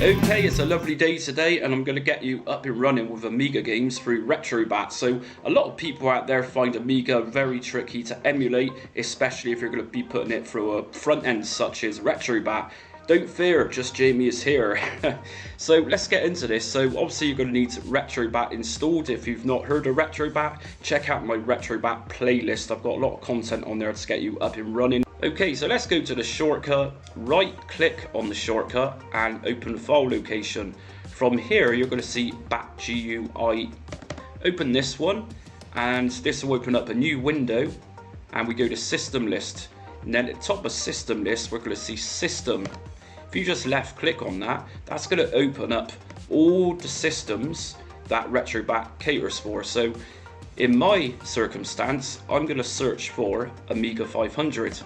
Okay, it's a lovely day today and I'm going to get you up and running with AMIGA games through Retrobat. So a lot of people out there find AMIGA very tricky to emulate, especially if you're going to be putting it through a front end such as Retrobat. Don't fear, just Jamie is here. So let's get into this. So obviously you're going to need Retrobat installed. If you've not heard of Retrobat, check out my Retrobat playlist. I've got a lot of content on there to get you up and running. Okay, so let's go to the shortcut, right click on the shortcut and open file location. From here you're going to see BAT GUI. Open this one and this will open up a new window and we go to system list. And then at the top of system list we're going to see system. If you just left click on that, that's going to open up all the systems that Retrobat caters for. So in my circumstance I'm going to search for AMIGA 500.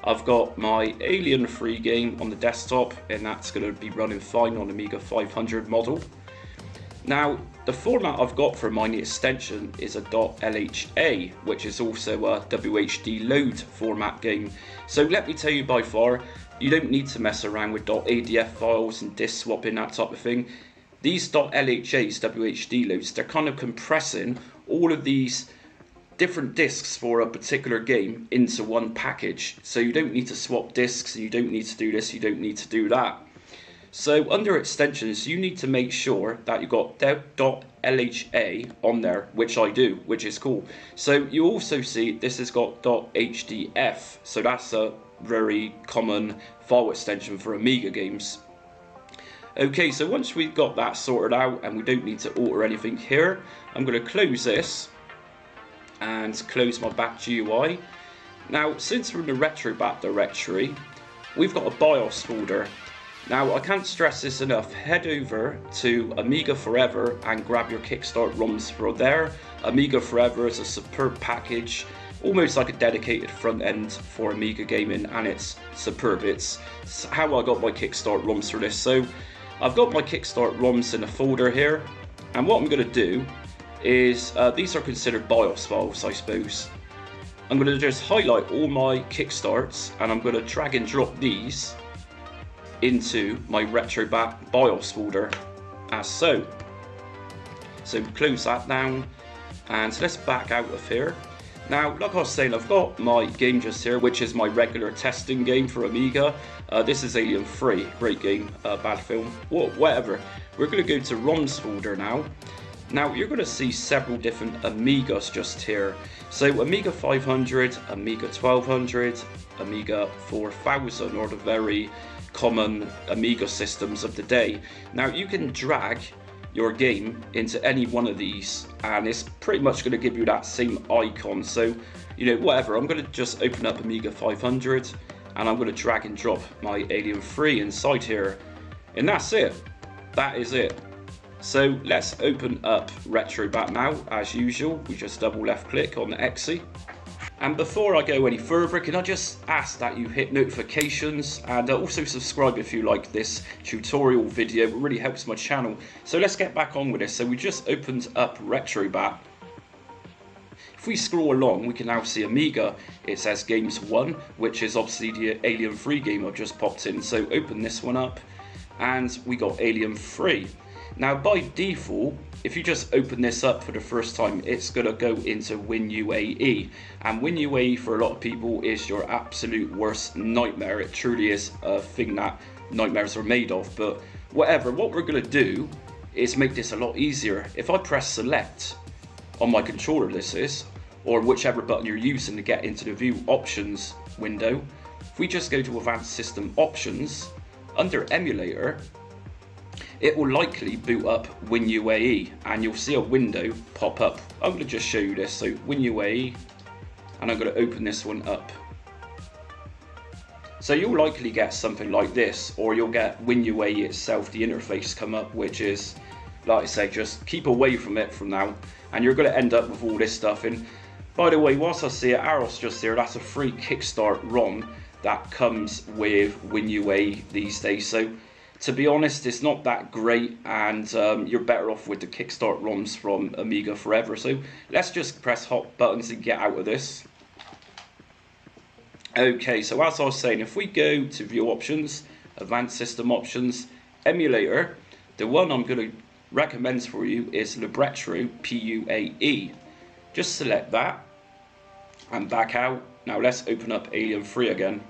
I've got my Alien Free game on the desktop and that's going to be running fine on AMIGA 500 model. Now the format I've got for my extension is a .lha, which is also a WHD load format game. So let me tell you, by far you don't need to mess around with .adf files and disk swapping, that type of thing. These .lhas, WHD loads, they're kind of compressing all of these different discs for a particular game into one package, so you don't need to swap discs, and you don't need to do this, you don't need to do that. So under extensions you need to make sure that you've got .lha on there, which I do, which is cool. So you also see this has got .hdf, so that's a very common file extension for AMIGA games. Okay, so once we've got that sorted out and we don't need to alter anything here, I'm going to close this and close my BAT GUI. Now since we're in the Retrobat directory, we've got a BIOS folder. Now I can't stress this enough, head over to AMIGA Forever and grab your Kickstart ROMs for there. AMIGA Forever is a superb package, almost like a dedicated front end for AMIGA gaming, and it's superb. It's how I got my Kickstart ROMs for this. So I've got my Kickstart ROMs in a folder here, and what I'm going to do is, these are considered BIOS files, I suppose. I'm going to just highlight all my Kickstarts and I'm going to drag and drop these into my Retrobat BIOS folder, as so. So close that down and let's back out of here. Now, like I was saying, I've got my game just here, which is my regular testing game for AMIGA. This is Alien Free, great game, bad film, whatever. We're going to go to ROMs folder now. Now you're going to see several different AMIGAs just here. So AMIGA 500, AMIGA 1200, AMIGA 4000 are the very common AMIGA systems of the day. Now you can drag your game into any one of these and it's pretty much going to give you that same icon. So, you know, whatever, I'm going to just open up AMIGA 500 and I'm going to drag and drop my Alien 3 inside here, and that's it. That is it. So let's open up Retrobat now. As usual, we just double left click on the exe. And before I go any further, can I just ask that you hit notifications and also subscribe if you like this tutorial video. It really helps my channel. So let's get back on with this. So we just opened up Retrobat. If we scroll along, we can now see AMIGA. It says Games 1, which is obviously the Alien 3 game I've just popped in. So open this one up and we got Alien 3. Now by default, if you just open this up for the first time, it's going to go into WinUAE. And WinUAE for a lot of people is your absolute worst nightmare. It truly is a thing that nightmares are made of. But whatever, what we're going to do is make this a lot easier. If I press select on my controller, this is, or whichever button you're using to get into the view options window, if we just go to advanced system options, under emulator, it will likely boot up WinUAE and you'll see a window pop up. I'm going to just show you this. So WinUAE, and I'm going to open this one up. So you'll likely get something like this, or you'll get WinUAE itself, the interface come up, which is, like I say, just keep away from it from now, and you're going to end up with all this stuff. And by the way, whilst I see it, Aros just here, that's a free Kickstart ROM that comes with WinUAE these days. So to be honest, it's not that great, and you're better off with the Kickstart ROMs from AMIGA Forever. So let's just press hot buttons and get out of this. Okay, so as I was saying, if we go to view options, advanced system options, emulator, the one I'm going to recommend for you is Libretro PUAE. Just select that and back out. Now let's open up Alien 3 again.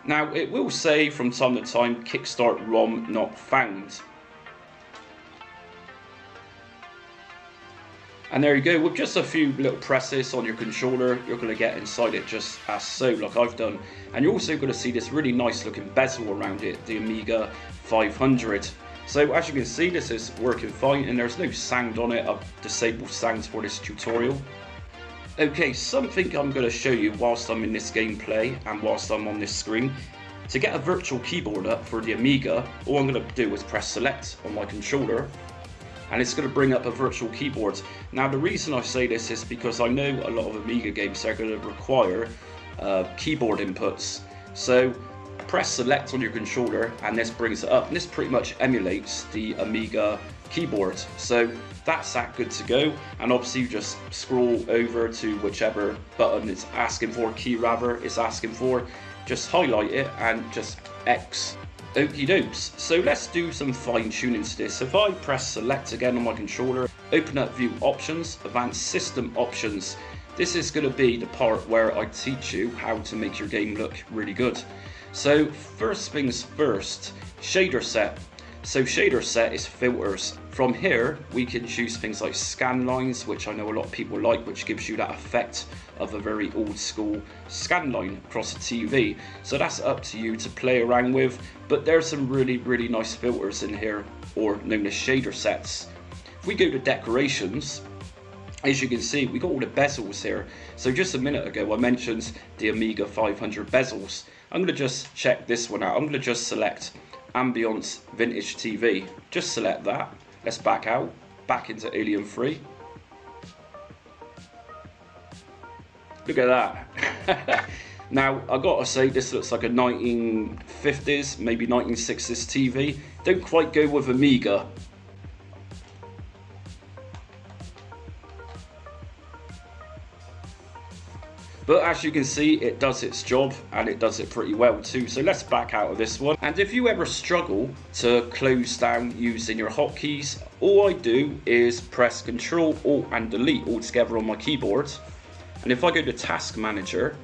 Now it will say from time to time Kickstart ROM not found. And there you go, with just a few little presses on your controller, you're going to get inside it just as so, like I've done. And you're also going to see this really nice looking bezel around it, the AMIGA 500. So as you can see, this is working fine and there's no sound on it. I've disabled sounds for this tutorial. Okay, something I'm going to show you whilst I'm in this gameplay and whilst I'm on this screen. To get a virtual keyboard up for the AMIGA, all I'm going to do is press select on my controller, and it's going to bring up a virtual keyboard. Now the reason I say this is because I know a lot of AMIGA games are going to require keyboard inputs. So press select on your controller and this brings it up, and this pretty much emulates the AMIGA keyboard. So that's that good to go, and obviously you just scroll over to whichever button it's asking for, key rather it's asking for, just highlight it and just X. Okie dokes. So let's do some fine tuning to this. If I press select again on my controller, open up view options, advanced system options. This is going to be the part where I teach you how to make your game look really good. So first things first, shader set. So shader set is filters. From here we can choose things like scan lines, which I know a lot of people like, which gives you that effect of a very old school scan line across a TV. So that's up to you to play around with, but there's some really nice filters in here, or known as shader sets. If we go to decorations, as you can see, we got all the bezels here. So just a minute ago I mentioned the AMIGA 500 bezels. I'm going to just check this one out. I'm going to just select Ambiance Vintage TV. Just select that. Let's back out, back into Alien 3. Look at that. Now I gotta say, this looks like a 1950s, maybe 1960s TV. Don't quite go with AMIGA. But as you can see, it does its job and it does it pretty well too. So let's back out of this one. And if you ever struggle to close down using your hotkeys, all I do is press Control, Alt and Delete all together on my keyboard. And if I go to Task Manager,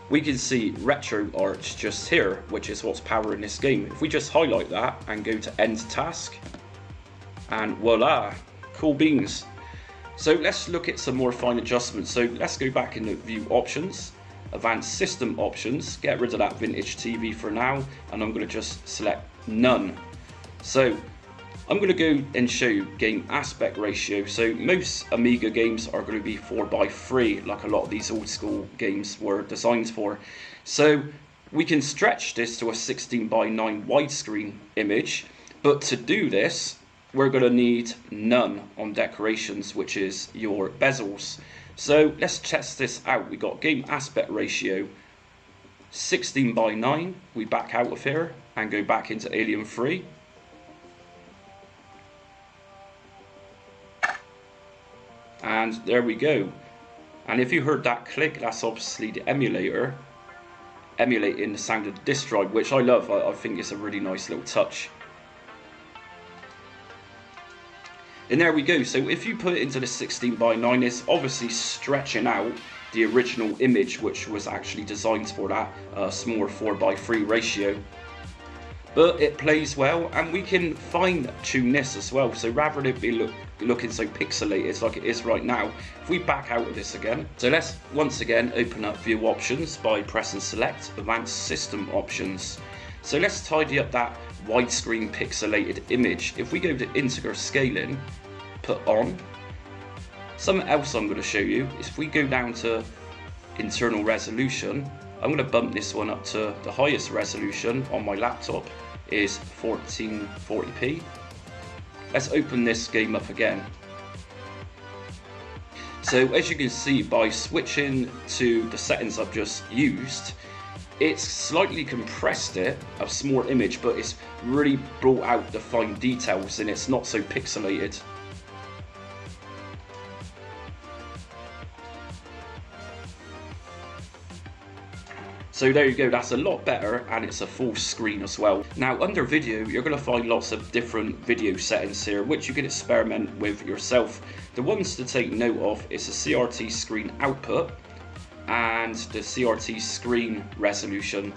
we can see RetroArch just here, which is what's powering this game. If we just highlight that and go to End Task, and voila, cool beans. So let's look at some more fine adjustments. So let's go back into View Options, Advanced System Options, get rid of that Vintage TV for now, and I'm going to just select None. So I'm going to go and show you game aspect ratio. So most AMIGA games are going to be 4:3, like a lot of these old school games were designed for. So we can stretch this to a 16:9 widescreen image, but to do this, we're going to need none on decorations, which is your bezels. So let's test this out. We got game aspect ratio 16:9. We back out of here and go back into Alien 3. And there we go. And if you heard that click, that's obviously the emulator emulating the sound of the disc drive, which I love. I think it's a really nice little touch. And there we go. So if you put it into the 16:9, it's obviously stretching out the original image, which was actually designed for that smaller 4:3 ratio. But it plays well, and we can fine tune this as well. So rather than it be looking so pixelated like it is right now, if we back out of this again, so let's once again open up View Options by pressing Select, Advanced System Options. So let's tidy up that widescreen pixelated image. If we go to Integer Scaling, put on. Something else I'm going to show you is if we go down to Internal Resolution, I'm going to bump this one up to the highest resolution on my laptop is 1440p. Let's open this game up again. So as you can see, by switching to the settings I've just used, it's slightly compressed it, a small image, but it's really brought out the fine details and it's not so pixelated. So there you go, that's a lot better, and it's a full screen as well. Now under video, you're going to find lots of different video settings here, which you can experiment with yourself. The ones to take note of is the CRT screen output and the CRT screen resolution.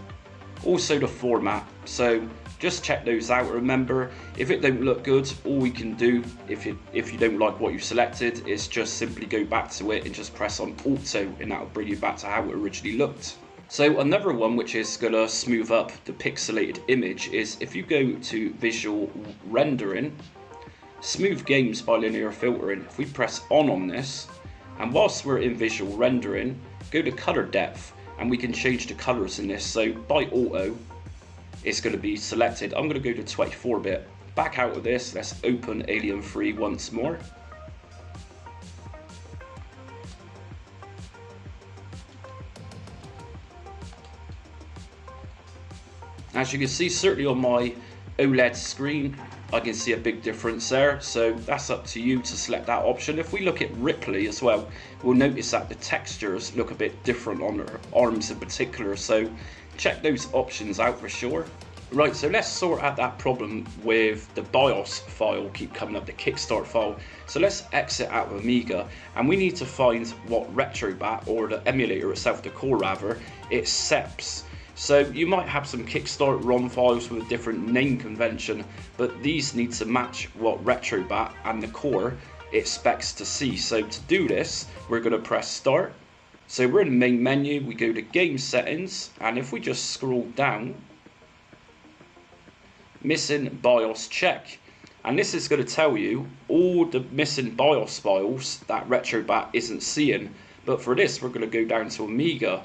Also the format, so just check those out. Remember, if it don't look good, all we can do, if you don't like what you've selected, is just simply go back to it and just press on auto, and that'll bring you back to how it originally looked. So another one which is going to smooth up the pixelated image is if you go to visual rendering, smooth games by linear filtering. If we press on this, and whilst we're in visual rendering, go to color depth, and we can change the colors in this. So by auto, it's going to be selected. I'm going to go to 24-bit. Back out of this, let's open Alien 3 once more. As you can see, certainly on my OLED screen, I can see a big difference there, so that's up to you to select that option. If we look at Ripley as well, we'll notice that the textures look a bit different on her arms in particular, so check those options out for sure. Right, so let's sort out that problem with the BIOS file keep coming up, the kickstart file. So let's exit out of AMIGA, and we need to find what Retrobat, or the emulator itself, the core rather, it accepts. So you might have some kickstart ROM files with a different name convention, but these need to match what Retrobat and the core expects to see. So to do this, we're going to press start. So we're in the main menu, we go to game settings, and if we just scroll down, missing BIOS check. And this is going to tell you all the missing BIOS files that Retrobat isn't seeing. But for this, we're going to go down to AMIGA.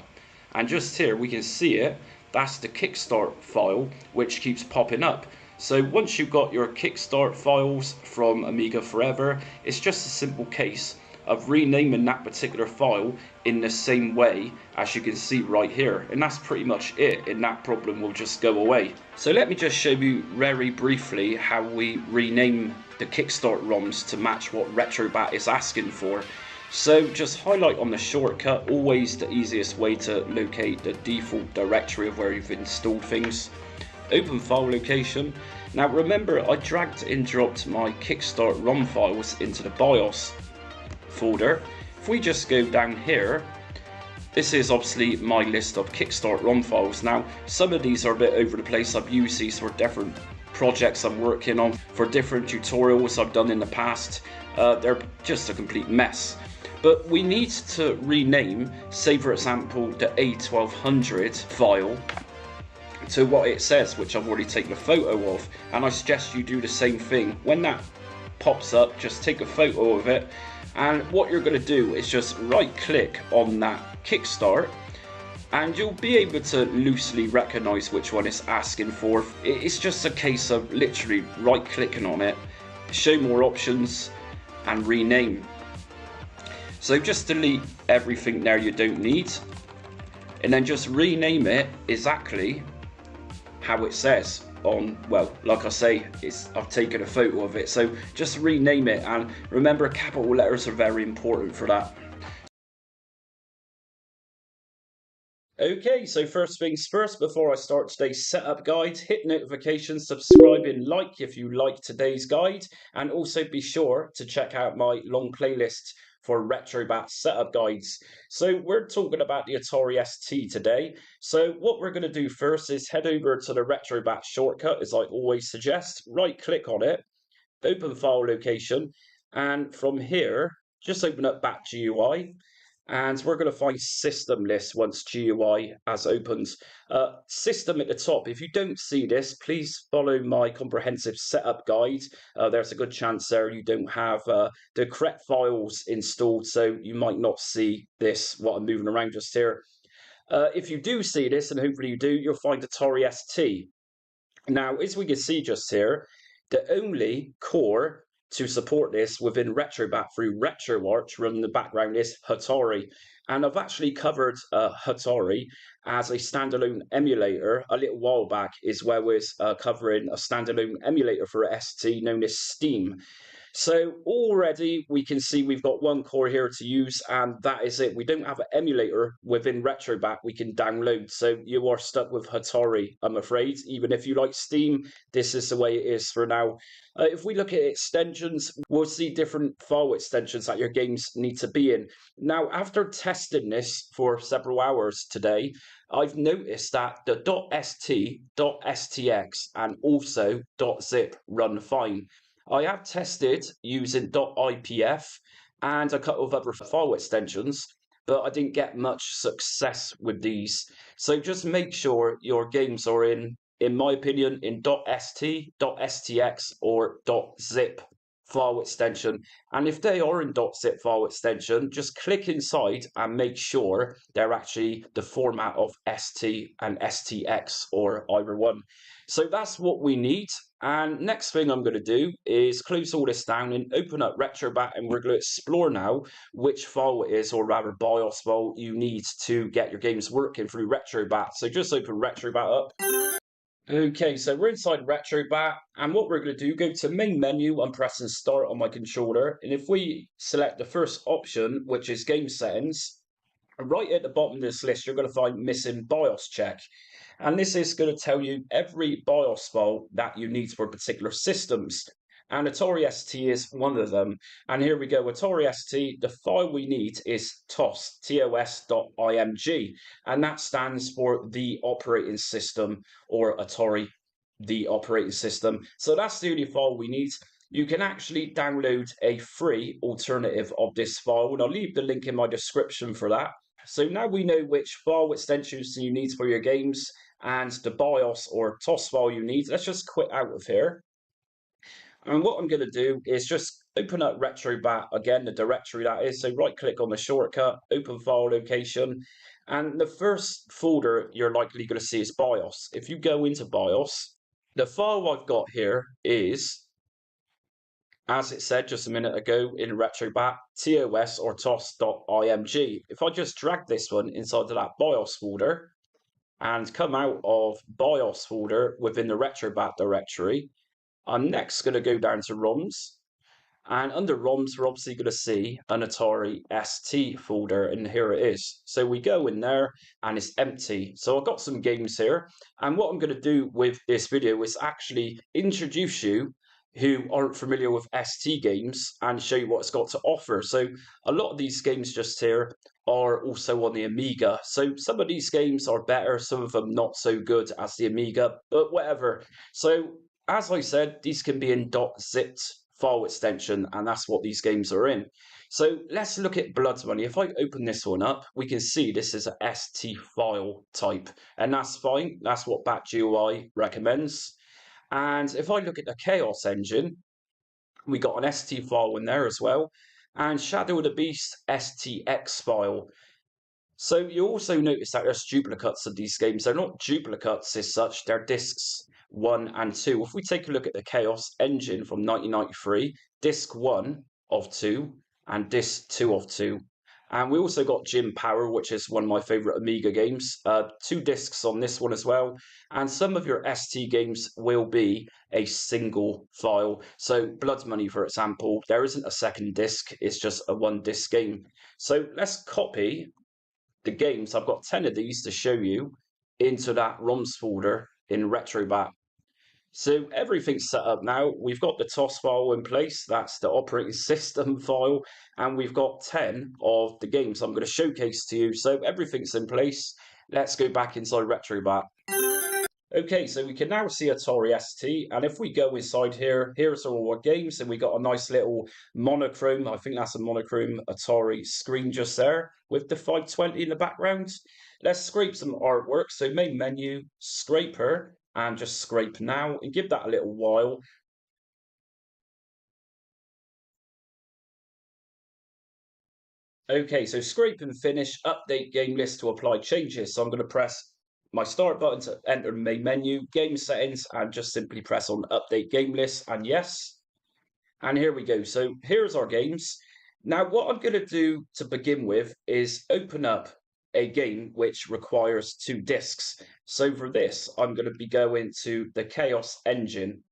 And just here we can see it, that's the kickstart file which keeps popping up. So once you've got your kickstart files from AMIGA Forever, it's just a simple case of renaming that particular file in the same way as you can see right here, and that's pretty much it, and that problem will just go away. So let me just show you very briefly how we rename the kickstart ROMs to match what Retrobat is asking for. So just highlight on the shortcut, always the easiest way to locate the default directory of where you've installed things. Open file location. Now remember, I dragged and dropped my kickstart ROM files into the BIOS folder. If we just go down here, this is obviously my list of kickstart ROM files. Now some of these are a bit over the place. I've used these for different projects I'm working on, for different tutorials I've done in the past. They're just a complete mess. But we need to rename, say for example, the A1200 file to what it says, which I've already taken a photo of, and I suggest you do the same thing. When that pops up, just take a photo of it, and what you're going to do is just right click on that kickstart, and you'll be able to loosely recognize which one it's asking for. It's just a case of literally right clicking on it, show more options, and rename. So just delete everything there you don't need, and then just rename it exactly how it says on, well, like I say, I've taken a photo of it, so just rename it, and remember capital letters are very important for that. Okay, so first things first, before I start today's setup guide, hit notifications, subscribe and like if you like today's guide, and also be sure to check out my long playlist for Retrobat setup guides. So we're talking about the Atari ST today. So what we're going to do first is head over to the Retrobat shortcut, as I always suggest, right click on it, open file location, and from here, just open up Bat GUI. And we're going to find system list once GUI has opened. System at the top. If you don't see this, please follow my comprehensive setup guide. There's a good chance there you don't have the correct files installed, so you might not see this, what I'm moving around just here. If you do see this, and hopefully you do, you'll find Atari ST. Now, as we can see just here, the only core to support this within Retrobat through RetroArch running in the background is Atari. And I've actually covered Atari as a standalone emulator a little while back, as well as covering a standalone emulator for ST known as Steam. So already we can see we've got one core here to use, and that is it. We don't have an emulator within Retrobat we can download, so you are stuck with Atari, I'm afraid. Even if you like Steam, this is the way it is for now. If we look at extensions, we'll see different file extensions that your games need to be in. Now, after testing this for several hours today, I've noticed that the .st, .stx, and also .zip run fine. I have tested using .ipf and a couple of other file extensions, but I didn't get much success with these. So just make sure your games are in my opinion, in .st, .stx, or .zip file extension. And if they are in .zip file extension, just click inside and make sure they're actually the format of ST and STX or either one. So that's what we need. And next thing I'm going to do is close all this down and open up Retrobat, and we're going to explore now which file it is, or rather BIOS file, you need to get your games working through Retrobat. So just open Retrobat up. Okay, so we're inside Retrobat, and what we're going to do, go to main menu, I'm pressing start on my controller, and if we select the first option, which is game settings, right at the bottom of this list, you're going to find missing BIOS check. And this is going to tell you every BIOS file that you need for particular systems. And Atari ST is one of them. And here we go, Atari ST, the file we need is tos.img. And that stands for the operating system, or Atari, the operating system. So that's the only file we need. You can actually download a free alternative of this file, and I'll leave the link in my description for that. So now we know which file extensions you need for your games and the BIOS or TOS file you need. Let's just quit out of here. And what I'm going to do is just open up Retrobat again, the directory that is. So right click on the shortcut, open file location. And the first folder you're likely going to see is BIOS. If you go into BIOS, the file I've got here is, as it said just a minute ago in Retrobat, tos or tos.img. If I just drag this one inside of that BIOS folder and come out of BIOS folder within the Retrobat directory, I'm next going to go down to ROMs. And under ROMs, we're obviously going to see an Atari ST folder, and here it is. So we go in there and it's empty. So I've got some games here. And what I'm going to do with this video is actually introduce you who aren't familiar with ST games and show you what it's got to offer. So a lot of these games just here are also on the Amiga. So some of these games are better, some of them not so good as the Amiga, but whatever. So as I said, these can be in .zip file extension, and that's what these games are in. So let's look at Blood Money. If I open this one up, we can see this is a ST file type, and that's fine. That's what BatGUI recommends. And if I look at the Chaos engine, we got an ST file in there as well, and Shadow of the Beast STX file. So you also notice that there's duplicates of these games. They're not duplicates as such, they're discs 1 and 2. If we take a look at the Chaos engine from 1993, disc 1 of 2 and disc 2 of 2. And we also got Jim Power, which is one of my favourite Amiga games. 2 discs on this one as well. And some of your ST games will be a single file. So Blood Money, for example, there isn't a second disc. It's just a 1-disc game. So let's copy the games. I've got 10 of these to show you into that ROMs folder in Retrobat. So everything's set up now. We've got the TOS file in place, that's the operating system file, and we've got 10 of the games I'm going to showcase to you. So everything's in place. Let's go back inside Retrobat. Okay, so we can now see Atari ST, and if we go inside here, here's all our games, and we got a nice little monochrome, I think that's a monochrome Atari screen just there, with the 520 in the background. Let's scrape some artwork, so main menu, scraper, and just scrape now, and give that a little while. Okay, so scrape and finish, update game list to apply changes. So I'm going to press my start button to enter the main menu, game settings, and just simply press on update game list and yes. And here we go. So here's our games. Now what I'm going to do to begin with is open up a game which requires 2 discs. So for this, I'm going to be going to the Chaos engine.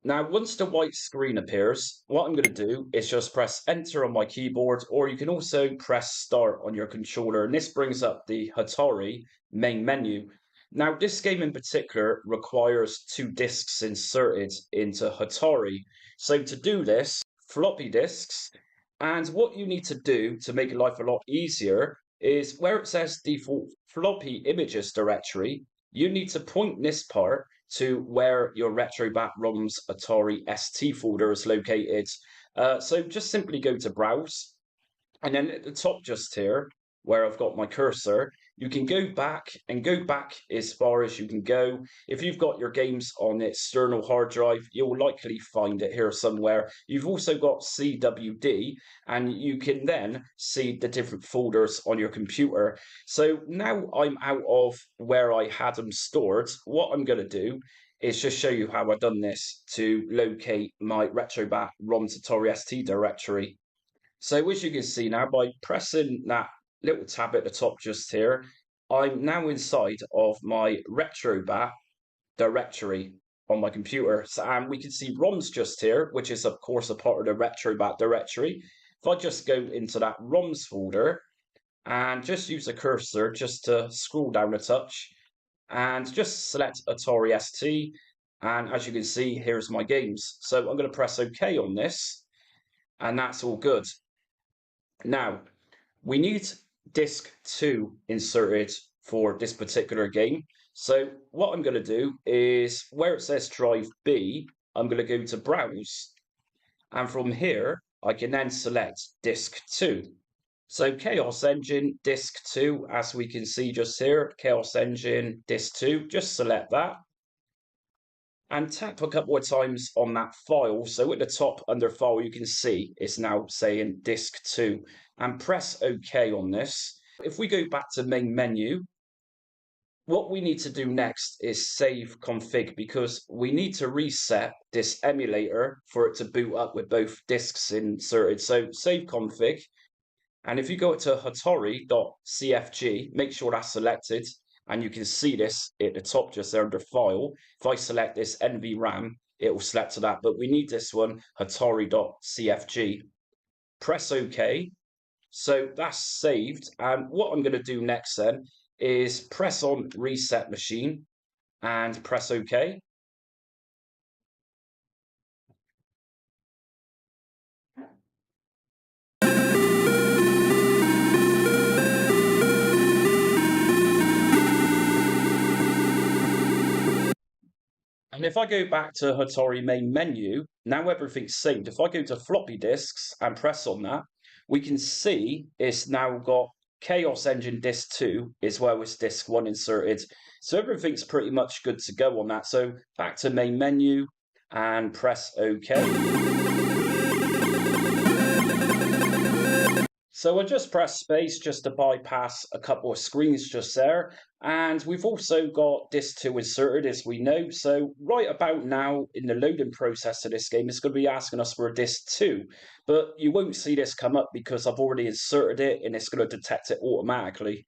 Now, once the white screen appears, what I'm going to do is just press enter on my keyboard, or you can also press start on your controller, and this brings up the Atari main menu. Now, this game in particular requires 2 discs inserted into Atari. So to do this, floppy disks, and what you need to do to make life a lot easier is where it says default floppy images directory, you need to point this part to where your Retrobat ROM's Atari ST folder is located. So just simply go to Browse, and then at the top just here, where I've got my cursor, you can go back and go back as far as you can go. If you've got your games on external hard drive, you'll likely find it here somewhere. You've also got CWD, and you can then see the different folders on your computer. So now I'm out of where I had them stored. What I'm going to do is just show you how I've done this to locate my Retrobat ROM's Atari ST directory. So as you can see now, by pressing that little tab at the top just here, I'm now inside of my Retrobat directory on my computer. And we can see ROMs just here, which is of course a part of the Retrobat directory. If I just go into that ROMs folder and just use a cursor just to scroll down a touch and just select Atari ST. And as you can see, here's my games. So I'm going to press OK on this, and that's all good. Now, we need disk 2 inserted for this particular game. So what I'm going to do is, where it says drive B, I'm going to go to Browse. And from here, I can then select disk 2. So Chaos Engine disk 2, as we can see just here, Chaos Engine disk 2, just select that. And tap a couple of times on that file. So at the top under file, you can see it's now saying disk 2, and press OK on this. If we go back to main menu, what we need to do next is save config, because we need to reset this emulator for it to boot up with both disks inserted. So save config. And if you go to Hattori.cfg, make sure that's selected. And you can see this at the top just there under file. If I select this NVRAM, it will select to that. But we need this one, Hattori.cfg. Press OK. So that's saved. And what I'm going to do next then is press on Reset Machine and press OK. And if I go back to Hattori main menu, now everything's saved. If I go to floppy disks and press on that, we can see it's now got Chaos Engine disk 2 as well as disk 1 inserted. So everything's pretty much good to go on that. So back to main menu and press OK. So I just press space just to bypass a couple of screens just there. And we've also got disk 2 inserted, as we know. So right about now in the loading process of this game, it's going to be asking us for a disk 2. But you won't see this come up because I've already inserted it and it's going to detect it automatically.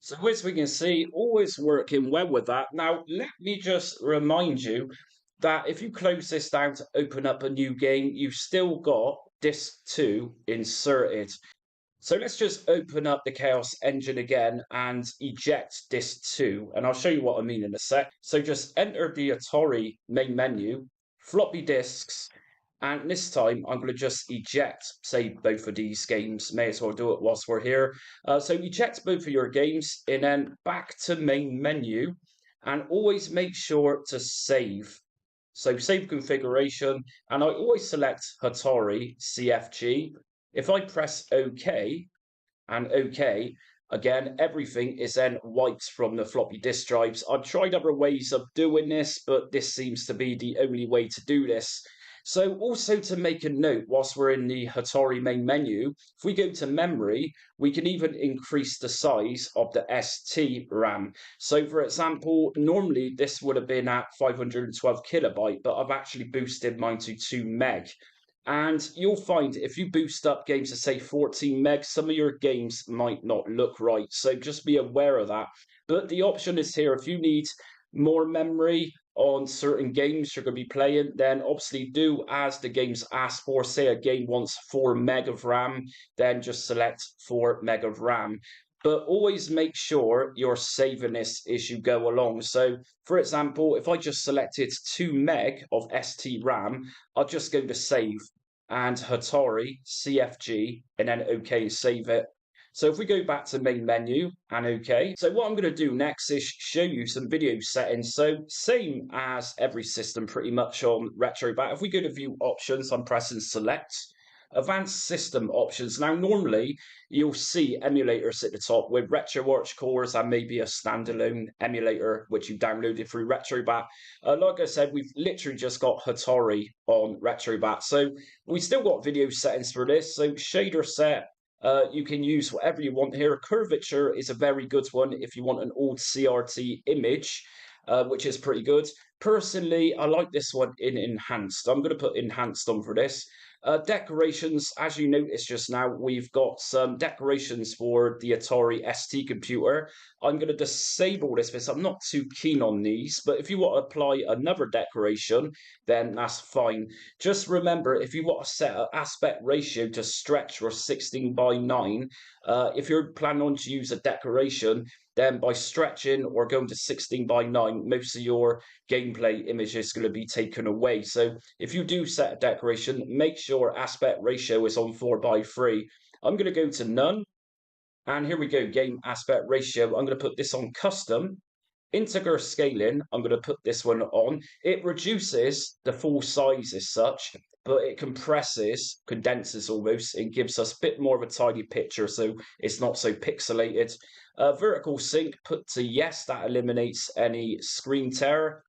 So as we can see, always working well with that. Now, let me just remind you that if you close this down to open up a new game, you've still got disk 2 inserted. So let's just open up the Chaos engine again and eject disk 2, and I'll show you what I mean in a sec. So just enter the Atari main menu, floppy disks, and this time I'm going to just eject, say, both of these games. May as well do it whilst we're here. So eject both of your games and then back to main menu, and always make sure to save. So save configuration, and I always select Atari CFG. If I press OK and OK, again, everything is then wiped from the floppy disk drives. I've tried other ways of doing this, but this seems to be the only way to do this. So also to make a note, whilst we're in the Atari main menu, if we go to memory, we can even increase the size of the ST RAM. So for example, normally this would have been at 512 kilobyte, but I've actually boosted mine to 2 meg. And you'll find if you boost up games to say 14 meg, some of your games might not look right. So just be aware of that. But the option is here. If you need more memory on certain games you're going to be playing, then obviously do as the games ask for. Say a game wants 4 meg of RAM, then just select 4 meg of RAM. But always make sure you're saving this as you go along. So, for example, if I just selected 2 meg of ST RAM, I'll just go to save and Atari CFG and then OK and save it. So if we go back to main menu and OK, so what I'm going to do next is show you some video settings. So same as every system pretty much on Retrobat. If we go to view options, I'm pressing select. Advanced system options. Now, normally you'll see emulators at the top with RetroArch cores and maybe a standalone emulator which you downloaded through Retrobat. Like I said, we've literally just got Atari on Retrobat. So we still got video settings for this. So shader set, you can use whatever you want here. Curvature is a very good one if you want an old CRT image, which is pretty good. Personally, I like this one in enhanced. I'm going to put enhanced on for this. Decorations, as you noticed just now, we've got some decorations for the Atari ST computer. I'm going to disable this because I'm not too keen on these, but if you want to apply another decoration, then that's fine. Just remember, if you want to set an aspect ratio to stretch or 16 by 9, if you're planning on to use a decoration, then by stretching or going to 16 by 9, most of your gameplay image is going to be taken away. So if you do set a decoration, make sure aspect ratio is on 4 by 3. I'm going to go to none. And here we go, game aspect ratio. I'm going to put this on custom. Integer scaling, I'm going to put this one on. It reduces the full size as such, but it compresses, condenses almost, and gives us a bit more of a tidy picture so it's not so pixelated. Vertical sync, put to yes, that eliminates any screen tear.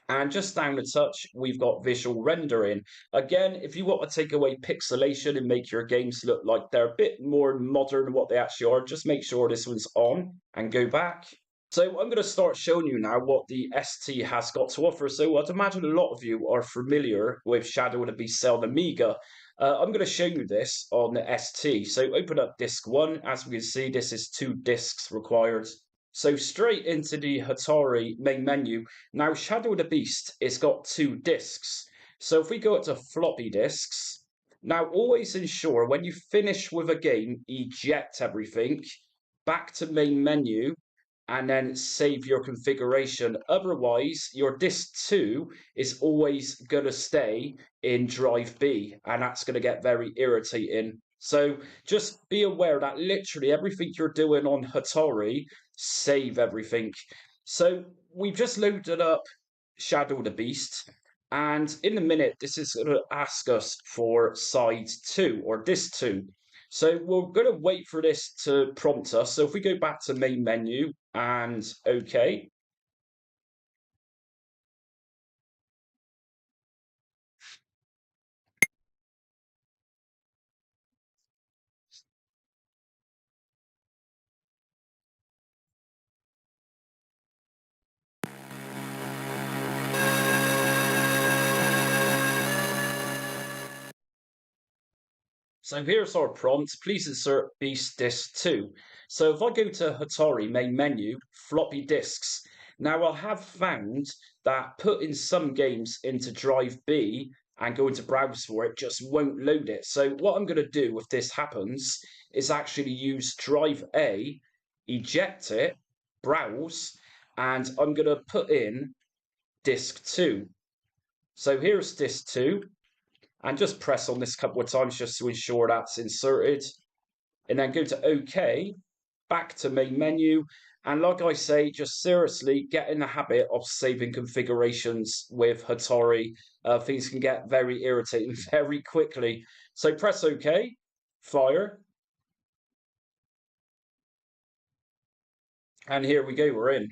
And just down the touch, we've got visual rendering. Again, if you want to take away pixelation and make your games look like they're a bit more modern than what they actually are, just make sure this one's on and go back. So I'm going to start showing you now what the ST has got to offer. So I'd imagine a lot of you are familiar with Shadow of the Beast on AMIGA. I'm going to show you this on the ST. So open up disk 1. As we can see, this is 2 disks required. So straight into the Atari main menu. Now Shadow of the Beast, it's got 2 disks. So if we go up to floppy disks, now always ensure when you finish with a game, eject everything, back to main menu, and then save your configuration. Otherwise, your disk 2 is always going to stay in drive B, and that's going to get very irritating. So just be aware that literally everything you're doing on Atari, save everything. So we've just loaded up Shadow the Beast, and in a minute, this is going to ask us for side 2 or disk 2. So we're going to wait for this to prompt us. So if we go back to main menu and OK, So here's our prompt. Please insert Beast Disk 2. So if I go to Atari main menu, floppy disks. Now I have found that putting some games into drive B and going to browse for it just won't load it. So what I'm going to do if this happens is actually use drive A, eject it, browse, and I'm going to put in disk 2. So here's disk 2, and just press on this a couple of times just to ensure that's inserted, and then go to OK, back to main menu, and like I say, just seriously get in the habit of saving configurations with Atari. Things can get very irritating very quickly. So press OK, fire, and here we go, we're in.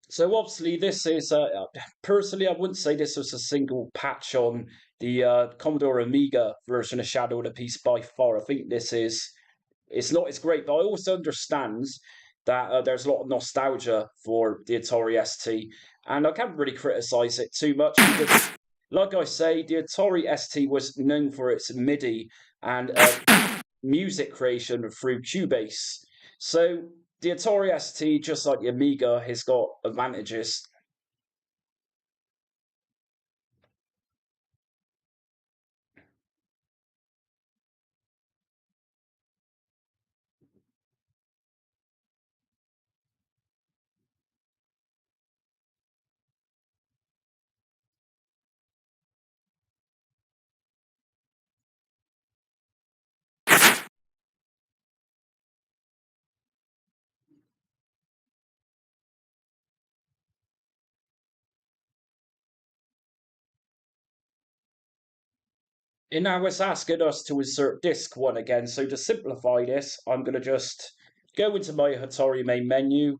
So obviously this is personally I wouldn't say this was a single patch on the Commodore Amiga version of Shadow of the Beast by far. I think this is it's not as great, but I also understand that there's a lot of nostalgia for the Atari ST, and I can't really criticize it too much because, like I say, the Atari ST was known for its MIDI and music creation through Cubase. So the Atari ST, just like the Amiga, has got advantages. And now it's asking us to insert disk one again. So to simplify this, I'm going to just go into my Atari main menu,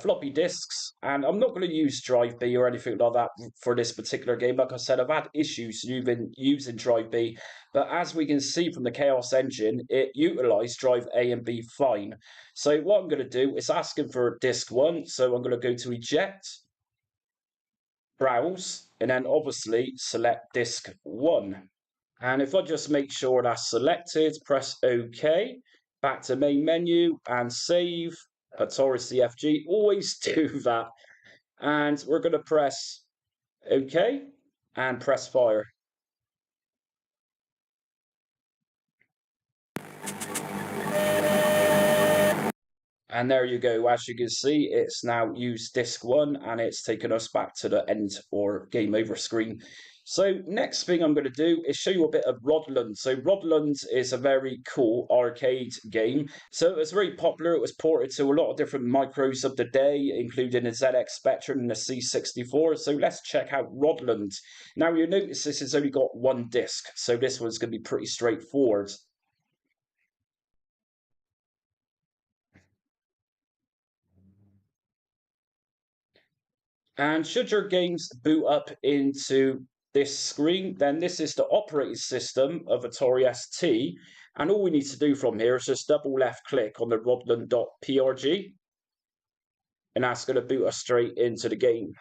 floppy disks, and I'm not going to use Drive B or anything like that for this particular game. Like I said, I've had issues using Drive B, but as we can see from the Chaos engine, it utilized Drive A and B fine. So what I'm going to do is asking for disk one, so I'm going to go to eject, browse, and then obviously select disk one. And if I just make sure that's selected, press OK, back to main menu and save Atari CFG. Always do that. And we're going to press OK and press fire. And there you go. As you can see, it's now used disk one and it's taken us back to the end or game over screen. So next thing I'm going to do is show you a bit of Rodland. So Rodland is a very cool arcade game. So it was very popular. It was ported to a lot of different micros of the day, including the ZX Spectrum and the C64. So let's check out Rodland. Now you notice this has only got one disc. So this one's going to be pretty straightforward. And should your games boot up into this screen, then this is the operating system of Atari ST. And all we need to do from here is just double left click on the rodland.prg. And that's going to boot us straight into the game.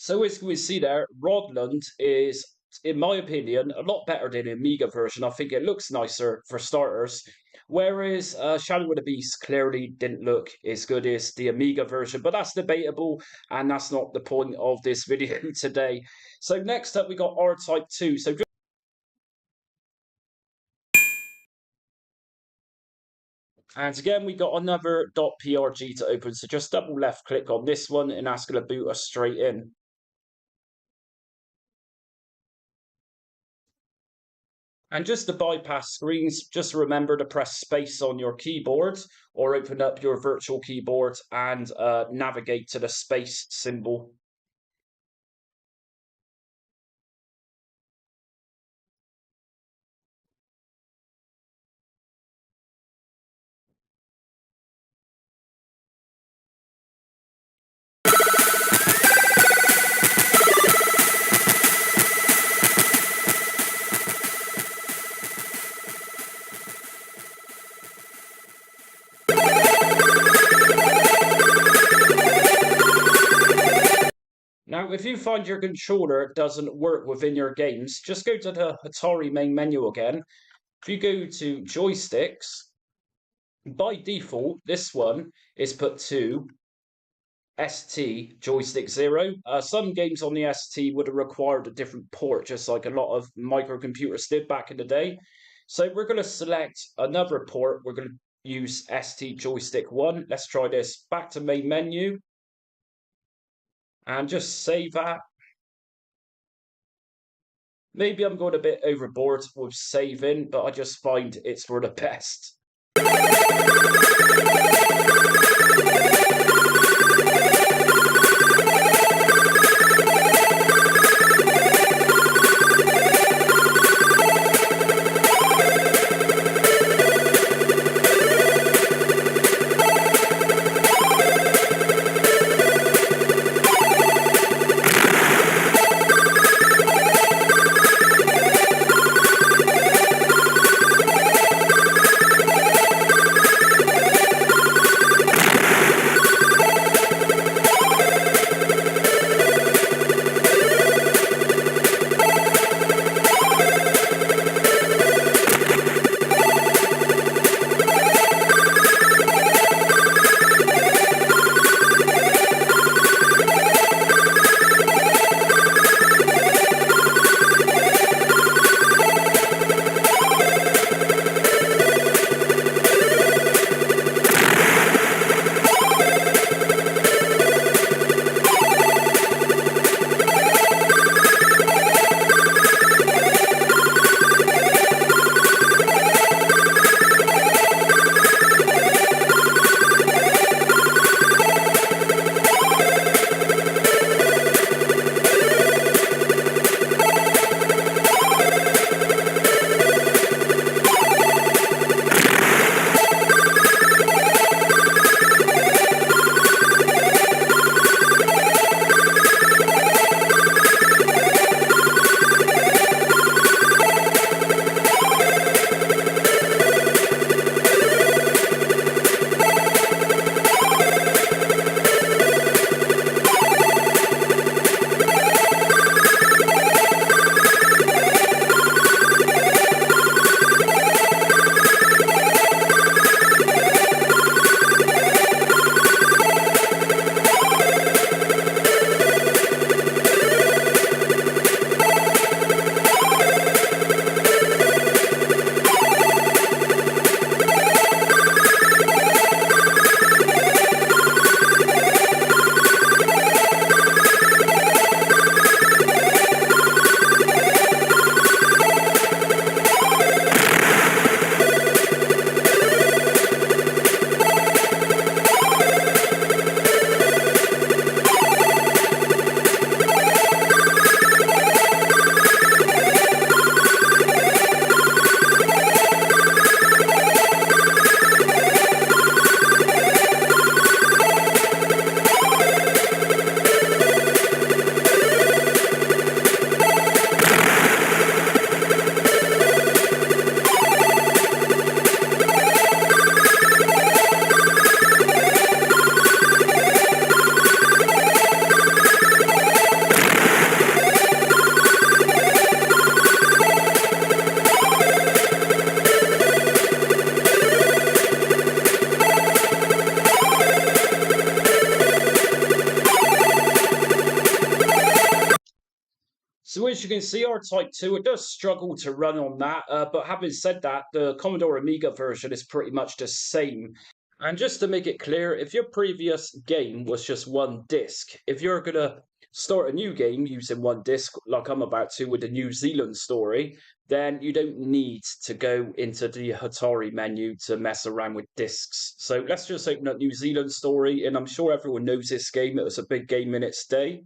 So as we see there, Rodland is, in my opinion, a lot better than the Amiga version. I think it looks nicer for starters. Whereas Shadow of the Beast clearly didn't look as good as the Amiga version, but that's debatable, and that's not the point of this video today. So next up, we got R-Type 2. So and again, we got another .prg to open. So just double left click on this one, and that's going to boot us straight in. And just to bypass screens, just remember to press space on your keyboard or open up your virtual keyboard and navigate to the space symbol. Now, if you find your controller doesn't work within your games, just go to the Atari main menu again. If you go to joysticks, by default, this one is put to ST joystick 0. Some games on the ST would have required a different port, just like a lot of microcomputers did back in the day. So we're going to select another port. We're going to use ST joystick 1. Let's try this. Back to main menu. And just save that. Maybe I'm going a bit overboard with saving, but I just find it's for the best. So as you can see, our Type 2, it does struggle to run on that, but having said that, the Commodore Amiga version is pretty much the same. And just to make it clear, if your previous game was just one disc, if you're going to start a new game using one disc, like I'm about to with the New Zealand story, then you don't need to go into the Atari menu to mess around with discs. So let's just open up New Zealand story, and I'm sure everyone knows this game. It was a big game in its day.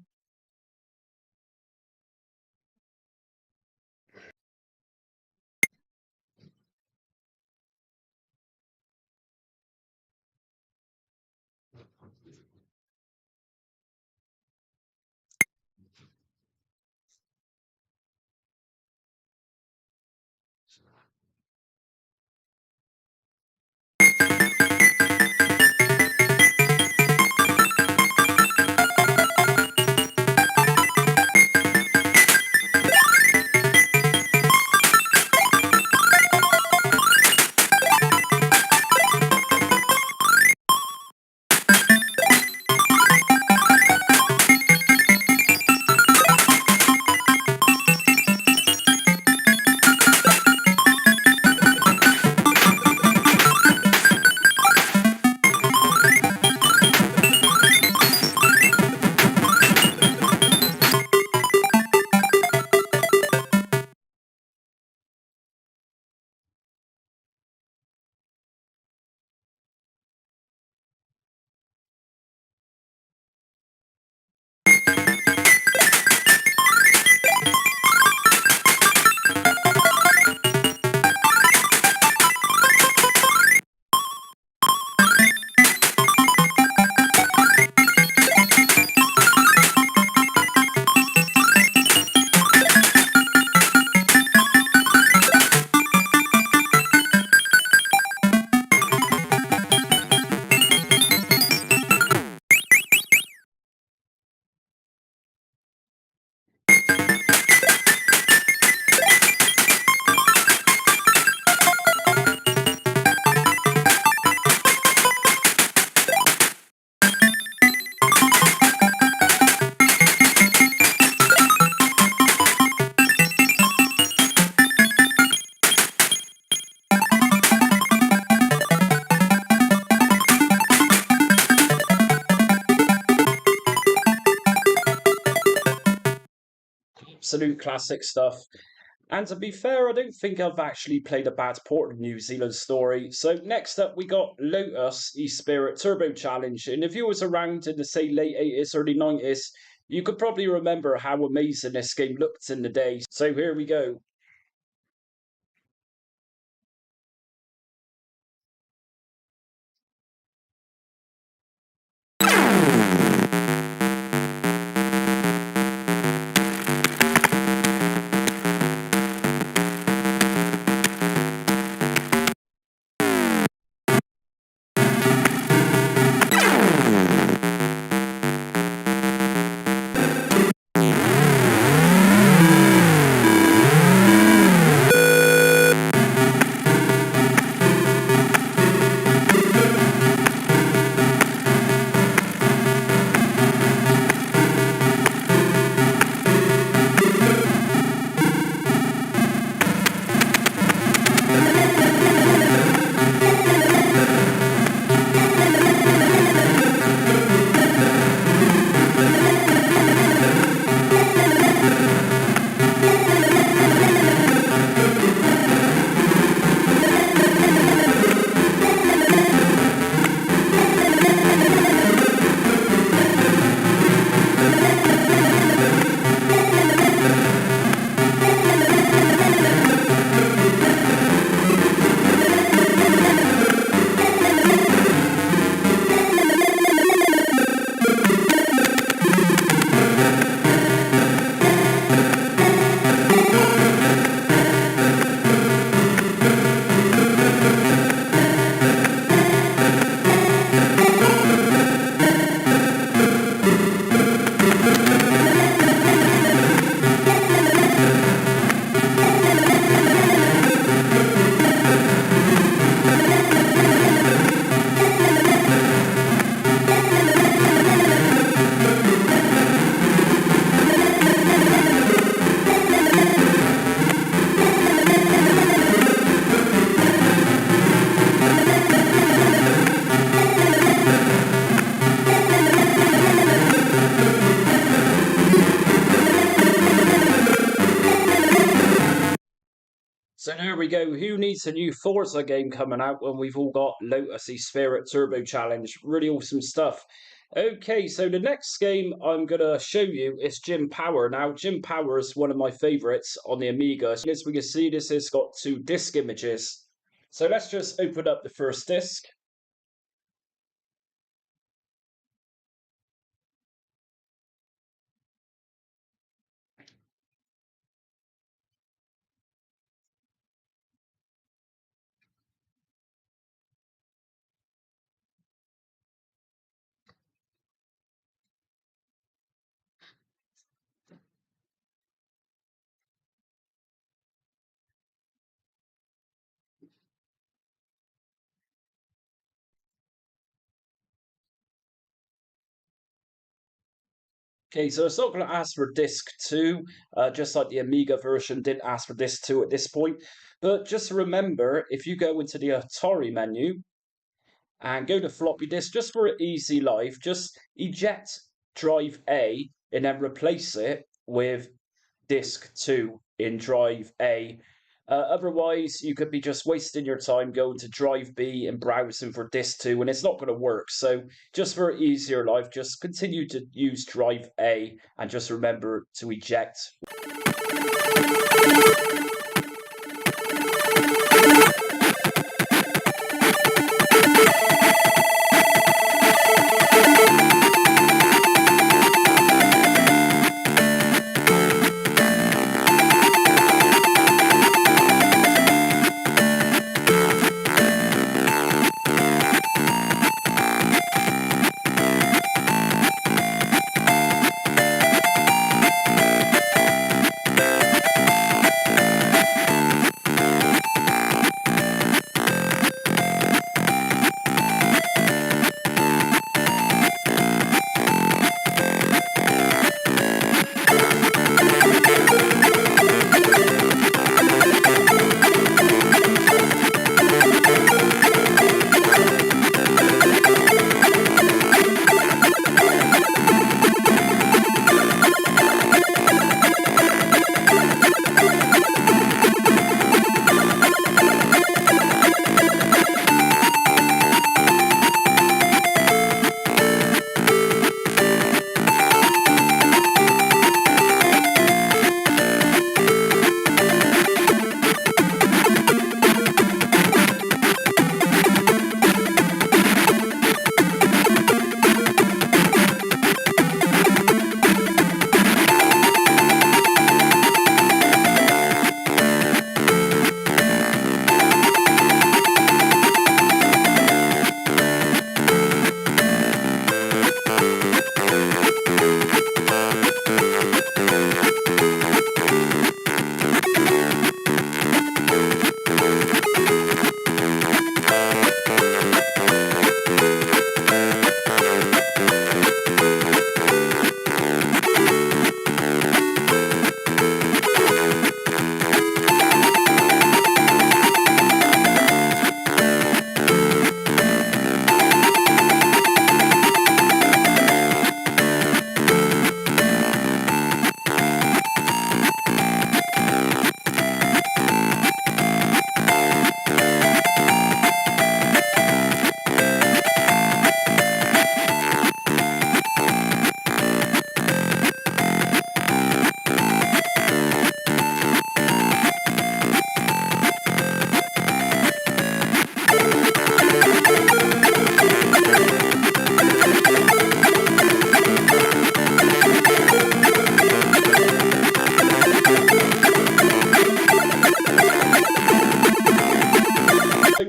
Absolute classic stuff. And to be fair, I don't think I've actually played a bad port of New Zealand story. So next up, we got Lotus eSpirit Turbo Challenge. And if you was around in the, say, late 80s, early 90s, you could probably remember how amazing this game looked in the day. So here we go. So there we go. Who needs a new Forza game coming out when we've all got Lotus Spirit Turbo Challenge? Really awesome stuff. Okay, so the next game I'm going to show you is Jim Power. Now, Jim Power is one of my favorites on the Amiga. As we can see, this has got 2 disc images. So let's just open up the first disc. Okay, so it's not going to ask for disc 2, just like the Amiga version didn't ask for disc 2 at this point. But just remember, if you go into the Atari menu and go to floppy disk, just for an easy life, just eject drive A and then replace it with disk 2 in drive A. Otherwise, you could be just wasting your time going to drive B and browsing for disk 2, and it's not going to work. So, just for an easier life, just continue to use drive A and just remember to eject.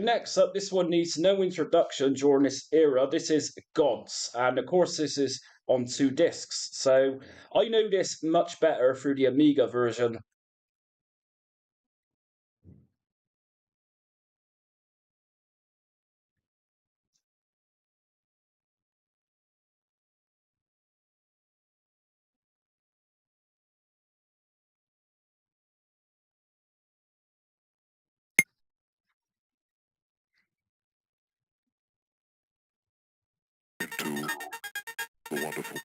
Next up, this one needs no introduction during this era. This is Gods, and of course this is on 2 discs. So I know this much better through the Amiga version. Into the wonderful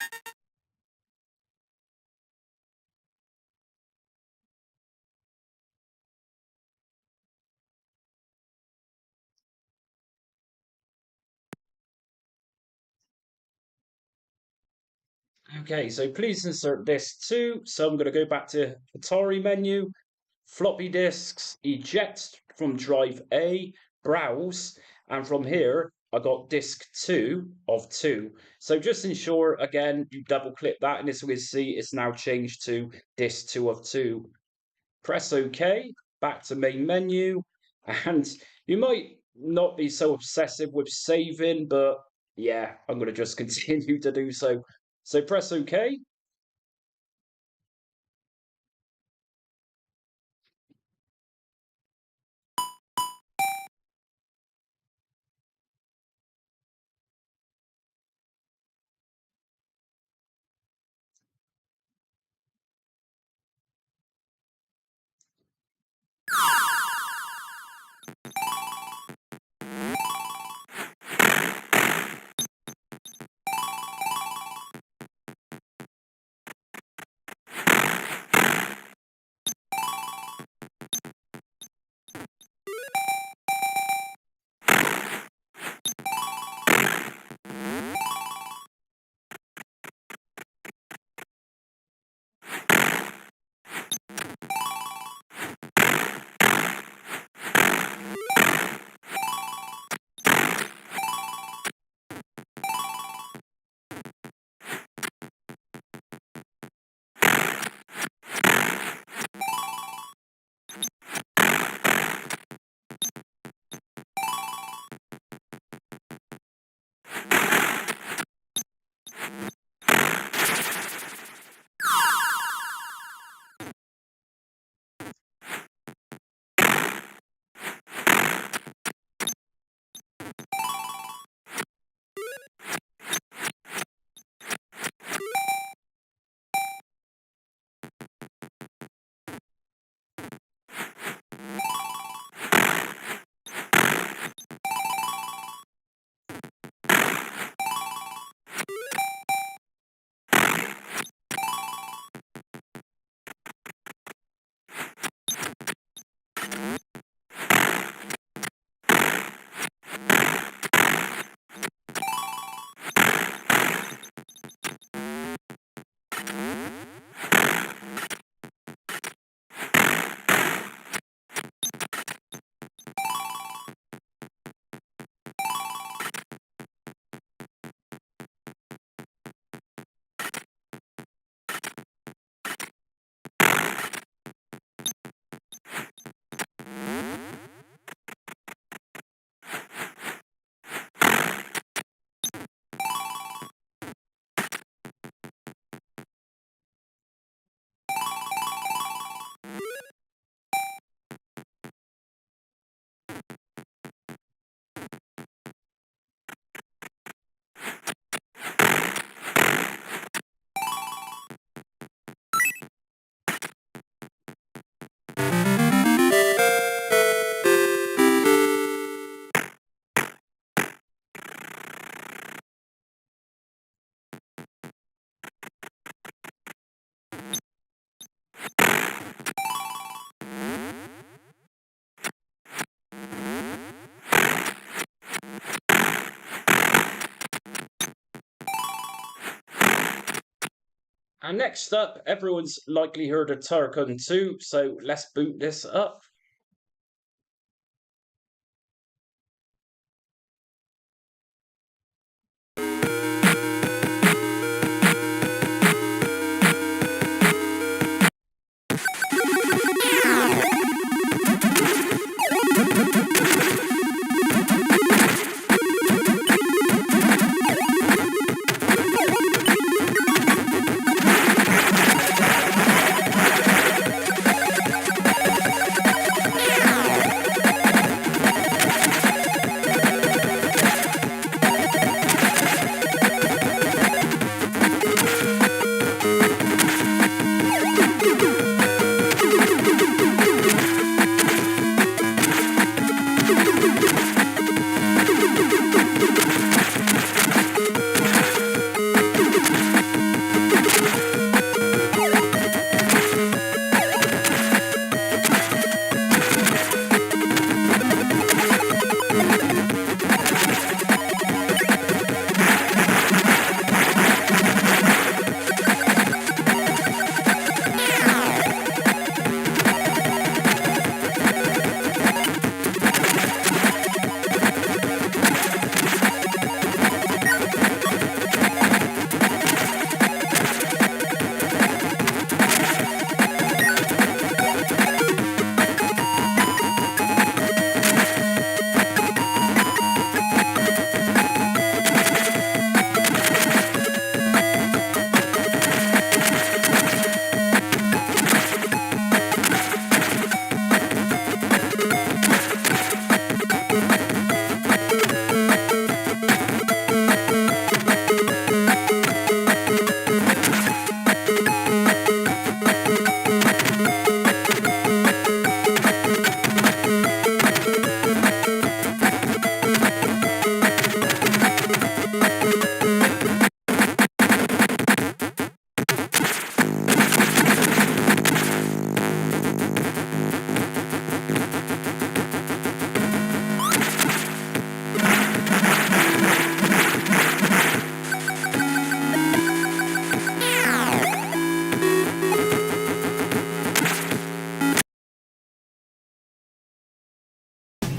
Okay, so please insert disk 2. So I'm going to go back to Atari menu, floppy disks, eject from drive A, browse, and from here I got disk 2 of 2. So just ensure again you double click that, and this will see it's now changed to disk 2 of 2. Press OK, back to main menu, and you might not be so obsessive with saving, but yeah, I'm going to just continue to do so. So press OK. And next up, everyone's likely heard of Turrican 2, so let's boot this up.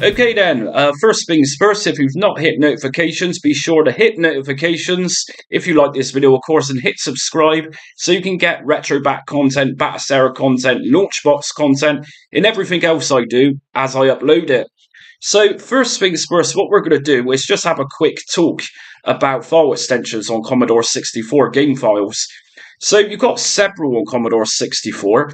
Okay then, first things first, if you've not hit notifications, be sure to hit notifications if you like this video, of course, and hit subscribe so you can get Retrobat content, Batacera content, Launchbox content, and everything else I do as I upload it. So first things first, what we're going to do is just have a quick talk about file extensions on Commodore 64 game files. So you've got several on Commodore 64.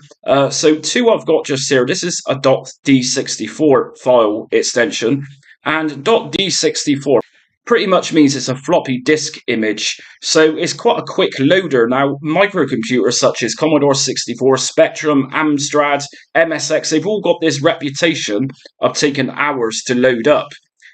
So two I've got just here. This is a .d64 file extension, and .d64 pretty much means it's a floppy disk image. So it's quite a quick loader. Now, microcomputers such as Commodore 64, Spectrum, Amstrad, MSX, they've all got this reputation of taking hours to load up.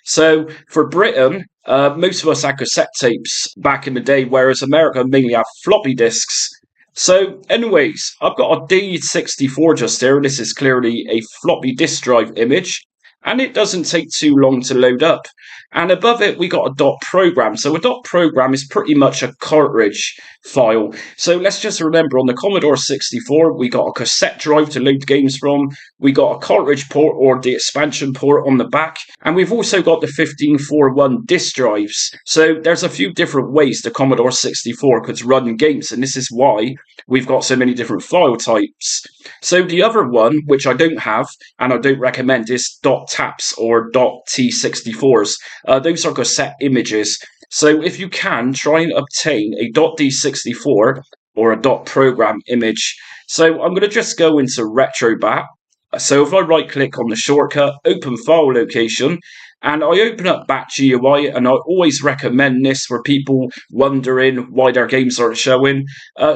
So for Britain, most of us had cassette tapes back in the day, whereas America mainly have floppy disks. So anyways, I've got a D64 just here. This is clearly a floppy disk drive image, and it doesn't take too long to load up. And above it, we got a .program. So a .program is pretty much a cartridge file. So let's just remember, on the Commodore 64, we got a cassette drive to load games from. We got a cartridge port, or the expansion port, on the back. And we've also got the 1541 disk drives. So there's a few different ways the Commodore 64 could run games, and this is why we've got so many different file types. So the other one, which I don't have, and I don't recommend, is .taps or .t64s. Those are cassette images. So if you can, try and obtain a .d64 or a .program image. So I'm going to just go into Retrobat. So if I right click on the shortcut, open file location, and I open up Bat GUI, and I always recommend this for people wondering why their games aren't showing.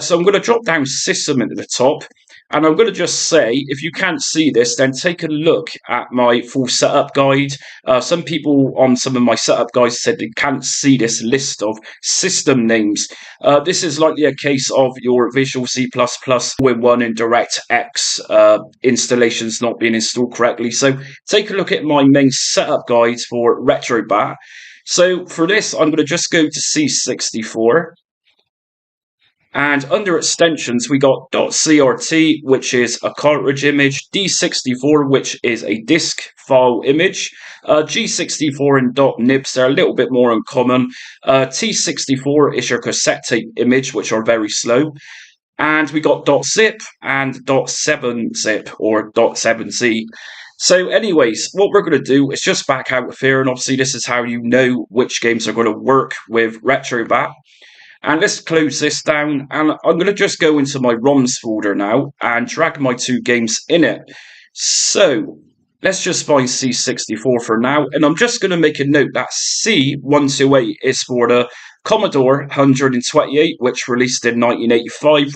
So I'm going to drop down System into the top, and I'm going to just say, if you can't see this, then take a look at my full setup guide. Some people on some of my setup guides said they can't see this list of system names. This is likely a case of your Visual C++ all-in-one and DirectX installations not being installed correctly. So take a look at my main setup guides for Retrobat. So for this, I'm going to just go to C64. And under extensions, we got .crt, which is a cartridge image, D64, which is a disk file image, G64 and .nibs, they're a little bit more uncommon. T64 is your cassette tape image, which are very slow. And we got .zip and .7zip or .7z. So anyways, what we're going to do is just back out of here, and obviously this is how you know which games are going to work with Retrobat. And let's close this down, and I'm going to just go into my ROMs folder now and drag my two games in it. So let's just find C64 for now, and I'm just going to make a note that C128 is for the Commodore 128, which released in 1985,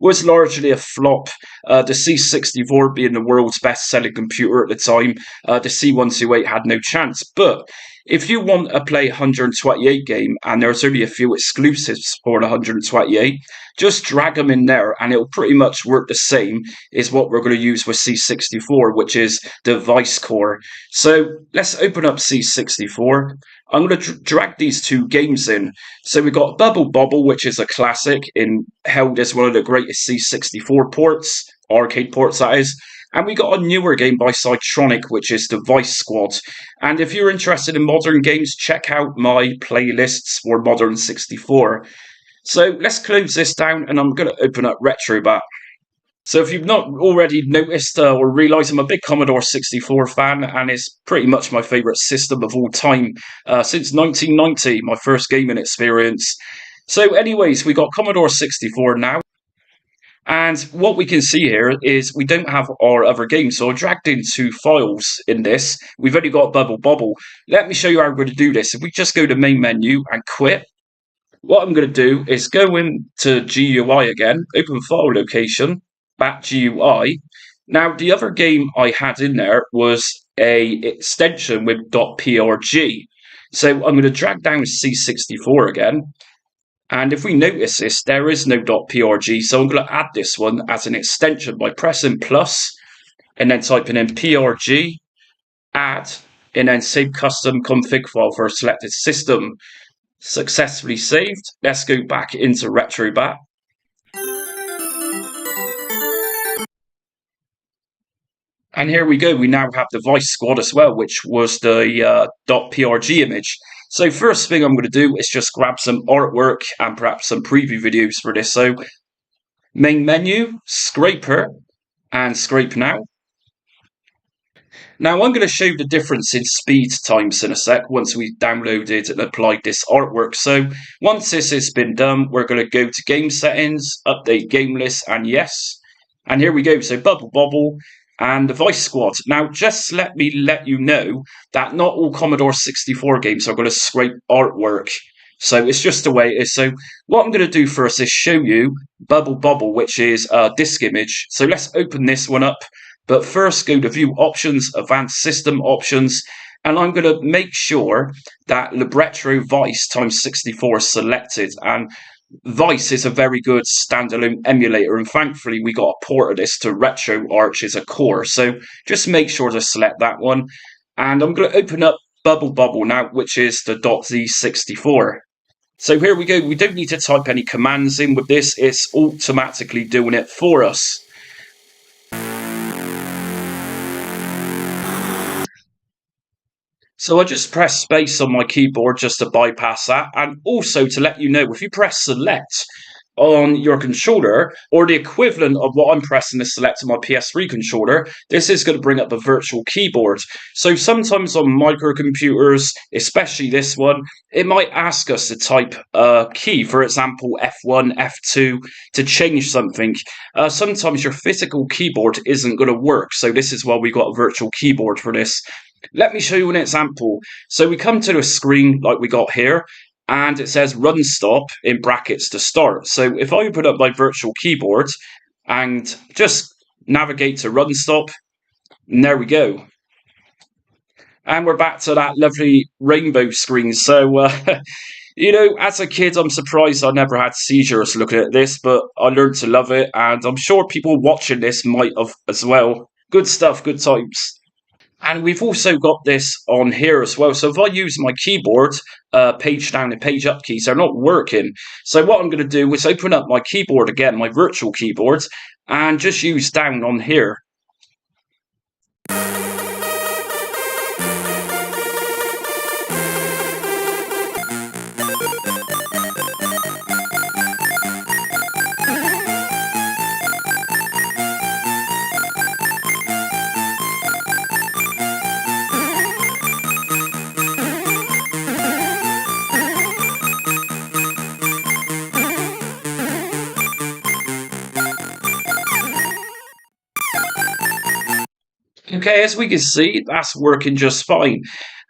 was largely a flop. The C64 being the world's best-selling computer at the time, the C128 had no chance. But if you want to play 128 game, and there's only a few exclusives for the 128, just drag them in there, and it'll pretty much work the same as what we're going to use with C64, which is device core. So let's open up C64. I'm going to drag these two games in. So we've got Bubble Bobble, which is a classic, held as one of the greatest C64 ports, arcade ports that is. And we got a newer game by Cytronic, which is Device Squad. And if you're interested in modern games, check out my playlists for Modern 64. So let's close this down, and I'm going to open up Retrobat. So if you've not already noticed or realised, I'm a big Commodore 64 fan, and it's pretty much my favourite system of all time. Since 1990, my first gaming experience. So anyways, we got Commodore 64 now. And what we can see here is we don't have our other games, so I dragged in two files in this. We've only got Bubble Bobble. Let me show you how we're going to do this. If we just go to main menu and quit, what I'm going to do is go into GUI again, open file location, Bat GUI. Now, the other game I had in there was a extension with .prg. So I'm going to drag down C64 again. And if we notice this, there is no .prg, so I'm going to add this one as an extension by pressing plus, and then typing in prg, add, and then save custom config file for a selected system. Successfully saved. Let's go back into Retrobat. And here we go, we now have the Vice Squad as well, which was the .prg image. So first thing I'm going to do is just grab some artwork and perhaps some preview videos for this. So main menu, scraper, and scrape now. Now I'm going to show the difference in speed times in a sec once we've downloaded and applied this artwork. So once this has been done, we're going to go to game settings, update game list, and yes. And here we go. So Bubble Bobble and the Vice Squad. Now just let me let you know that not all Commodore 64 games are going to scrape artwork. So it's just the way it is. So what I'm going to do first is show you Bubble Bobble, which is a disk image. So let's open this one up. But first, go to View Options, Advanced System Options, and I'm going to make sure that Libretto Vice times 64 is selected. And Vice is a very good standalone emulator, and thankfully we got a port of this to RetroArch as a core. So just make sure to select that one. And I'm going to open up Bubble Bobble now, which is the .z64. So here we go. We don't need to type any commands in with this. It's automatically doing it for us. So I just press space on my keyboard just to bypass that, and also to let you know, if you press select on your controller, or the equivalent of what I'm pressing is select on my PS3 controller, this is going to bring up a virtual keyboard. So sometimes on microcomputers, especially this one, it might ask us to type a key, for example F1, F2, to change something. Sometimes your physical keyboard isn't going to work, so this is why we got a virtual keyboard for this. Let me show you an example. So we come to the screen like we got here, and it says run stop in brackets to start. So if I open up my virtual keyboard and just navigate to run stop, and there we go. And we're back to that lovely rainbow screen. So, you know, as a kid, I'm surprised I never had seizures looking at this, but I learned to love it, and I'm sure people watching this might have as well. Good stuff, good times. And we've also got this on here as well. So if I use my keyboard, page down and page up keys, they're not working. So what I'm going to do is open up my keyboard again, my virtual keyboard, and just use down on here. Okay, as we can see, that's working just fine.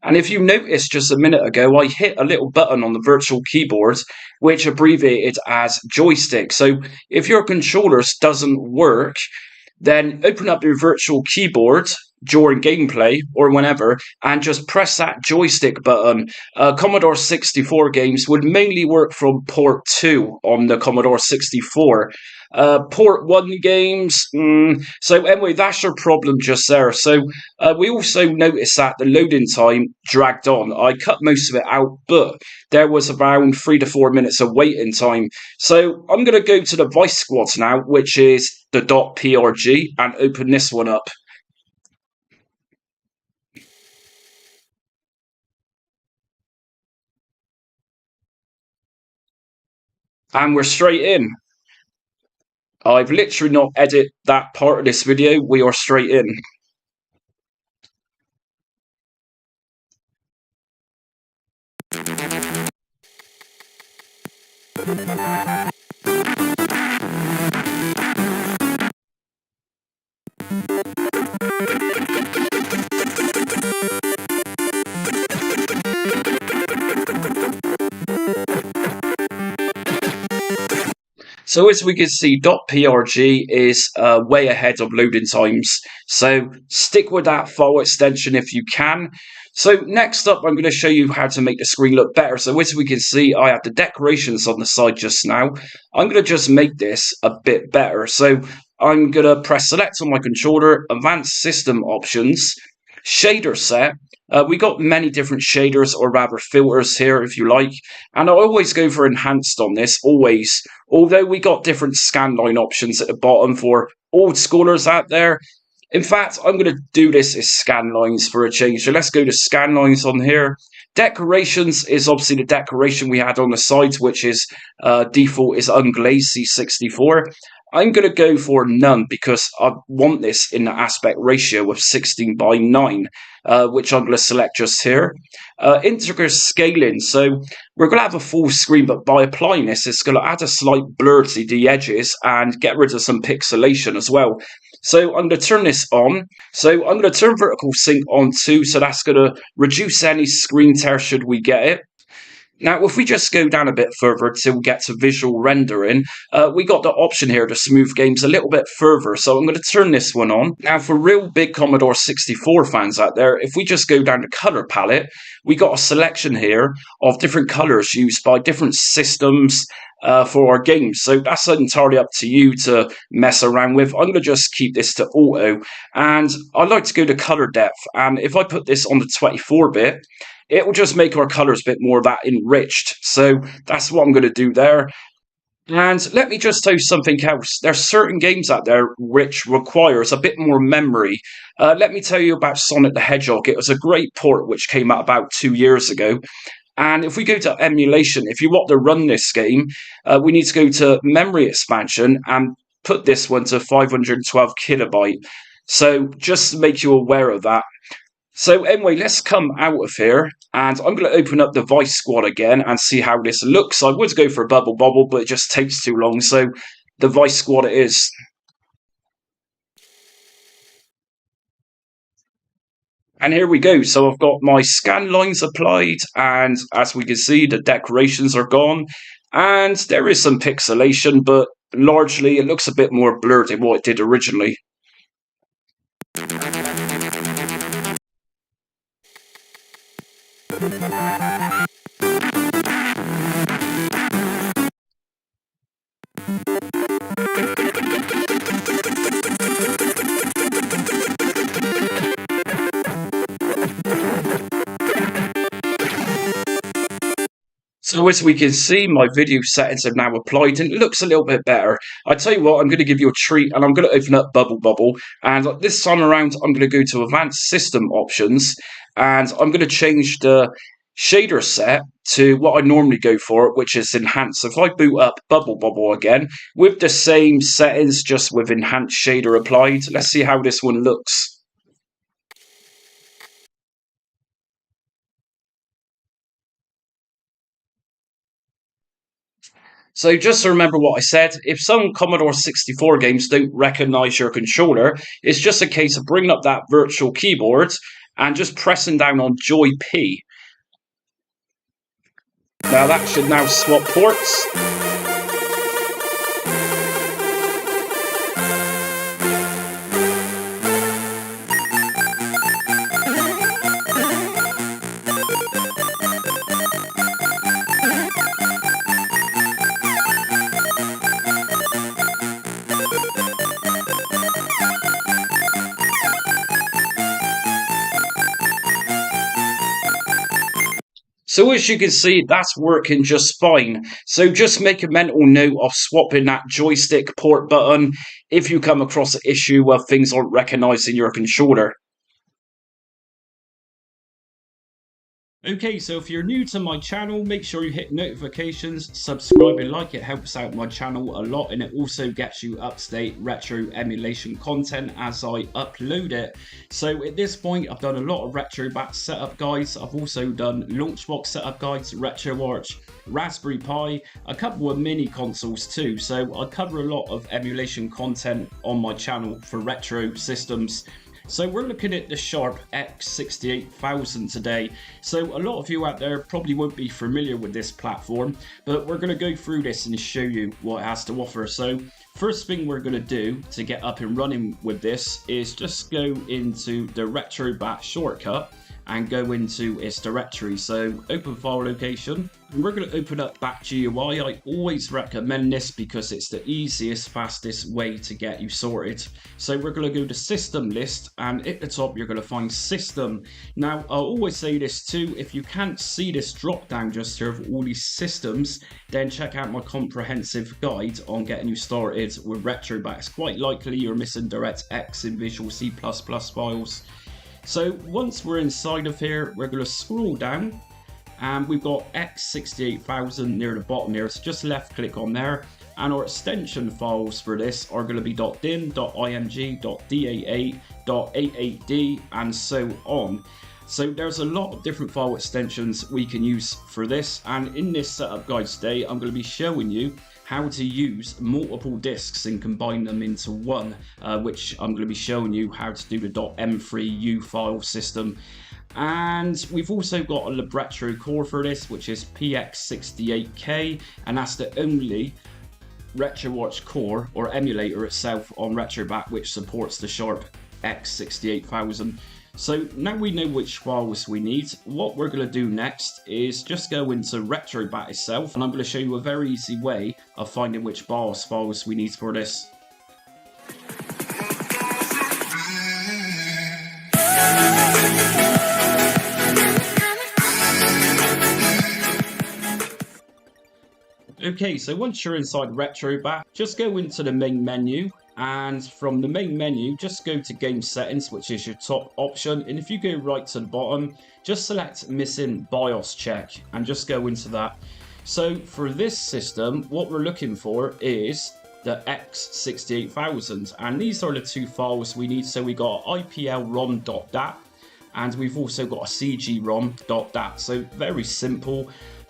And if you noticed just a minute ago, I hit a little button on the virtual keyboard, which abbreviated as joystick. So if your controller doesn't work, then open up your virtual keyboard during gameplay or whenever and just press that joystick button. Commodore 64 games would mainly work from port 2 on the Commodore 64. Port 1 games, so anyway, that's your problem just there. So we also noticed that the loading time dragged on. I cut most of it out, but there was around 3 to 4 minutes of waiting time. So I'm going to go to the Vice Squad now, which is the .prg, and open this one up. And we're straight in. I've literally not edited that part of this video, we are straight in. So as we can see, .prg is way ahead of loading times. So stick with that file extension if you can. So next up, I'm going to show you how to make the screen look better. So as we can see, I have the decorations on the side just now. I'm going to just make this a bit better. So I'm going to press select on my controller, advanced system options, shader set. We got many different shaders, or rather filters here if you like, and I always go for enhanced on this, always, although we got different scanline options at the bottom for old schoolers out there. In fact, I'm going to do this as scan lines for a change. So let's go to scan lines on here. Decorations is obviously the decoration we had on the sides, which is default is unglazed C64. I'm going to go for none because I want this in the aspect ratio of 16:9, which I'm going to select just here. Integer scaling, so we're going to have a full screen, but by applying this, it's going to add a slight blur to the edges and get rid of some pixelation as well. So I'm going to turn this on. So I'm going to turn vertical sync on too, so that's going to reduce any screen tear should we get it. Now, if we just go down a bit further till we get to visual rendering, we got the option here to smooth games a little bit further. So I'm going to turn this one on. Now, for real big Commodore 64 fans out there, if we just go down the color palette, we got a selection here of different colors used by different systems for our games. So that's entirely up to you to mess around with. I'm going to just keep this to auto, and I like to go to color depth. And if I put this on the 24-bit, it will just make our colours a bit more of that enriched. So that's what I'm going to do there. And let me just tell you something else. There's certain games out there which requires a bit more memory. Let me tell you about Sonic the Hedgehog. It was a great port which came out about 2 years ago. And if we go to emulation, if you want to run this game, we need to go to memory expansion and put this one to 512 kilobyte. So just to make you aware of that. So anyway, let's come out of here, and I'm going to open up the Vice Squad again and see how this looks. I would go for a Bubble Bobble, but it just takes too long, so the Vice Squad it is. And here we go. So I've got my scan lines applied, and as we can see, the decorations are gone, and there is some pixelation, but largely it looks a bit more blurred than what it did originally. So as we can see, my video settings have now applied and it looks a little bit better. I tell you what, I'm going to give you a treat and I'm going to open up Bubble Bobble. And this time around, I'm going to go to Advanced System Options and I'm going to change the shader set to what I normally go for, which is Enhanced. So if I boot up Bubble Bobble again, with the same settings, just with Enhanced Shader applied, let's see how this one looks. So just to remember what I said, if some Commodore 64 games don't recognise your controller, it's just a case of bringing up that virtual keyboard and just pressing down on Joy P. Now that should now swap ports. So as you can see, that's working just fine. So just make a mental note of swapping that joystick port button if you come across an issue where things aren't recognising your controller. Okay, so if you're new to my channel, make sure you hit notifications, subscribe and like. It helps out my channel a lot and it also gets you up-to-date retro emulation content as I upload it. So at this point, I've done a lot of Retrobat setup guides. I've also done Launchbox setup guides, RetroArch, Raspberry Pi, a couple of mini consoles too. So I cover a lot of emulation content on my channel for retro systems. So we're looking at the Sharp X68000 today. So a lot of you out there probably won't be familiar with this platform, but we're going to go through this and show you what it has to offer. So first thing we're going to do to get up and running with this is just go into the Retrobat shortcut and go into its directory. So open file location, and we're going to open up that GUI. I always recommend this because it's the easiest, fastest way to get you sorted. So we're going to go to system list, and at the top you're going to find system. Now I'll always say this too, if you can't see this drop down just here of all these systems, then check out my comprehensive guide on getting you started with Retrobat. It's quite likely you're missing DirectX and Visual C++ files. So once we're inside of here, we're going to scroll down, and we've got X68000 near the bottom here, so just left click on there, and our extension files for this are going to be .din, .img, .daa, .88d, and so on. So there's a lot of different file extensions we can use for this, and in this setup guide today I'm going to be showing you how to use multiple disks and combine them into one, which I'm going to be showing you how to do the .m3u file system. And we've also got a Libretto core for this, which is PX68K, and that's the only RetroWatch core or emulator itself on Retrobat which supports the Sharp X68000. So now we know which files we need, what we're going to do next is just go into Retrobat itself, and I'm going to show you a very easy way of finding which BIOS files we need for this. Okay, so once you're inside Retrobat, just go into the main menu, and from the main menu, just go to Game Settings, which is your top option, and if you go right to the bottom, just select Missing BIOS Check, and just go into that. So for this system, what we're looking for is the X68000, and these are the two files we need. So we got iplrom.dat, and we've also got a cgrom.dat, so very simple.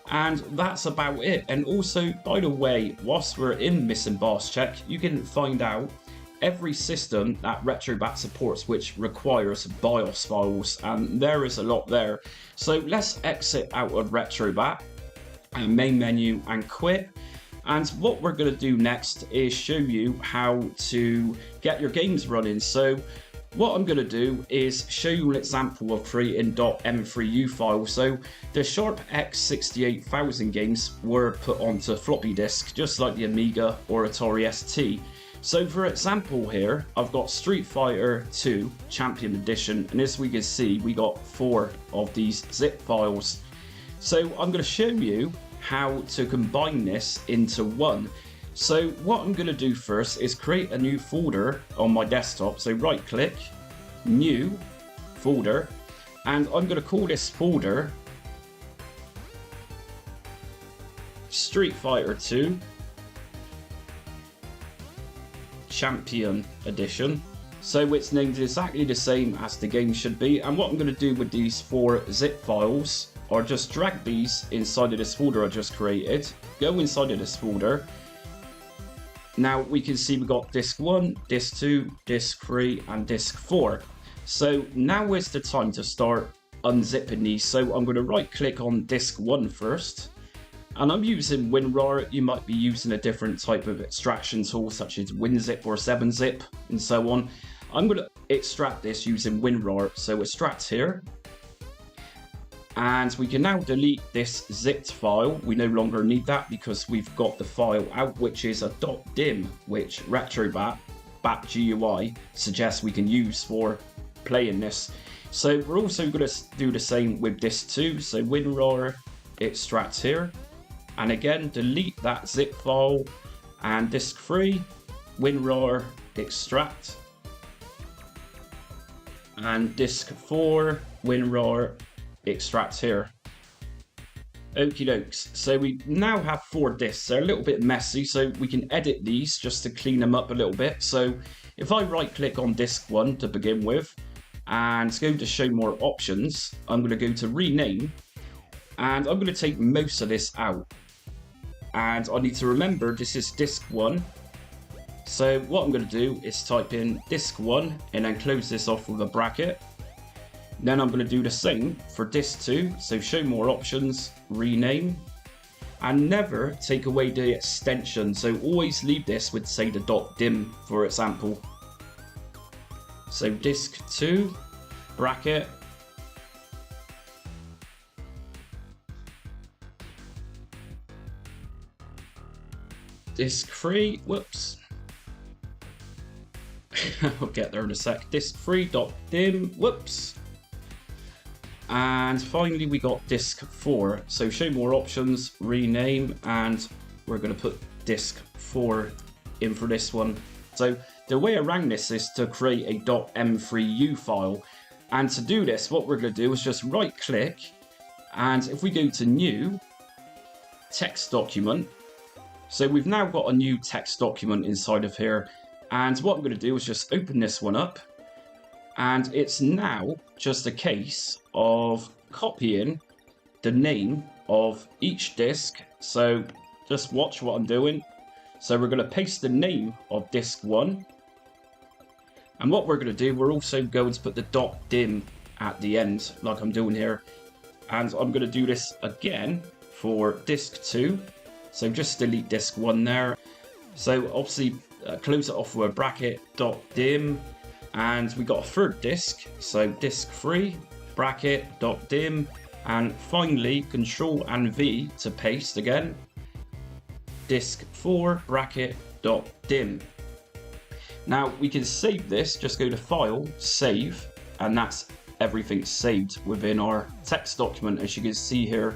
And that's about it. And also, by the way, whilst we're in Missing BIOS Check, you can find out every system that Retrobat supports which requires BIOS files, and there is a lot there. So let's exit out of Retrobat and main menu and quit. And what we're going to do next is show you how to get your games running. So what I'm going to do is show you an example of creating .m3u file. So the Sharp X68000 games were put onto floppy disk, just like the Amiga or Atari ST. So for example here, I've got Street Fighter 2 Champion Edition, and as we can see, we got 4 of these zip files. So I'm going to show you how to combine this into one. So what I'm going to do first is create a new folder on my desktop. So right click, new folder, and I'm going to call this folder Street Fighter 2 Champion Edition. So it's named exactly the same as the game should be, and what I'm going to do with these 4 zip files are just drag these inside of this folder I just created, go inside of this folder. Now we can see we've got disk 1, disk 2, disk 3 and disk 4. So now is the time to start unzipping these. So I'm going to right click on disk 1 first, and I'm using WinRAR. You might be using a different type of extraction tool such as WinZip or 7-zip and so on. I'm going to extract this using WinRAR. So extract here. And we can now delete this zipped file. We no longer need that because we've got the file out, which is a .dim, which Retrobat GUI suggests we can use for playing this. So we're also going to do the same with disk 2. So WinRAR extract here, and again delete that zip file, and disk 3 WinRAR extract, and disk 4 WinRAR extract here. Okie dokes. So we now have 4 disks. They're a little bit messy, so we can edit these just to clean them up a little bit. So if I right click on disk 1 to begin with and go to show more options, I'm going to go to rename, and I'm going to take most of this out. And I need to remember this is disk 1. So what I'm going to do is type in disk 1 and then close this off with a bracket. Then I'm going to do the same for disk 2, so show more options, rename, and never take away the extension, so always leave this with say the .dim for example. So disk 2, bracket, disk 3, whoops. I'll get there in a sec. Disk 3.dim, whoops. And finally we got disk 4. So show more options, rename, and we're going to put disk 4 in for this one. So the way around this is to create a .m3u file. And to do this, what we're going to do is just right click, and if we go to new text document, so we've now got a new text document inside of here. And what I'm going to do is just open this one up, and it's now just a case of copying the name of each disk. So just watch what I'm doing. So we're going to paste the name of disk 1. And what we're going to do, we're also going to put the .dim at the end, like I'm doing here. And I'm going to do this again for disk 2. So just delete disk 1 there. So obviously close it off with a bracket, .dim. And we got a third disk, so disk 3, bracket, .dim. And finally, Control and V to paste again. Disk 4, bracket, .dim. Now we can save this, just go to File, Save, and that's everything saved within our text document, as you can see here.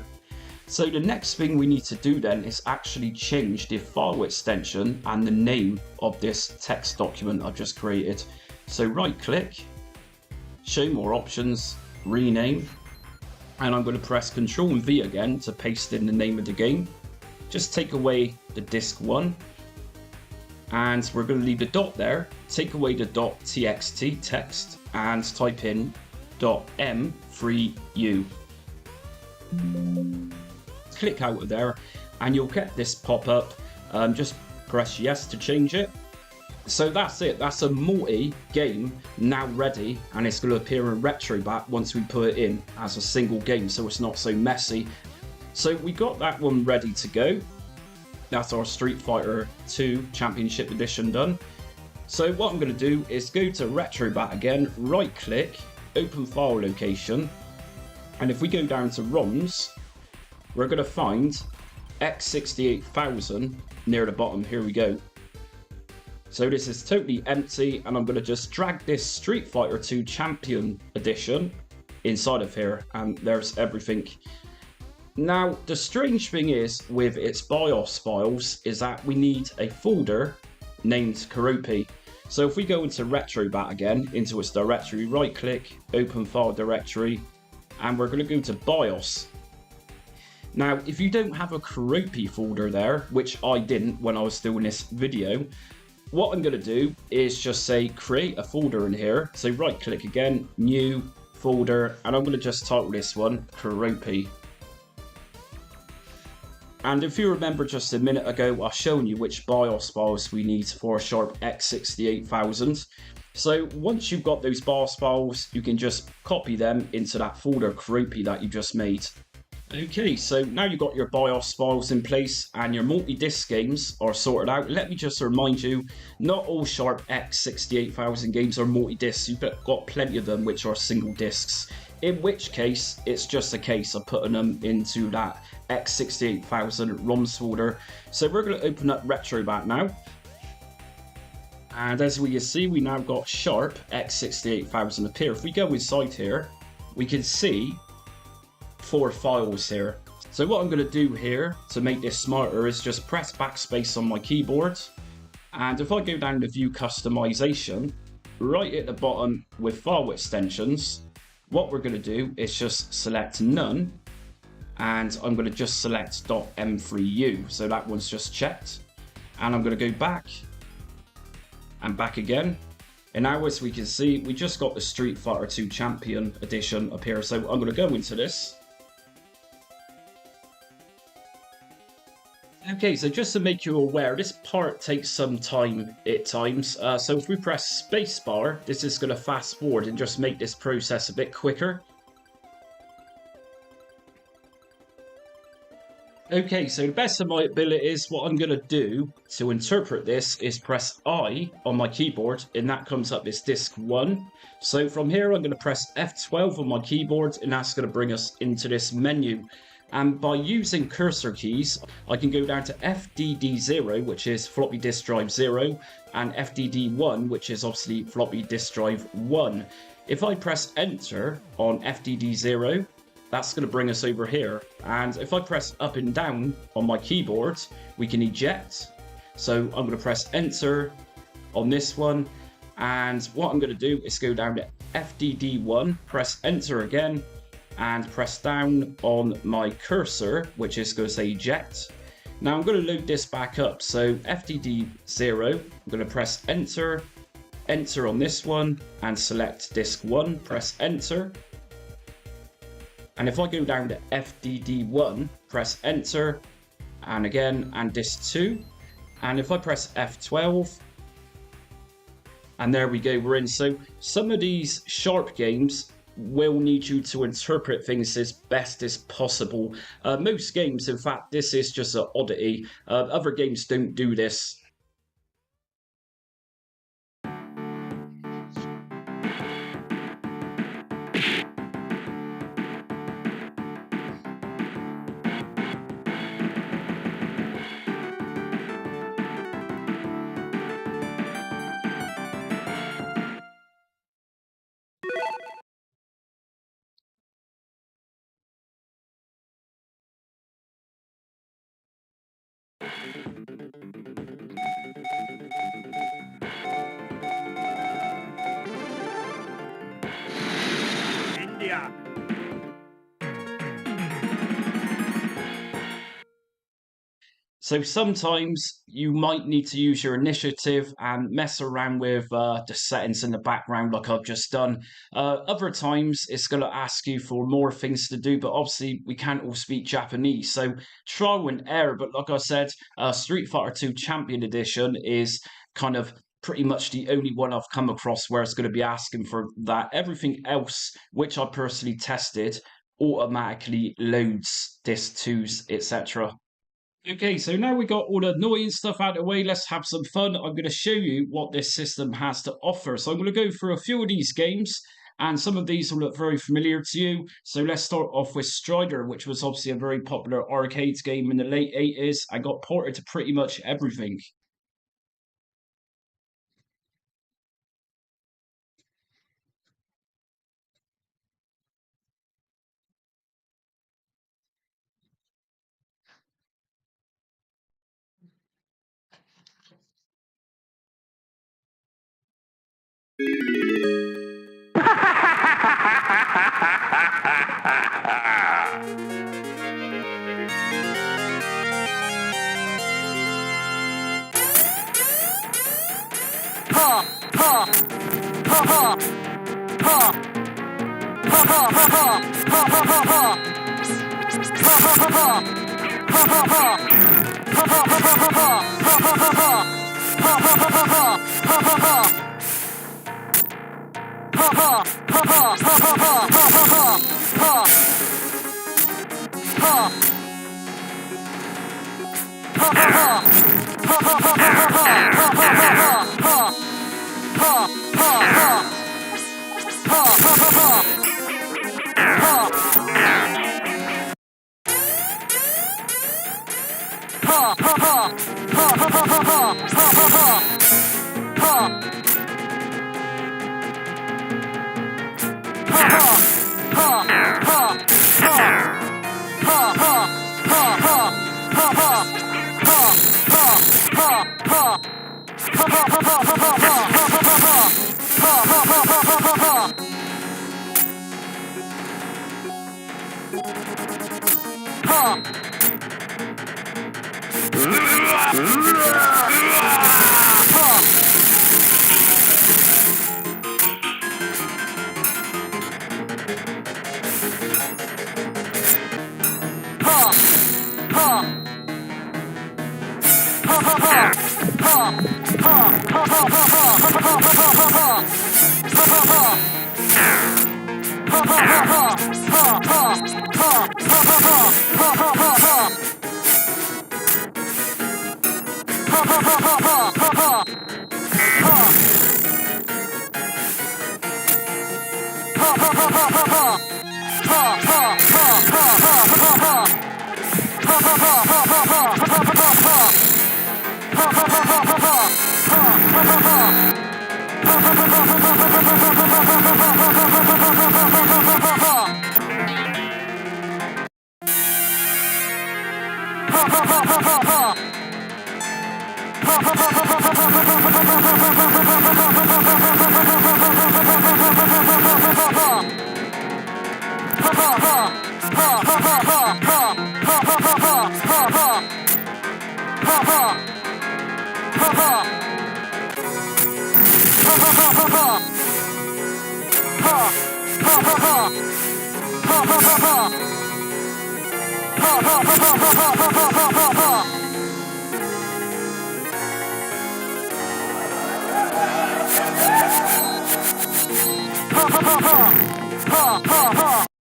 So the next thing we need to do then is actually change the file extension and the name of this text document I've just created. So right click, show more options, rename, and I'm going to press Ctrl and V again to paste in the name of the game. Just take away the disk 1. And we're going to leave the dot there, take away the .txt text, and type in .m3u. Click out of there, and you'll get this pop up. Just press yes to change it. So that's it, that's a multi-game now ready, and it's going to appear in Retrobat once we put it in as a single game, so it's not so messy. So we got that one ready to go. That's our Street Fighter 2 Championship Edition done. So what I'm going to do is go to Retrobat again, right click, open file location, and if we go down to ROMs, we're going to find X68000 near the bottom. Here we go. So this is totally empty, and I'm going to just drag this Street Fighter 2 Champion Edition inside of here, and there's everything. Now, the strange thing is with its BIOS files is that we need a folder named Keroppi. So if we go into Retrobat again, into its directory, right click, open file directory, and we're going to go to BIOS. Now, if you don't have a Keroppi folder there, which I didn't when I was doing this video, what I'm going to do is just say create a folder in here. So right click again, new folder, and I'm going to just title this one Keroppi. And if you remember just a minute ago, I was showing you which BIOS files we need for a Sharp X68000. So once you've got those BIOS files, you can just copy them into that folder Keroppi that you just made. Okay, so now you've got your BIOS files in place and your multi-disc games are sorted out. Let me just remind you, not all Sharp X68000 games are multi-discs. You've got plenty of them which are single discs. In which case, it's just a case of putting them into that X68000 ROMs folder. So we're going to open up Retrobat now. And as we can see, we now got Sharp X68000 appear. If we go inside here, we can see 4 files here. So what I'm going to do here to make this smarter is just press backspace on my keyboard. And if I go down to view customization, right at the bottom with file extensions, what we're going to do is just select none, and I'm going to just select .m3u, so that one's just checked, and I'm going to go back and back again, and now as we can see, we just got the Street Fighter 2 Champion Edition up here. So I'm going to go into this. Okay, so just to make you aware, this part takes some time at times. So if we press spacebar, this is going to fast forward and just make this process a bit quicker. Okay, so the best of my abilities, what I'm going to do to interpret this is press I on my keyboard, and that comes up as disk 1. So from here, I'm going to press F12 on my keyboard, and that's going to bring us into this menu. And by using cursor keys, I can go down to FDD0, which is floppy disk drive 0, and FDD1, which is obviously floppy disk drive 1. If I press enter on FDD0, that's going to bring us over here. And if I press up and down on my keyboard, we can eject. So I'm going to press enter on this one. And what I'm going to do is go down to FDD1, press enter again, and press down on my cursor, which is going to say eject. Now I'm going to load this back up. So FDD0, I'm going to press enter, enter on this one, and select disk 1, press enter. And if I go down to FDD1, press enter, and again, and disk 2. And if I press F12, and there we go, we're in. So some of these sharp games will need you to interpret things as best as possible. Most games, in fact, this is just an oddity. Other games don't do this. India. So sometimes you might need to use your initiative and mess around with the settings in the background like I've just done. Other times it's going to ask you for more things to do, but obviously we can't all speak Japanese. So trial and error, but like I said, Street Fighter 2 Champion Edition is kind of pretty much the only one I've come across where it's going to be asking for that. Everything else, which I personally tested, automatically loads disc 2s, etc. Okay, so now we got all the annoying stuff out of the way, let's have some fun. I'm going to show you what this system has to offer. So I'm going to go through a few of these games, and some of these will look very familiar to you. So let's start off with Strider, which was obviously a very popular arcade game in the late 80s and got ported to pretty much everything.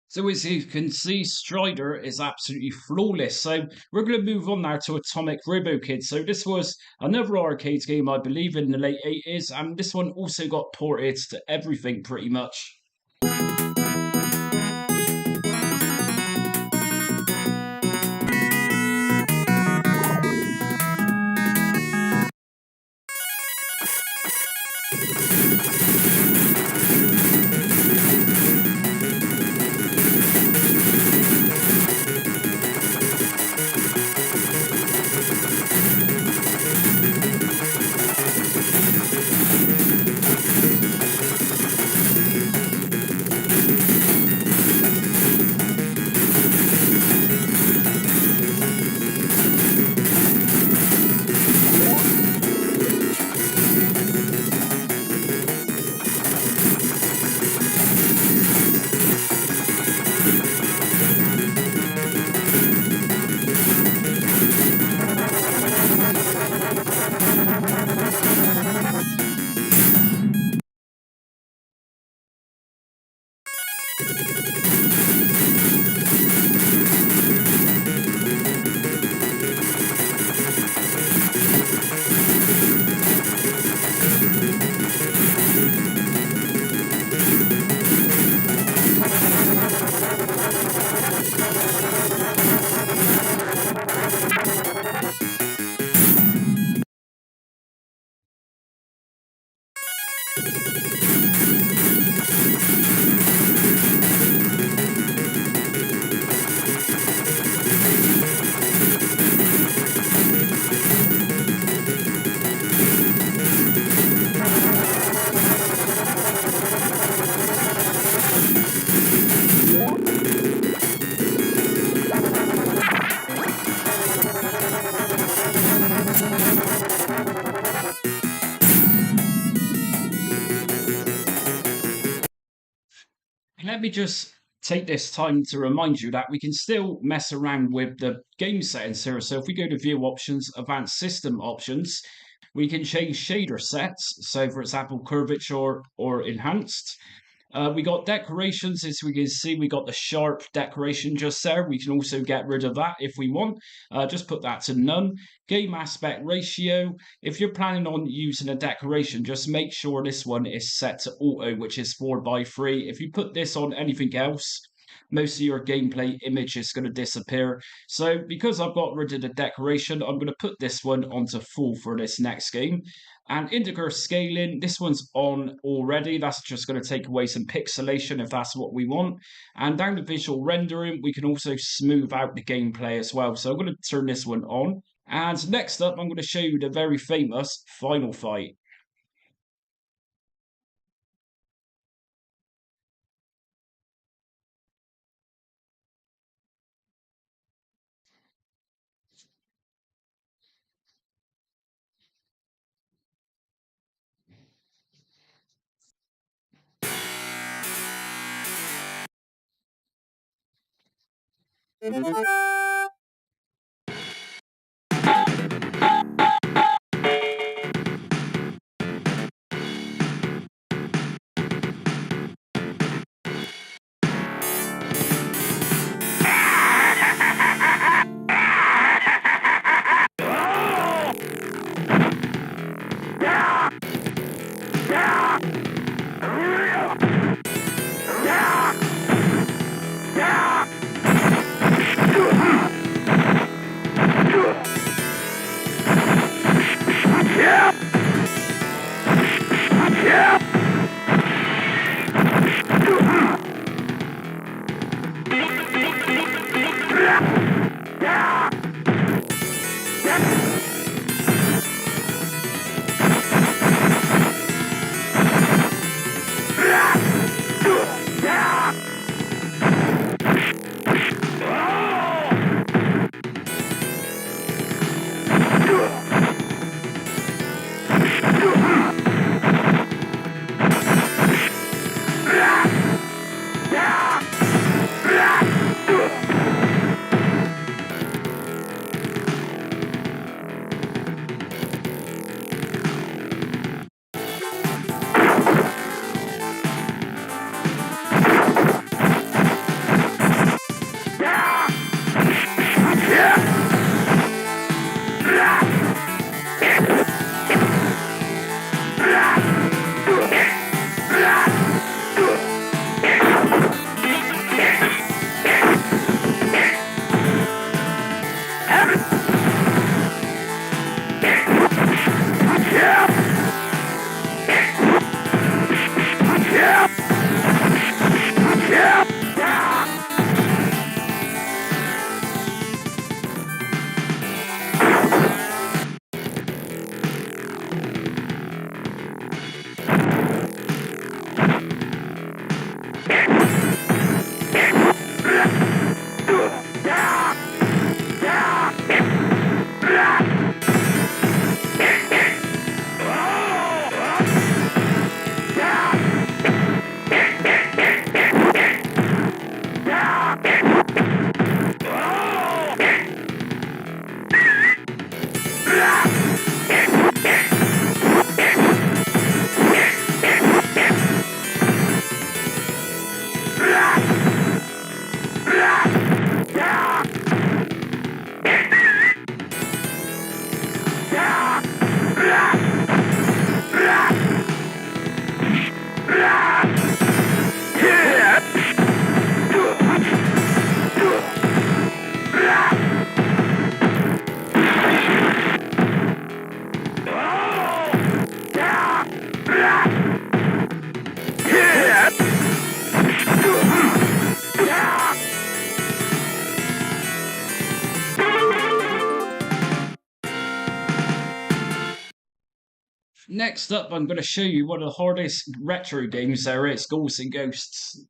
So as you can see, Strider is absolutely flawless. So we're going to move on now to Atomic Robo Kid. So this was another arcade game, I believe, in the late 80s. And this one also got ported to everything pretty much. Let me just take this time to remind you that we can still mess around with the game settings here. So if we go to View Options, Advanced System Options, we can change shader sets. So for example, curvature or enhanced. We got decorations, as we can see, we got the sharp decoration just there. We can also get rid of that if we want. Just put that to none. Game aspect ratio. If you're planning on using a decoration, just make sure this one is set to auto, which is 4:3. If you put this on anything else, most of your gameplay image is going to disappear. So because I've got rid of the decoration, I'm going to put this one onto full for this next game. And integer scaling, this one's on already. That's just going to take away some pixelation if that's what we want. And down to visual rendering, we can also smooth out the gameplay as well. So I'm going to turn this one on. And next up, I'm going to show you the very famous Final Fight. Next up, I'm going to show you one of the hardest retro games there is, Ghouls and Ghosts.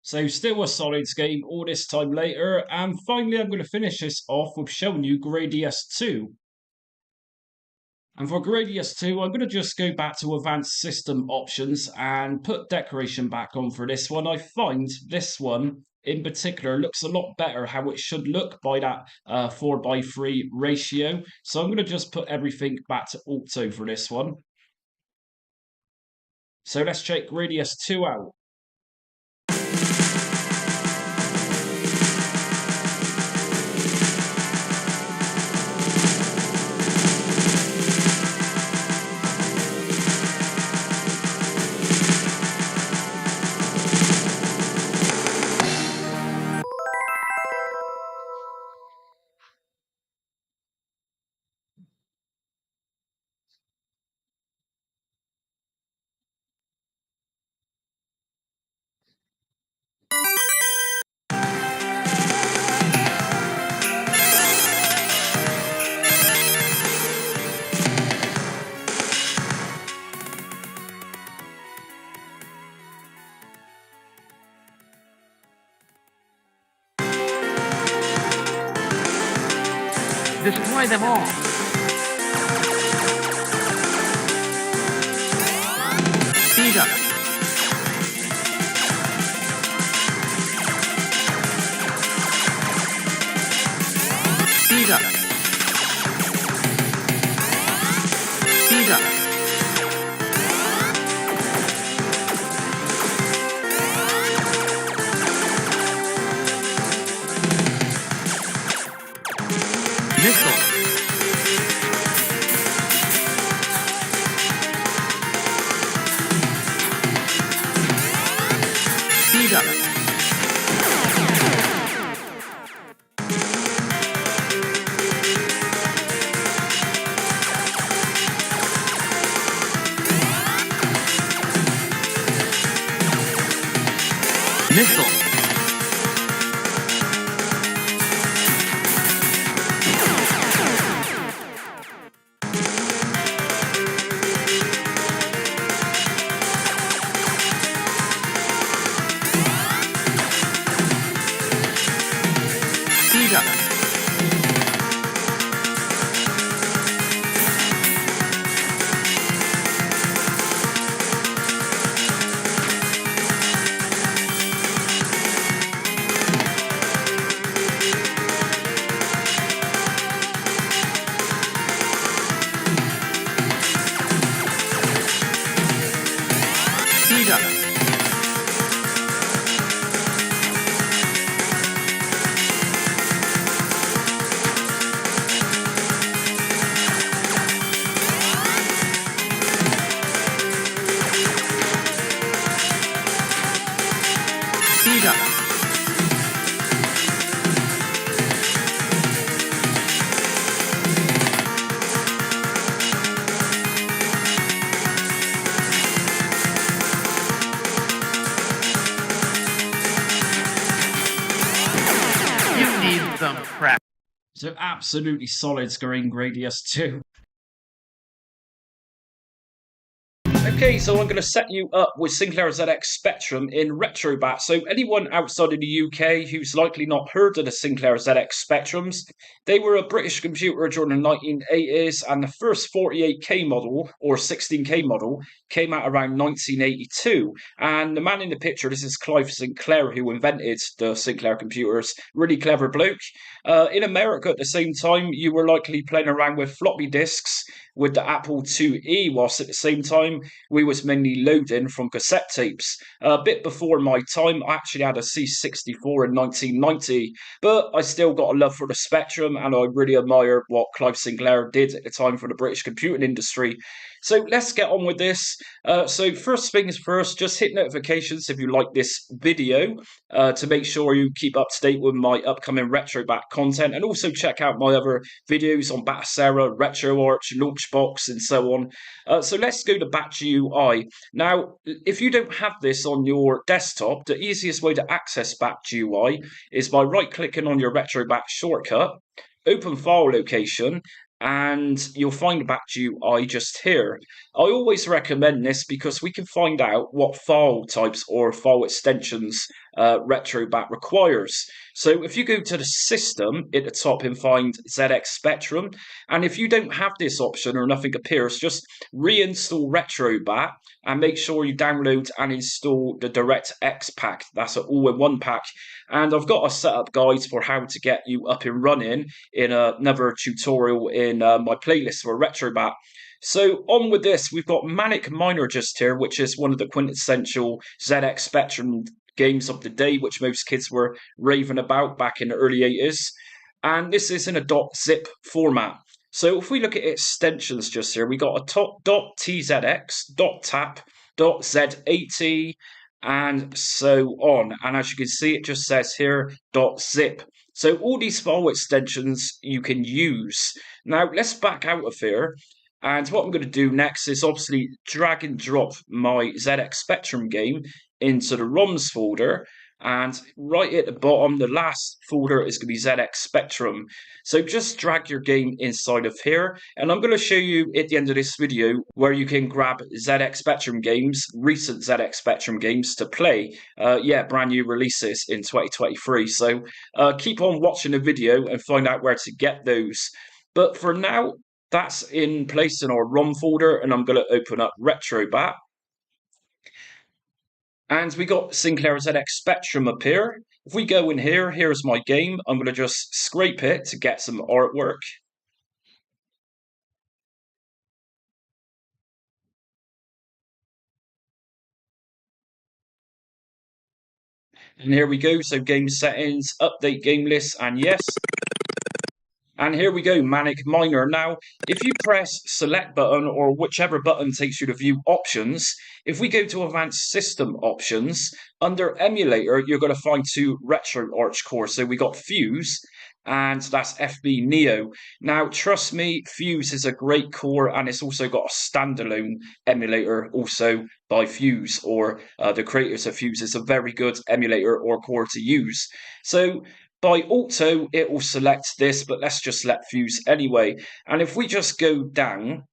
So still a Solids game all this time later, and finally I'm going to finish this off with showing you Gradius 2. And for Gradius 2, I'm going to just go back to Advanced System Options and put Decoration back on for this one. I find this one in particular looks a lot better how it should look by that 4:3 ratio. So I'm going to just put everything back to Auto for this one. So let's check Gradius 2 out. Destroy them all. Speed up. Speed up. Speed up. Missile. Speed up. Missile. Speed up. Speed up. Speed up. You need some crap. So absolutely solid scoring Gradius 2. Okay, so I'm going to set you up with Sinclair ZX Spectrum in Retrobat. So anyone outside of the UK who's likely not heard of the Sinclair ZX Spectrums, they were a British computer during the 1980s, and the first 48K model, or 16K model, came out around 1982. And the man in the picture, this is Clive Sinclair, who invented the Sinclair computers. Really clever bloke. In America at the same time, you were likely playing around with floppy disks with the Apple IIe, whilst at the same time we was mainly loading from cassette tapes. A bit before my time, I actually had a C64 in 1990, but I still got a love for the Spectrum, and I really admire what Clive Sinclair did at the time for the British computing industry. So let's get on with this. So first things first, just hit notifications if you like this video to make sure you keep up to date with my upcoming Retrobat content, and also check out my other videos on Batacera, RetroArch, Launchbox, and so on. So let's go to Batch UI. Now, if you don't have this on your desktop, the easiest way to access Batch UI is by right-clicking on your Retrobat shortcut, open file location, and you'll find Batch UI just here. I always recommend this because we can find out what file types or file extensions Retrobat requires. So if you go to the system at the top and find ZX Spectrum, and if you don't have this option or nothing appears, just reinstall Retrobat and make sure you download and install the DirectX pack. That's an all-in-one pack. And I've got a setup guide for how to get you up and running in another tutorial in my playlist for Retrobat. So on with this, we've got Manic Miner just here, which is one of the quintessential ZX Spectrum games of the day, which most kids were raving about back in the early 80s. And this is in a .zip format. So if we look at extensions just here, we got a .tzx, .tap, .z80, and so on. And as you can see, it just says here .zip. So all these file extensions you can use. Now let's back out of here. And what I'm going to do next is obviously drag and drop my ZX Spectrum game into the ROMs folder. And right at the bottom, the last folder is going to be ZX Spectrum. So just drag your game inside of here. And I'm going to show you at the end of this video where you can grab ZX Spectrum games, recent ZX Spectrum games to play. Brand new releases in 2023. So keep on watching the video and find out where to get those. But for now, that's in place in our ROM folder, and I'm going to open up Retrobat. And we got SINCLAIR ZX Spectrum up here. If we go in here, here's my game. I'm going to just scrape it to get some artwork. And here we go. So game settings, update game list, and yes. And here we go, Manic Miner. Now, if you press select button or whichever button takes you to view options, if we go to advanced system options, under emulator, you're going to find two RetroArch cores. So we got Fuse, and that's FB Neo. Now, trust me, Fuse is a great core, and it's also got a standalone emulator also by Fuse, or the creators of Fuse. Is a very good emulator or core to use. So by auto, it will select this, but let's just select Fuse anyway. And if we just go down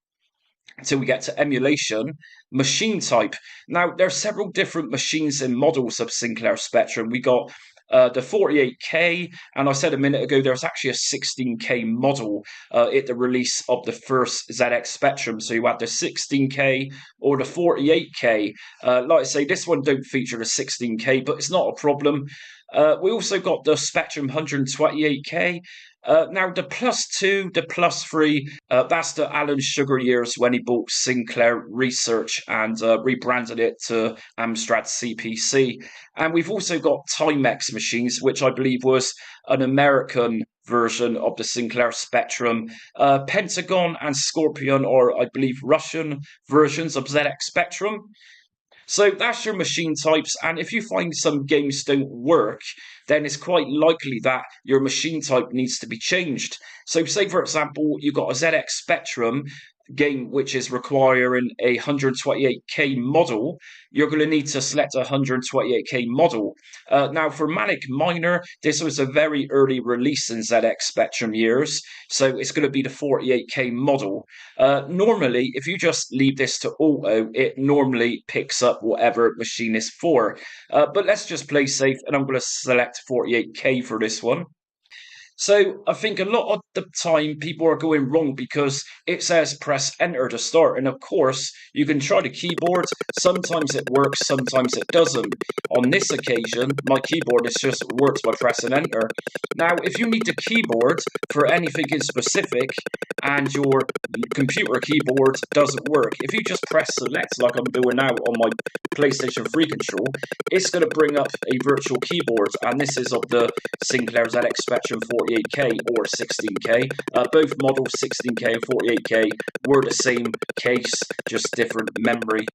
until we get to emulation, machine type. Now, there are several different machines and models of SINCLAIR Spectrum. We got the 48K, and I said a minute ago there's actually a 16K model at the release of the first ZX Spectrum. So you had the 16K or the 48K. Like I say, this one don't feature the 16K, but it's not a problem. We also got the Spectrum 128K. Now, the +2, the +3, that's the Alan Sugar years when he bought SINCLAIR Research and rebranded it to Amstrad CPC. And we've also got Timex machines, which I believe was an American version of the SINCLAIR Spectrum. Pentagon and Scorpion are, I believe, Russian versions of ZX Spectrum. So that's your machine types, and if you find some games don't work, then it's quite likely that your machine type needs to be changed. So say, for example, you've got a ZX Spectrum game which is requiring a 128K model, you're going to need to select a 128K model. Now, for Manic Miner, this was a very early release in ZX Spectrum years, so it's going to be the 48K model. Normally, if you just leave this to auto, it normally picks up whatever machine is for. But let's just play safe, and I'm going to select 48K for this one. So I think a lot of the time people are going wrong because it says press enter to start. And of course, you can try the keyboard. Sometimes it works, sometimes it doesn't. On this occasion, my keyboard has just worked by pressing enter. Now, if you need the keyboard for anything in specific and your computer keyboard doesn't work, if you just press select like I'm doing now on my PlayStation 3 control, it's going to bring up a virtual keyboard. And this is of the SINCLAIR ZX Spectrum 48K or 16K. Both models 16K and 48K were the same case, just different memory.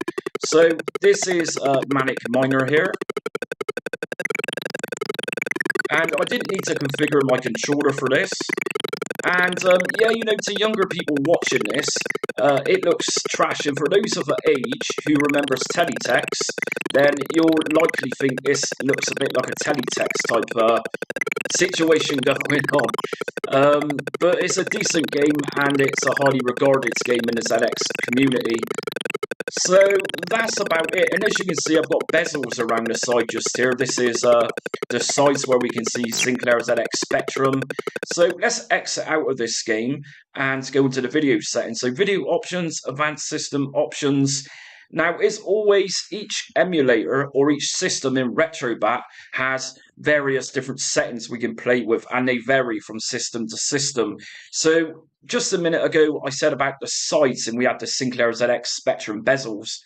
So this is Manic Miner here. And I didn't need to configure my controller for this. And yeah, you know, to younger people watching this, it looks trash. And for those of the age who remembers teletext, then you'll likely think this looks a bit like a teletext type situation going on. But it's a decent game, and it's a highly regarded game in the ZX community. So that's about it, and as you can see, I've got bezels around the side just here. This is the sides where we can see Sinclair ZX Spectrum. So let's exit out of this game and go into the video settings. So video options, advanced system options. Now, as always, each emulator or each system in Retrobat has various different settings we can play with, and they vary from system to system. So just a minute ago, I said about the sides, and we had the Sinclair ZX Spectrum bezels.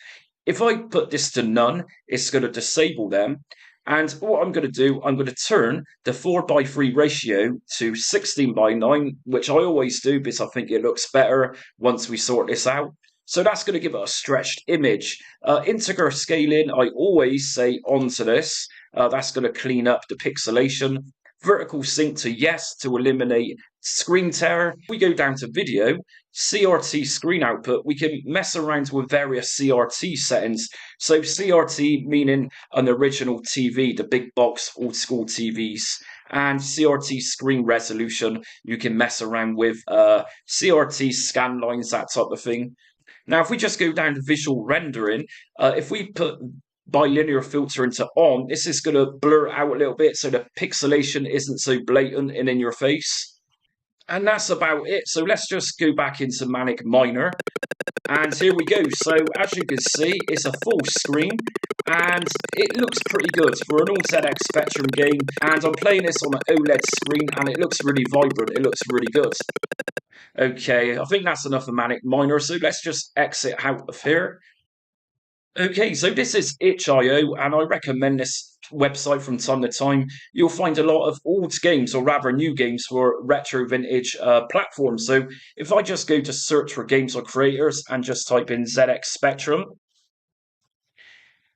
If I put this to none, it's going to disable them. And what I'm going to do, I'm going to turn the 4:3 ratio to 16:9, which I always do because I think it looks better once we sort this out. So that's going to give it a stretched image. Integer scaling, I always say onto this. That's going to clean up the pixelation. Vertical sync to yes to eliminate screen tear. We go down to video, CRT screen output. We can mess around with various CRT settings. So CRT meaning an original TV, the big box old school TVs. And CRT screen resolution, you can mess around with CRT scan lines, that type of thing. Now, if we just go down to visual rendering, if we put bilinear filter into on, this is going to blur out a little bit so the pixelation isn't so blatant and in your face. And that's about it. So let's just go back into Manic Minor. And here we go. So as you can see, it's a full screen and it looks pretty good for an all ZX Spectrum game. And I'm playing this on an OLED screen and it looks really vibrant. It looks really good. Okay, I think that's enough of Manic Minor. So let's just exit out of here. Okay, so this is itch.io, and I recommend this website from time to time. You'll find a lot of old games, or rather new games, for retro vintage platforms. So if I just go to search for games or creators and just type in ZX Spectrum,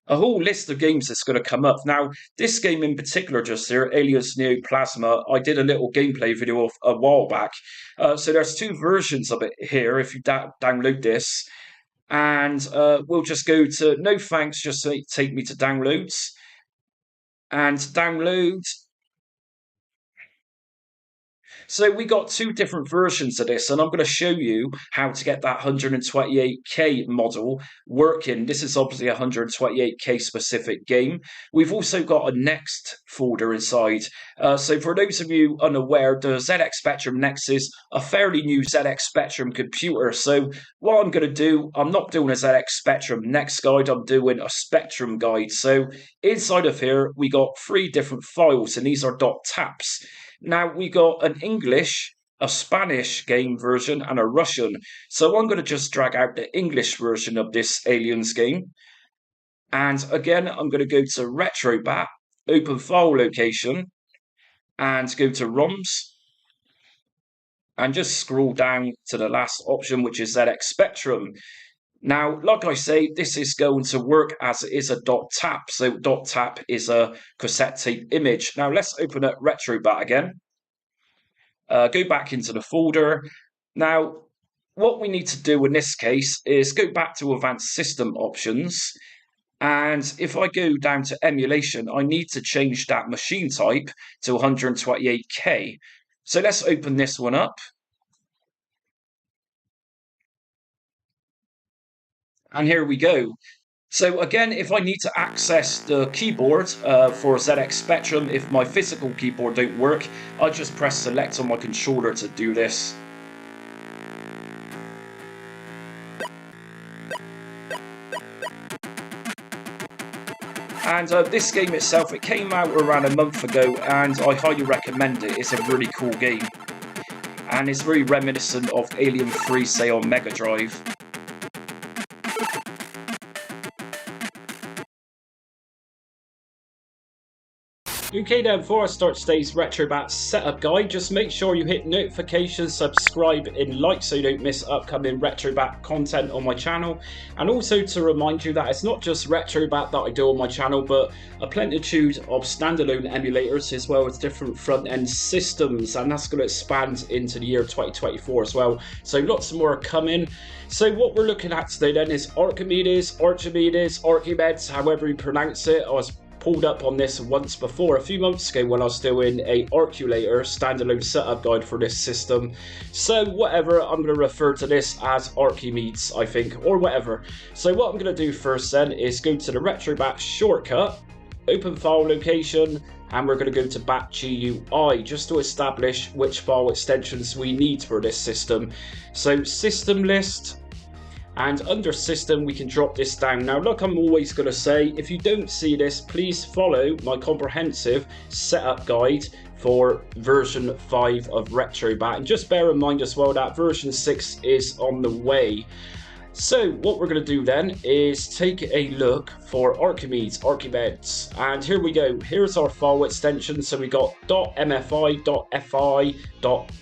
a whole list of games is going to come up. Now, this game in particular just here, Aliens Neoplasma, I did a little gameplay video of a while back. So there's two versions of it here if you download this. And we'll just go to no thanks, just take me to downloads. And download. So we got two different versions of this, and I'm going to show you how to get that 128K model working. This is obviously a 128K specific game. We've also got a Next folder inside. So for those of you unaware, the ZX Spectrum Next is a fairly new ZX Spectrum computer. So what I'm going to do, I'm not doing a ZX Spectrum Next guide, I'm doing a Spectrum guide. So inside of here, we got 3 different files, and these are .taps. Now, we got an English, a Spanish game version, and a Russian. So I'm going to just drag out the English version of this Aliens game. And again, I'm going to go to Retrobat, open file location, and go to ROMs. And just scroll down to the last option, which is ZX Spectrum. Now, like I say, this is going to work as it is a .tap. So .tap is a cassette tape image. Now, let's open up Retrobat again. Go back into the folder. Now, what we need to do in this case is go back to Advanced System Options. And if I go down to Emulation, I need to change that machine type to 128K. So let's open this one up. And here we go. So again, if I need to access the keyboard for ZX Spectrum, if my physical keyboard don't work, I just press select on my controller to do this. And this game itself, it came out around a month ago, and I highly recommend it. It's a really cool game. And it's very reminiscent of Alien 3, say, on Mega Drive. Okay then, before I start today's Retrobat setup guide, just make sure you hit notifications, subscribe and like so you don't miss upcoming Retrobat content on my channel. And also to remind you that it's not just Retrobat that I do on my channel, but a plenitude of standalone emulators as well as different front-end systems, and that's going to expand into the year 2024 as well. So lots more coming. So what we're looking at today then is ARCHIMEDES, ARCHIMEDES, however you pronounce it. I was pulled up on this once before, a few months ago when I was doing a Arculator standalone setup guide for this system. So whatever, I'm going to refer to this as Archimedes, I think, or whatever. So what I'm going to do first then is go to the Retrobat shortcut, open file location, and we're going to go to bat GUI just to establish which file extensions we need for this system. So system list, and under system we can drop this down. Now like I'm always going to say, if you don't see this, please follow my comprehensive setup guide for version 5 of Retrobat, and just bear in mind as well that version 6 is on the way. So what we're going to do then is take a look for Archimedes, and here we go. Here's our file extension. So we got .mfi, .fi,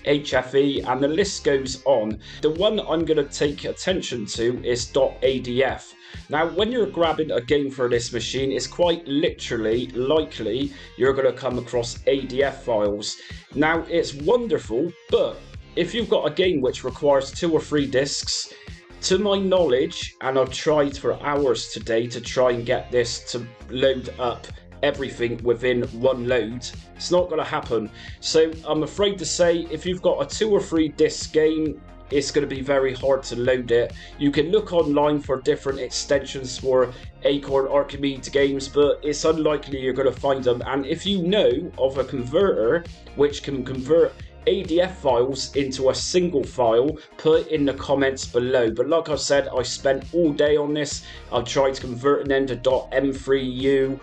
.hfe, and the list goes on. The one I'm going to take attention to is .adf. Now when you're grabbing a game for this machine, it's quite literally likely you're going to come across ADF files. Now it's wonderful, but if you've got a game which requires 2 or 3 discs, to my knowledge, and I've tried for hours today to try and get this to load up everything within one load, it's not going to happen. So I'm afraid to say, if you've got a 2 or 3 disc game, it's going to be very hard to load it. You can look online for different extensions for ACORN Archimedes games, but it's unlikely you're going to find them. And if you know of a converter which can convert ADF files into a single file, put in the comments below. But like I said, I spent all day on this. I've tried converting them to .m3u,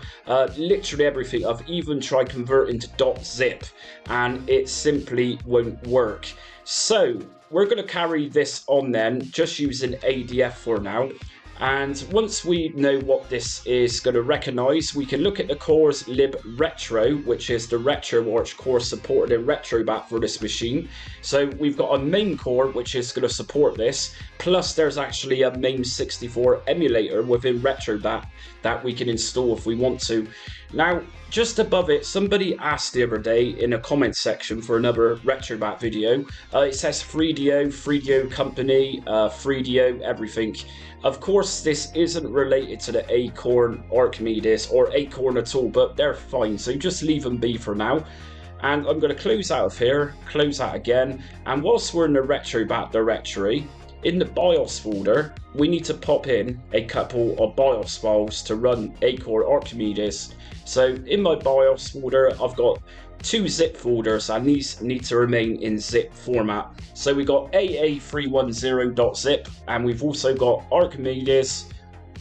literally everything. I've even tried converting to .zip, and it simply won't work. So we're going to carry this on then, just using ADF for now. And once we know what this is going to recognize, we can look at the cores lib retro, which is the RetroArch core supported in Retrobat for this machine. So we've got a main core which is going to support this, plus there's actually a MAME64 emulator within Retrobat that we can install if we want to. Now just above it, somebody asked the other day in a comment section for another Retrobat video, it says 3DO company, 3DO everything. Of course, this isn't related to the ACORN Archimedes or ACORN at all, but they're fine, so just leave them be for now. And I'm going to close out of here, close out again, and whilst we're in the Retrobat directory, in the BIOS folder, we need to pop in a couple of BIOS files to run ACORN Archimedes. So in my BIOS folder, I've got 2 zip folders, and these need to remain in zip format. So we got aa310.zip, and we've also got Archimedes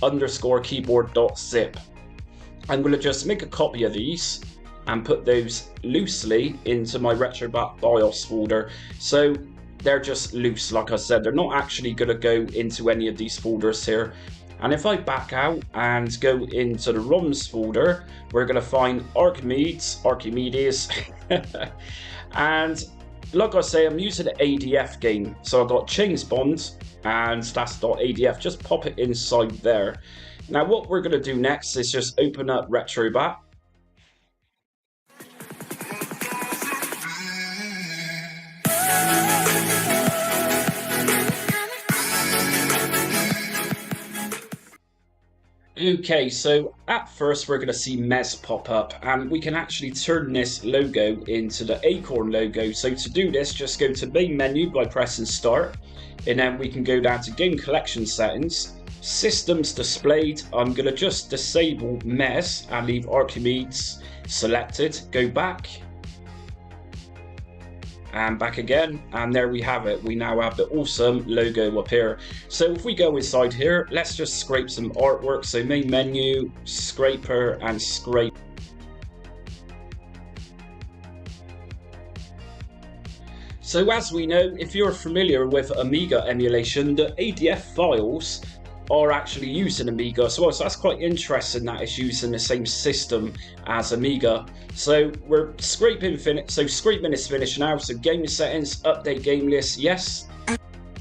_keyboard.zip. I'm going to just make a copy of these and put those loosely into my Retrobat BIOS folder. So they're just loose, like I said, they're not actually going to go into any of these folders here. And if I back out and go into the ROMs folder, we're going to find Archimedes, and like I say, I'm using an ADF game. So I've got Chains Bond, and that's .adf, just pop it inside there. Now what we're going to do next is just open up Retrobat. Okay, so at first we're going to see MES pop up, and we can actually turn this logo into the ACORN logo. So to do this, just go to main menu by pressing start, and then we can go down to game collection settings, systems displayed. I'm going to just disable MES and leave Archimedes selected, go back and back again, and there we have it. We now have the awesome logo up here. So if we go inside here, let's just scrape some artwork. So main menu, scraper, and scrape. So as we know, if you're familiar with AMIGA emulation, the ADF files are actually used in AMIGA as well, so that's quite interesting that it's used in the same system as AMIGA. So we're scraping so scraping is finished now. So game settings, update game list, yes.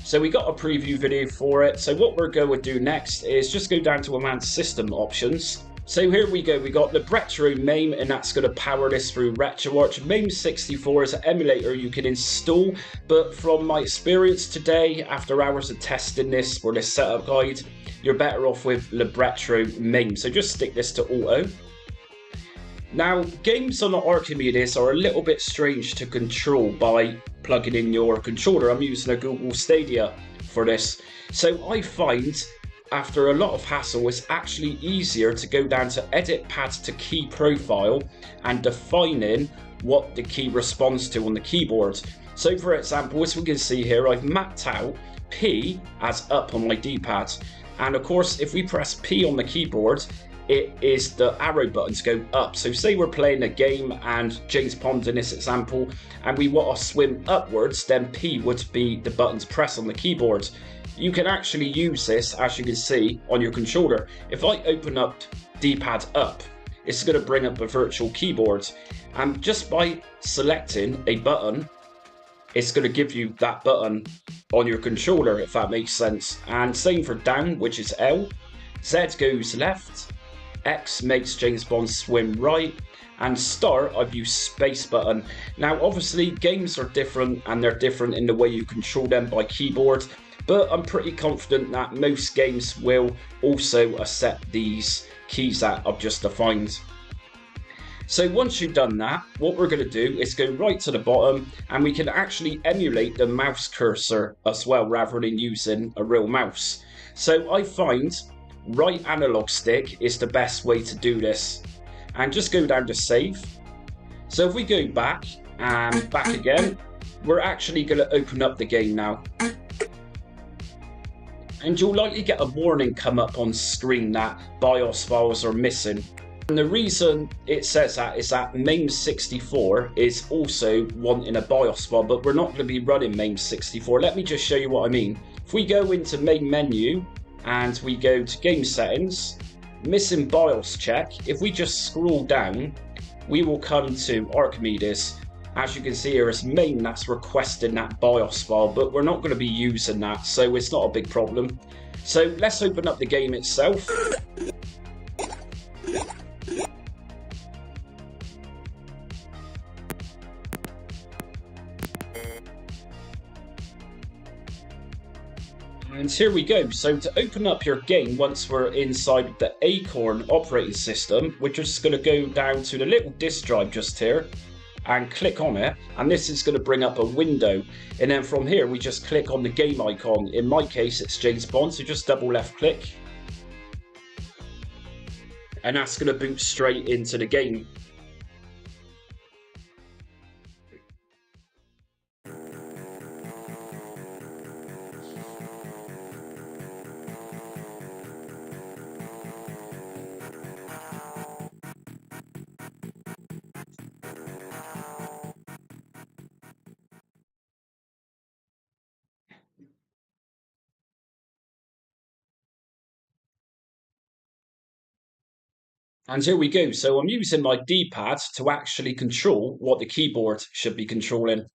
So we got a preview video for it. So what we're going to do next is just go down to advanced system options. So here we go, we got the Retro MAME, and that's going to power this through RetroArch. MAME64 is an emulator you can install, but from my experience today, after hours of testing this for this setup guide, you're better off with the Retro MAME. So just stick this to auto. Now, games on the Archimedes are a little bit strange to control by plugging in your controller. I'm using a Google Stadia for this. So I find, after a lot of hassle, it's actually easier to go down to Edit Pad to Key Profile and defining what the key responds to on the keyboard. So for example, as we can see here, I've mapped out P as up on my D-pad. And of course, if we press P on the keyboard, it is the arrow buttons go up. So say we're playing a game and James Bond in this example, and we want to swim upwards, then P would be the button to press on the keyboard. You can actually use this, as you can see, on your controller. If I open up D-pad up, it's going to bring up a virtual keyboard. And just by selecting a button, it's going to give you that button on your controller, if that makes sense. And same for down, which is L. Z goes left. X makes James Bond swim right, and start I've used space button. Now obviously games are different and they're different in the way you control them by keyboard, but I'm pretty confident that most games will also accept these keys that I've just defined. So once you've done that, what we're going to do is go right to the bottom, and we can actually emulate the mouse cursor as well rather than using a real mouse. So I find right analog stick is the best way to do this, and just go down to save. So if we go back and back again, we're actually going to open up the game now, and you'll likely get a warning come up on screen that BIOS files are missing. And the reason it says that is that MAME64 is also wanting a BIOS file, but we're not going to be running MAME64. Let me just show you what I mean. If we go into main menu and we go to game settings, missing BIOS check, if we just scroll down, we will come to Archimedes. As you can see here, it's main that's requesting that BIOS file, but we're not going to be using that, so it's not a big problem. So let's open up the game itself. And here we go. So to open up your game, once we're inside the ACORN operating system, we're just going to go down to the little disk drive just here and click on it, and this is going to bring up a window, and then from here we just click on the game icon. In my case it's James Bond, so just double left click, and that's going to boot straight into the game. And here we go. So I'm using my D-pad to actually control what the keyboard should be controlling.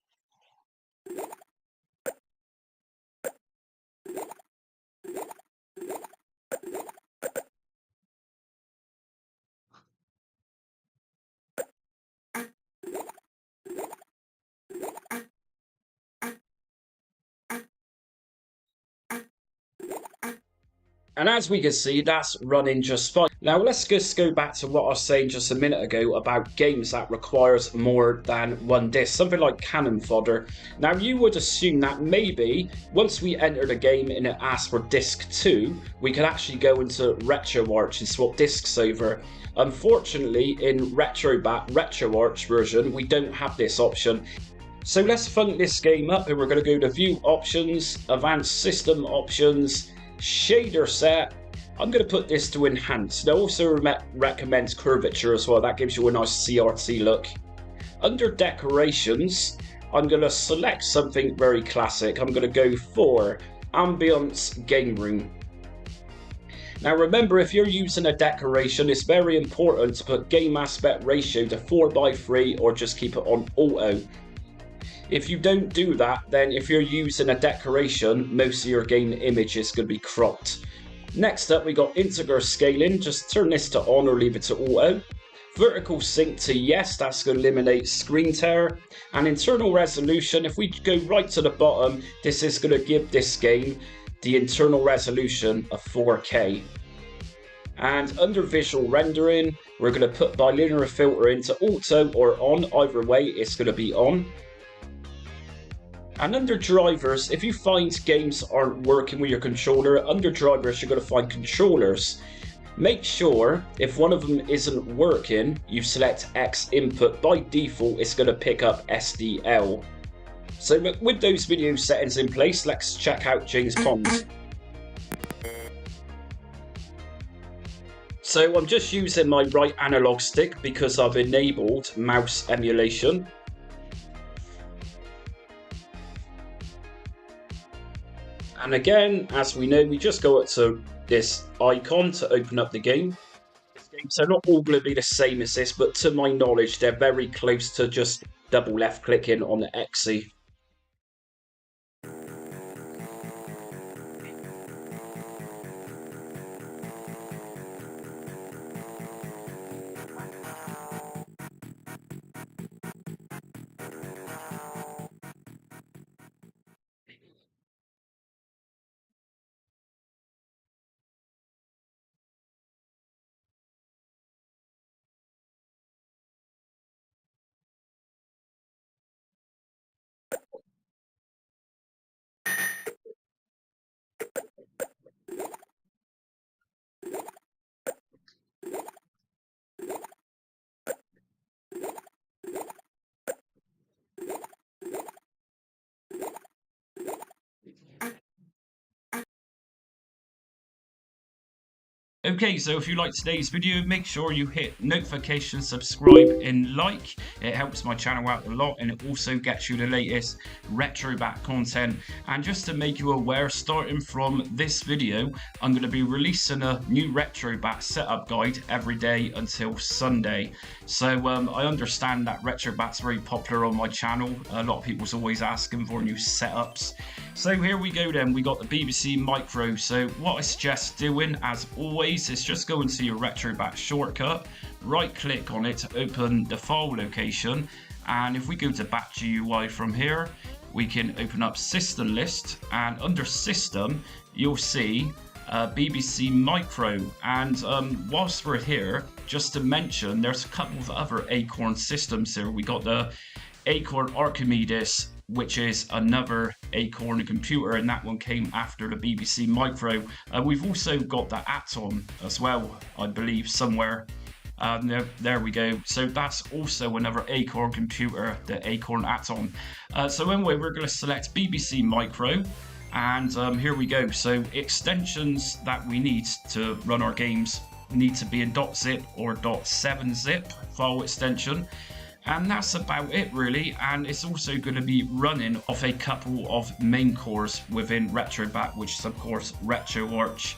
And as we can see, that's running just fine. Now let's just go back to what I was saying just a minute ago about games that requires more than one disc, something like Cannon Fodder. Now you would assume that maybe once we enter the game and it asks for disc 2, we could actually go into RetroArch and swap discs over. Unfortunately, in Retrobat RetroArch version, we don't have this option. So let's funk this game up, and we're going to go to View Options, Advanced System Options, Shader Set. I'm going to put this to Enhance. It also recommends Curvature as well. That gives you a nice CRT look. Under Decorations, I'm going to select something very classic. I'm going to go for Ambience Game Room. Now remember, if you're using a decoration, it's very important to put game aspect ratio to 4:3 or just keep it on auto. If you don't do that, then if you're using a decoration, most of your game image is going to be cropped. Next up, we got integer scaling. Just turn this to on or leave it to auto. Vertical sync to yes, that's going to eliminate screen tear. And internal resolution, if we go right to the bottom, this is going to give this game the internal resolution of 4K. And under visual rendering, we're going to put bilinear filter into auto or on. Either way, it's going to be on. And under drivers, if you find games aren't working with your controller, under drivers you're going to find controllers. Make sure if one of them isn't working, you select X input. By default, it's going to pick up SDL. So with those video settings in place, let's check out James Bond. So I'm just using my right analog stick because I've enabled mouse emulation. And again, as we know, we just go up to this icon to open up the game. So not all going to be the same as this, but to my knowledge, they're very close to just double left clicking on the Xe. Okay, so if you like today's video, make sure you hit notification, subscribe and like. It helps my channel out a lot, and it also gets you the latest Retrobat content. And just to make you aware, starting from this video, I'm going to be releasing a new Retrobat setup guide every day until Sunday. So I understand that Retrobat's very popular on my channel. A lot of people's always asking for new setups. So here we go then, we got the BBC Micro. So what I suggest doing, as always, is just go into your Retrobat shortcut, right click on it to open the file location, and if we go to Bat GUI from here, we can open up System List, and under System you'll see BBC Micro. And whilst we're here, just to mention, there's a couple of other ACORN systems here. We got the ACORN Archimedes, which is another ACORN computer, and that one came after the BBC Micro. We've also got the Atom as well, I believe, somewhere. There we go. So that's also another ACORN computer, the ACORN Atom. So anyway, we're going to select BBC Micro, and here we go. So extensions that we need to run our games need to be a .zip or .7zip file extension. And that's about it really, and it's also going to be running off a couple of main cores within Retrobat, which is of course RetroArch.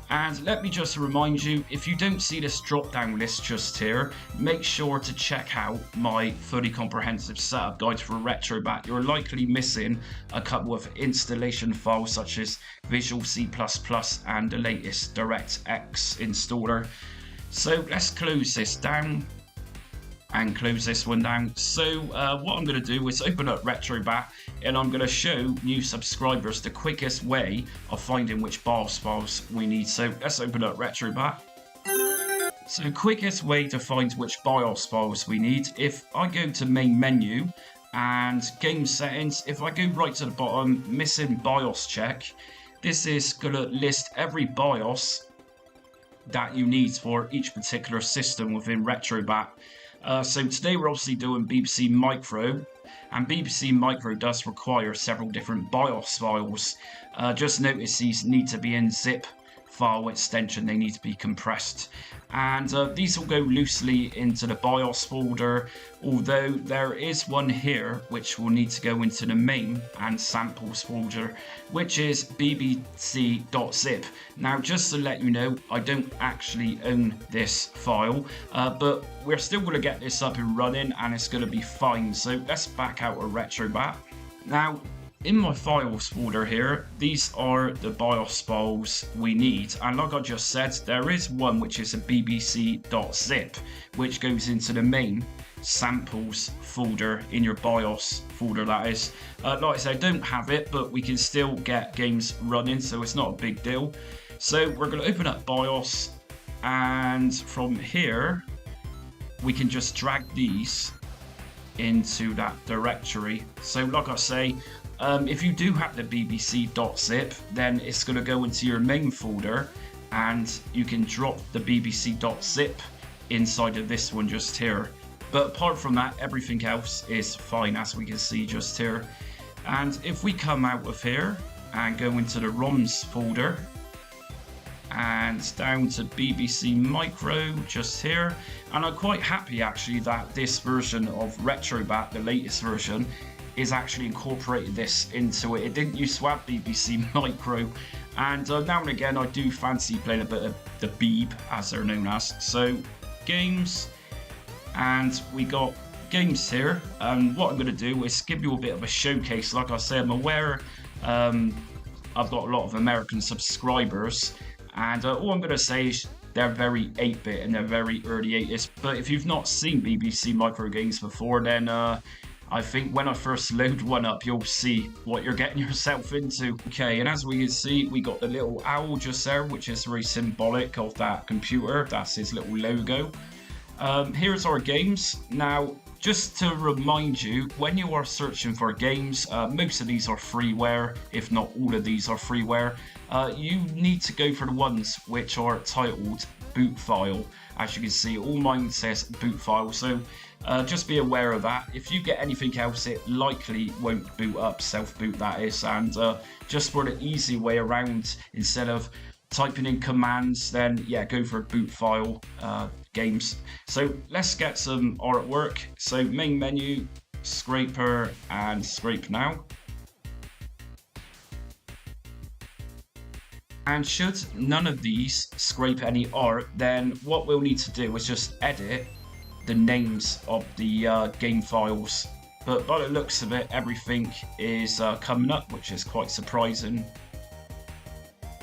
And let me just remind you, if you don't see this drop down list just here, make sure to check out my fully comprehensive setup guide for Retrobat. You're likely missing a couple of installation files such as Visual C++ and the latest DirectX installer. So let's close this down and close this one down. So what I'm going to do is open up Retrobat, and I'm going to show new subscribers the quickest way of finding which BIOS files we need. So let's open up Retrobat. So quickest way to find which BIOS files we need, if I go to main menu and game settings, if I go right to the bottom, missing BIOS check, this is going to list every BIOS that you need for each particular system within Retrobat. So today we're obviously doing BBC Micro, and BBC Micro does require several different BIOS files. Just notice these need to be in zip file extension, they need to be compressed. And these will go loosely into the BIOS folder, although there is one here which will need to go into the main and samples folder, which is bbc.zip. Now just to let you know, I don't actually own this file, but we're still going to get this up and running and it's going to be fine. So let's back out of Retrobat. Now in my files folder here, these are the BIOS files we need, and like I just said, there is one which is a bbc.zip, which goes into the main samples folder in your BIOS folder, that is. Like I said, I don't have it, but we can still get games running, so it's not a big deal. So we're going to open up BIOS, And from here, we can just drag these into that directory. So like I say, if you do have the bbc.zip, then it's going to go into your main folder, and you can drop the bbc.zip inside of this one just here. But apart from that, everything else is fine, as we can see just here. And if we come out of here and go into the ROMs folder and down to BBC Micro just here, and I'm quite happy actually that this version of Retrobat, the latest version, is actually incorporated this into it. It didn't used to have BBC Micro, and now and again I do fancy playing a bit of the Beeb, as they're known as. So games, and we got games here, and what I'm going to do is give you a bit of a showcase. Like I said, I'm aware I've got a lot of American subscribers, and all I'm going to say is they're very 8-bit and they're very early 80s. But if you've not seen BBC Micro games before, then I think when I first load one up, you'll see what you're getting yourself into. Okay, and as we can see, we got the little owl just there, which is very symbolic of that computer. That's his little logo. Here's our games. Now, just to remind you, when you are searching for games, most of these are freeware, if not all of these are freeware. You need to go for the ones which are titled boot file. As you can see, all mine says boot file, so just be aware of that. If you get anything else, it likely won't boot up, self-boot that is, and just for the easy way around, instead of typing in commands, then yeah, go for boot file games. So let's get some artwork. So main menu, scraper, and scrape now. And should none of these scrape any art, then what we'll need to do is just edit the names of the game files. But by the looks of it, everything is coming up, which is quite surprising.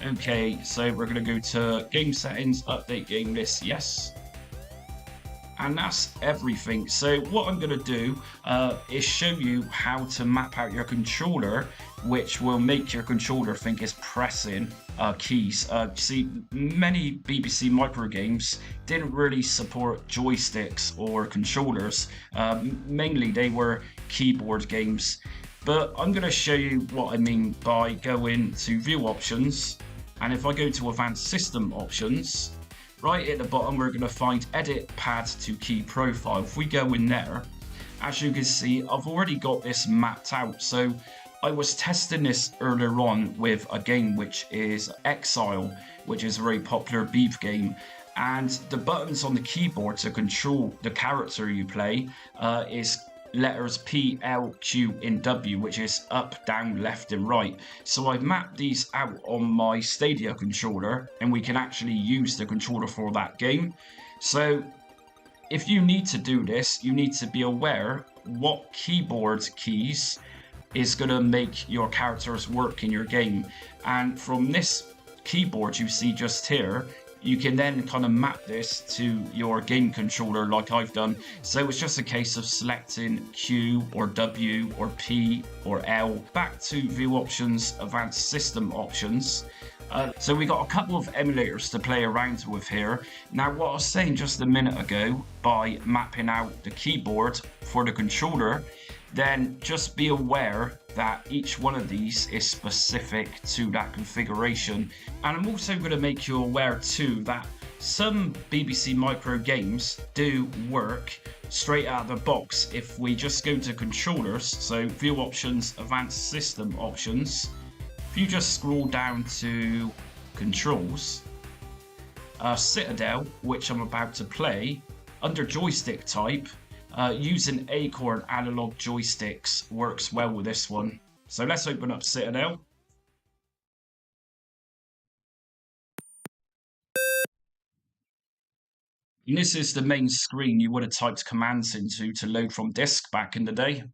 Okay, so we're going to go to game settings, update game list, yes. And that's everything. So what I'm going to do is show you how to map out your controller, which will make your controller think it's pressing keys. See, many BBC Micro games didn't really support joysticks or controllers. Mainly they were keyboard games. But I'm going to show you what I mean by going to View Options. And if I go to Advanced System Options, right at the bottom, we're going to find Edit Pad to Key Profile. If we go in there, as you can see, I've already got this mapped out. So I was testing this earlier on with a game which is Exile, which is a very popular beef game. And the buttons on the keyboard to control the character you play is letters P, L, Q, and W, which is up, down, left, and right. So I've mapped these out on my Stadia controller, and we can actually use the controller for that game. So if you need to do this, you need to be aware what keyboard keys is going to make your characters work in your game. And from this keyboard you see just here, you can then kind of map this to your game controller like I've done. So it's just a case of selecting Q or W or P or L. Back to View Options, Advanced System Options. So we got a couple of emulators to play around with here. Now what I was saying just a minute ago, by mapping out the keyboard for the controller, then just be aware that each one of these is specific to that configuration. And I'm also going to make you aware too that some BBC Micro games do work straight out of the box. If we just go to controllers, so View Options, Advanced System Options, if you just scroll down to Controls, Citadel, which I'm about to play, under joystick type, using ACORN analog joysticks works well with this one. So let's open up Citadel. And this is the main screen you would have typed commands into to load from disk back in the day.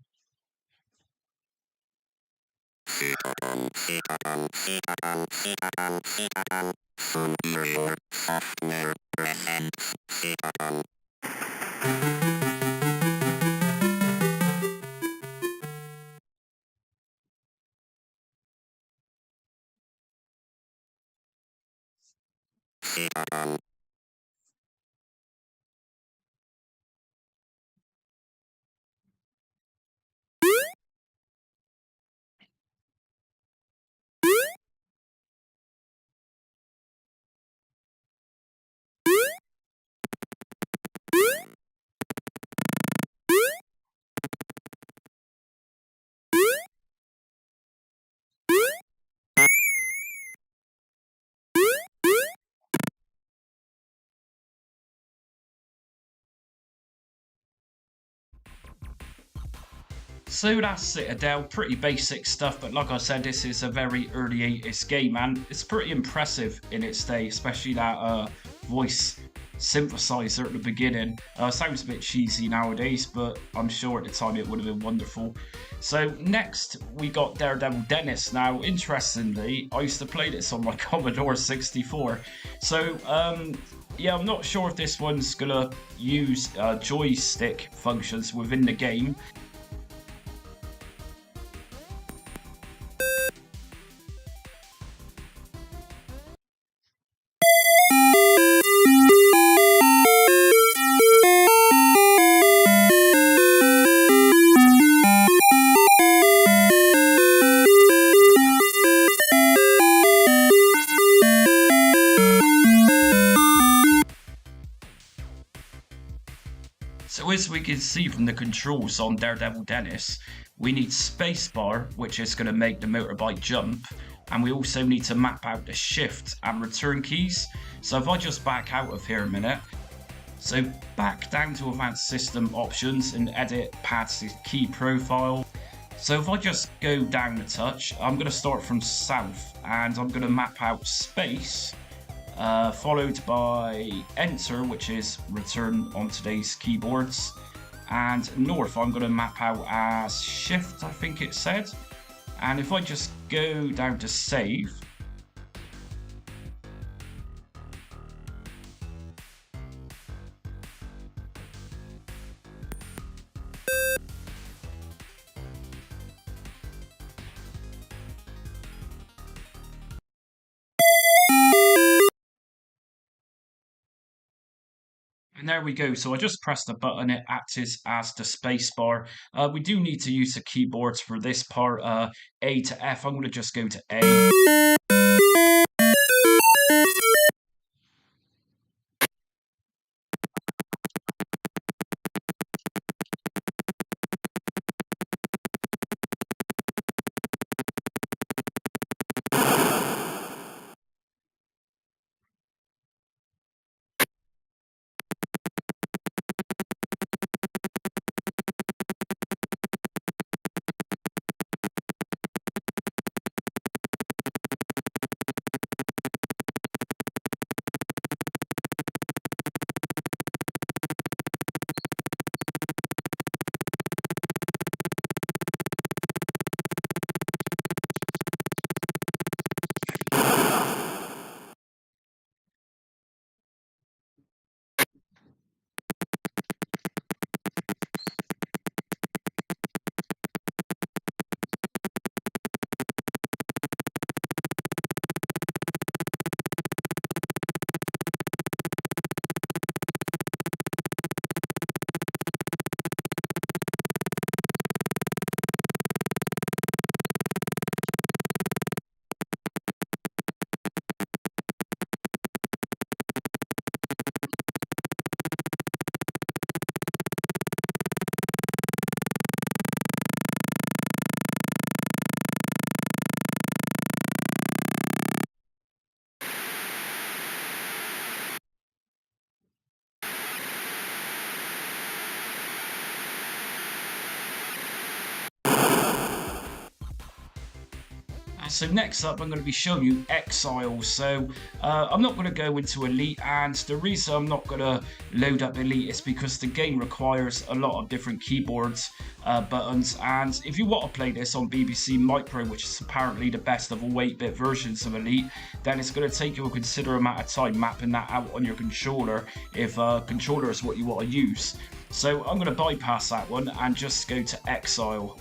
So that's Citadel, pretty basic stuff, but like I said, this is a very early 80s game, and it's pretty impressive in its day, especially that voice synthesizer at the beginning. Sounds a bit cheesy nowadays, but I'm sure at the time it would have been wonderful. So next we got Daredevil Dennis. Now, interestingly, I used to play this on my Commodore 64. So yeah, I'm not sure if this one's gonna use joystick functions within the game. So as we can see from the controls on Daredevil Dennis, we need spacebar, which is going to make the motorbike jump, and we also need to map out the shift and return keys. So if I just back out of here a minute, so back down to advanced system options and edit paths to key profile. So if I just go down a touch, I'm going to start from south and I'm going to map out space. Followed by enter, which is return on today's keyboards, and north I'm going to map out as shift, I think it said. And if I just go down to save, and there we go. So I just pressed the button, it acts as the spacebar. We do need to use the keyboards for this part, A to F. I'm going to just go to A. So next up, I'm going to be showing you Exile. So I'm not going to go into Elite, and the reason I'm not going to load up Elite is because the game requires a lot of different keyboards, buttons, and if you want to play this on BBC Micro, which is apparently the best of all 8-bit versions of Elite, then it's going to take you a considerable amount of time mapping that out on your controller if controller is what you want to use. So I'm going to bypass that one and just go to Exile.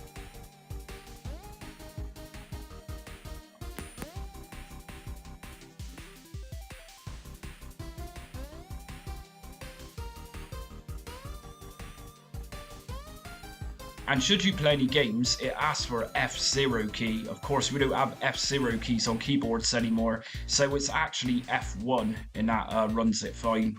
And should you play any games, it asks for F0 key. Of course, we don't have F0 keys on keyboards anymore, so it's actually F1, and that runs it fine.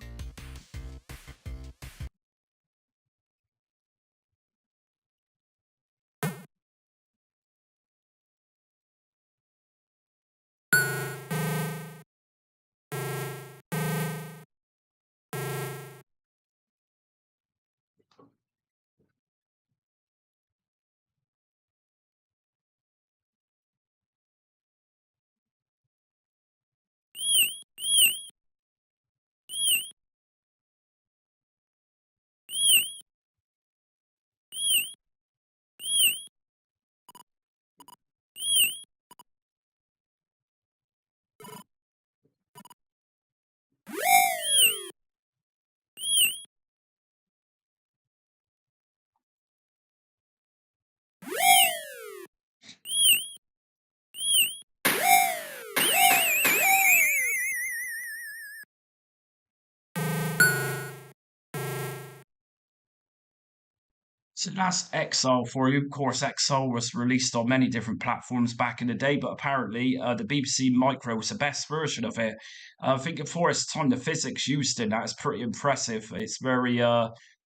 So that's Exile for you. Of course, Exile was released on many different platforms back in the day, but apparently the BBC Micro was the best version of it. I think for its time, the physics used in that is pretty impressive. It's very,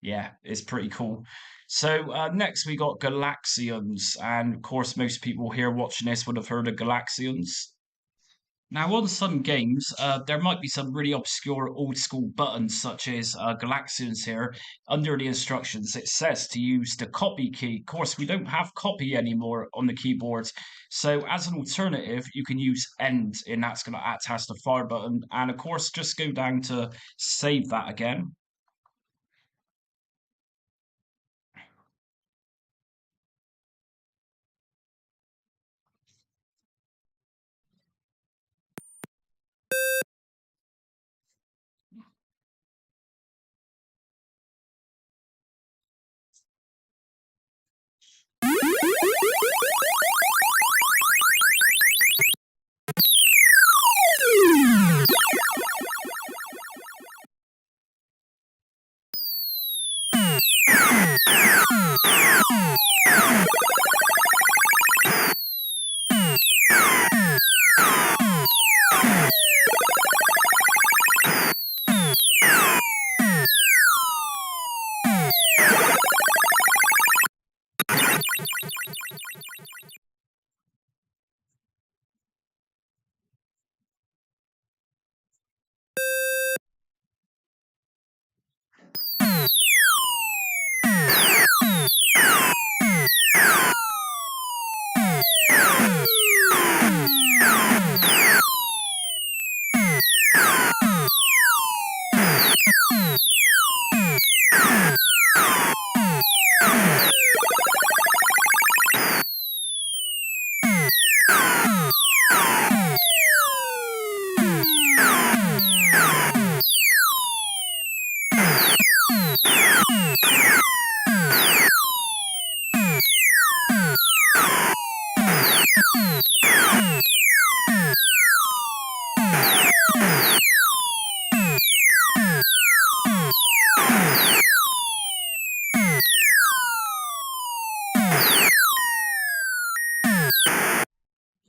yeah, it's pretty cool. So next we got Galaxians, and of course, most people here watching this would have heard of Galaxians. Now, on some games, there might be some really obscure old school buttons, such as Galaxians here. Under the instructions, it says to use the copy key. Of course, we don't have copy anymore on the keyboard. So, as an alternative, you can use end, and that's going to act as the fire button. And of course, just go down to save that again.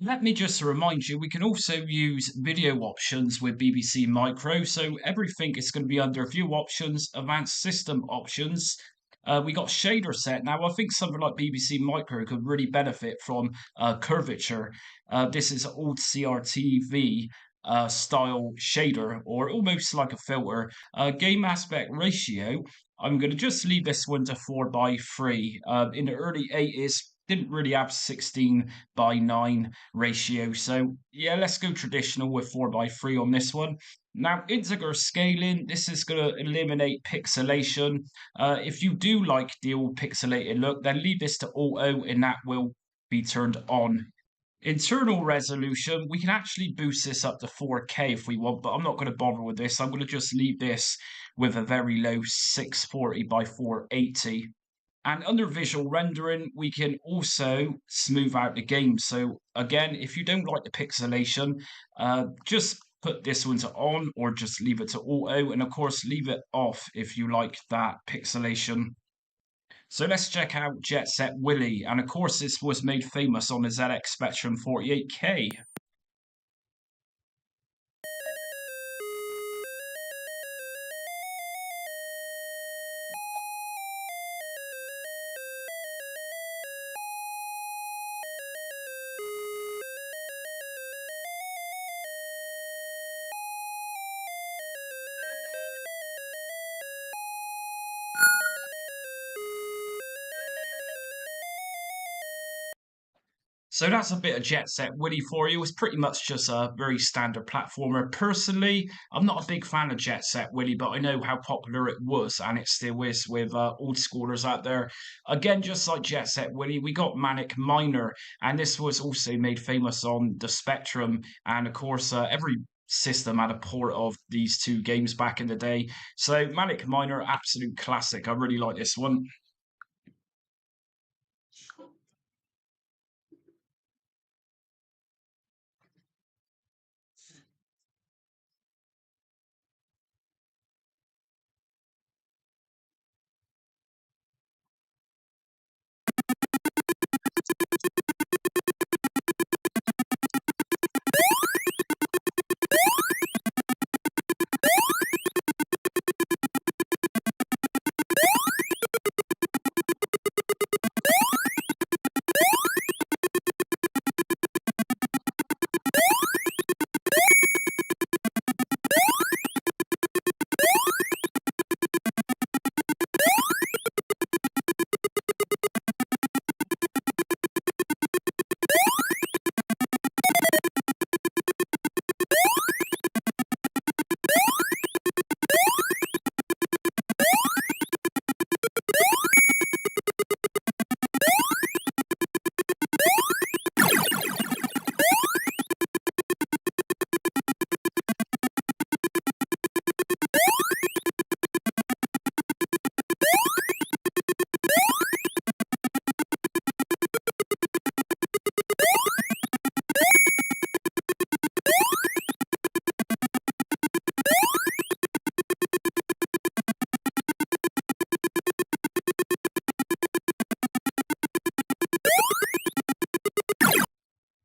Let me just remind you, we can also use video options with BBC Micro. So everything is going to be under view options, advanced system options. We got shader set. Now, I think something like BBC Micro could really benefit from curvature. This is old CRTV style shader, or almost like a filter. Game aspect ratio, I'm going to just leave this one to 4:3. In the early 80s, didn't really have 16:9 ratio. So yeah, let's go traditional with 4:3 on this one. Now, integer scaling, this is going to eliminate pixelation. If you do like the old pixelated look, then leave this to auto and that will be turned on. Internal resolution, we can actually boost this up to 4K if we want, but I'm not going to bother with this. I'm going to just leave this with a very low 640 by 480. And under visual rendering, we can also smooth out the game. So again, if you don't like the pixelation, just put this one to on or just leave it to auto. And of course, leave it off if you like that pixelation. So let's check out Jet Set Willy. And of course, this was made famous on the ZX Spectrum 48K. So that's a bit of Jet Set Willy for you. It's pretty much just a very standard platformer. Personally, I'm not a big fan of Jet Set Willy, but I know how popular it was, and it still is with old schoolers out there. Again, just like Jet Set Willy, we got Manic Miner, and this was also made famous on the Spectrum. And of course, every system had a port of these two games back in the day. So Manic Miner, absolute classic. I really like this one.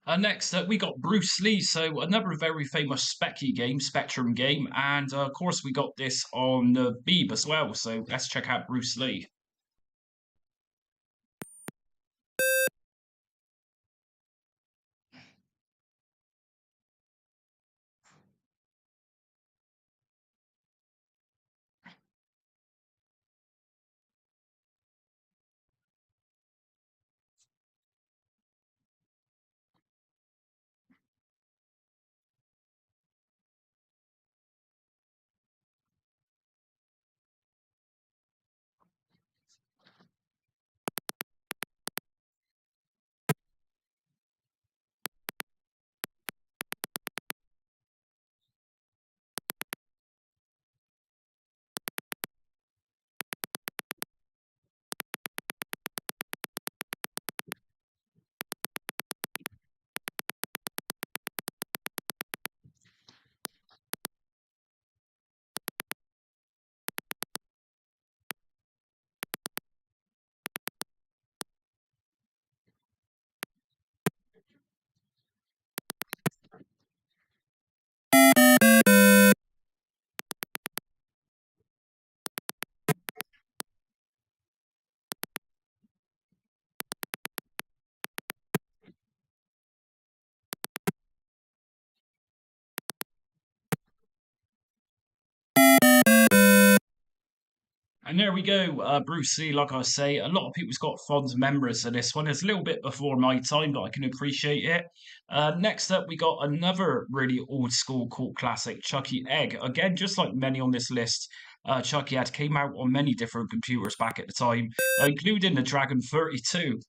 Next up, we got Bruce Lee, so another very famous Spectrum game, and of course we got this on Beeb as well. So let's check out Bruce Lee. And there we go, Bruce Lee. Like I say, a lot of people's got fond memories of this one. It's a little bit before my time, but I can appreciate it. Next up, we got another really old school cult classic, Chucky Egg. Again, just like many on this list, Chucky Egg came out on many different computers back at the time, including the Dragon 32.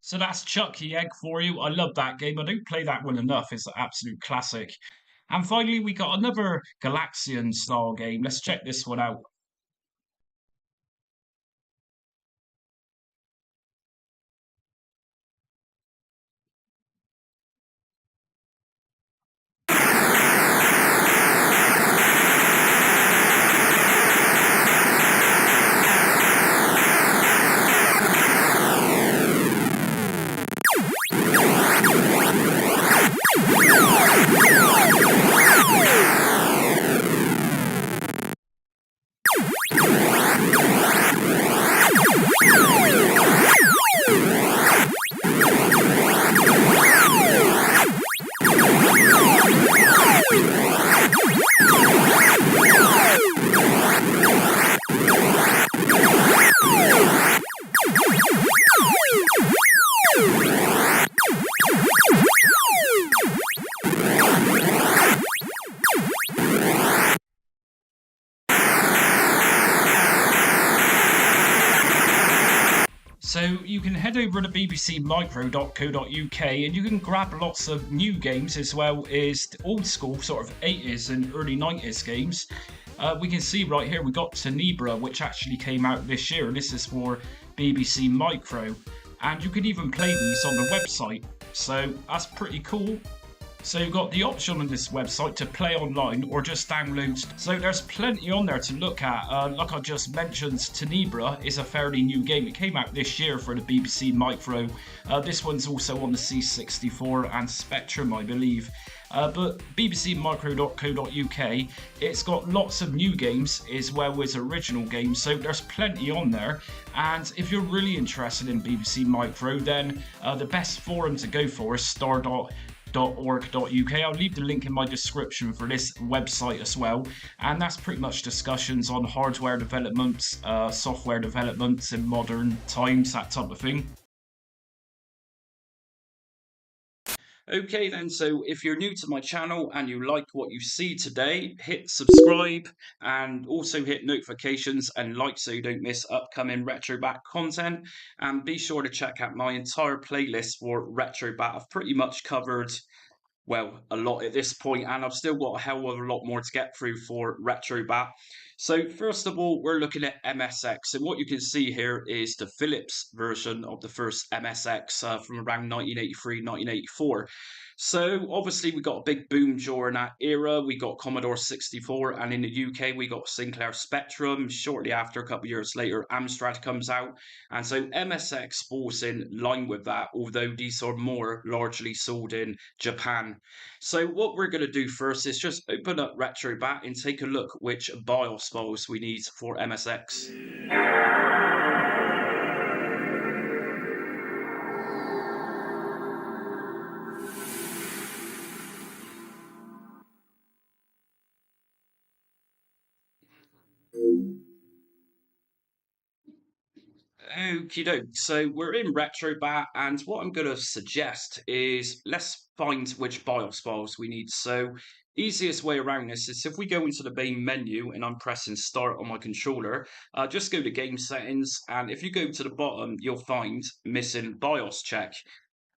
So that's Chucky Egg for you. I love that game. I don't play that one enough. It's an absolute classic. And finally, we got another Galaxian style game. Let's check this one out. So you can head over to bbcmicro.co.uk and you can grab lots of new games as well as old school sort of 80s and early 90s games. We can see right here we got Tenebra, which actually came out this year. This is for BBC Micro, and you can even play these on the website. So that's pretty cool. So you've got the option on this website to play online or just download. So there's plenty on there to look at. Like I just mentioned, Tenebra is a fairly new game. It came out this year for the BBC Micro. This one's also on the C64 and Spectrum, I believe. But bbcmicro.co.uk, it's got lots of new games as well as original games, so there's plenty on there. And if you're really interested in BBC Micro, then the best forum to go for is star.org.uk. I'll leave the link in my description for this website as well, and that's pretty much discussions on hardware developments, software developments in modern times, that type of thing. Okay then, so if you're new to my channel and you like what you see today, hit subscribe and also hit notifications and like so you don't miss upcoming Retrobat content. And be sure to check out my entire playlist for Retrobat. I've pretty much covered, well, a lot at this point, and I've still got a hell of a lot more to get through for Retrobat. So first of all, we're looking at MSX, and what you can see here is the Philips version of the first MSX from around 1983, 1984. So obviously we got a big boom during that era. We got Commodore 64, and in the UK we got SINCLAIR Spectrum. Shortly after, a couple of years later, Amstrad comes out, and so MSX falls in line with that, although these are more largely sold in Japan. So what we're going to do first is just open up Retrobat and take a look which BIOS files we need for MSX. Okie doke, so we're in Retrobat, and what I'm going to suggest is let's find which BIOS files we need. So easiest way around this is if we go into the main menu and I'm pressing start on my controller, just go to game settings, and if you go to the bottom you'll find missing BIOS check.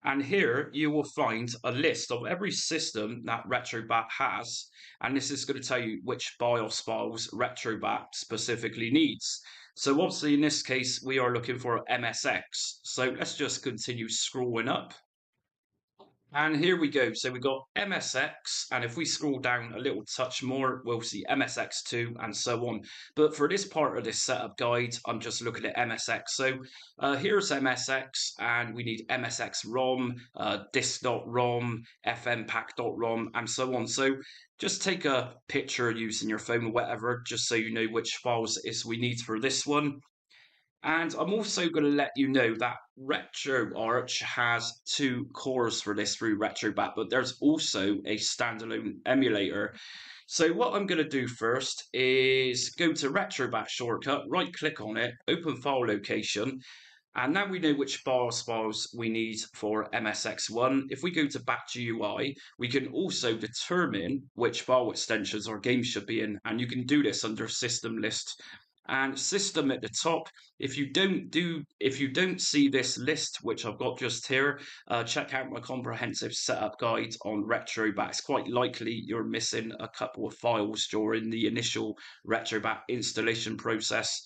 And here you will find a list of every system that Retrobat has, and this is going to tell you which BIOS files Retrobat specifically needs. So obviously in this case we are looking for MSX. So let's just continue scrolling up. And here we go. So we got MSX, and if we scroll down a little touch more, we'll see MSX2 and so on. But for this part of this setup guide, I'm just looking at MSX. So here's MSX, and we need MSX ROM, disk.rom, fmpack.rom, and so on. So just take a picture using your phone or whatever, just so you know which files it is we need for this one. And I'm also going to let you know that RetroArch has two cores for this through Retrobat, but there's also a standalone emulator. So what I'm going to do first is go to Retrobat shortcut, right click on it, open file location, and now we know which BIOS files we need for MSX1. If we go to back GUI, we can also determine which file extensions our game should be in, and you can do this under system list. And system at the top. If you don't see this list, which I've got just here, check out my comprehensive setup guide on Retrobat. It's quite likely you're missing a couple of files during the initial Retrobat installation process.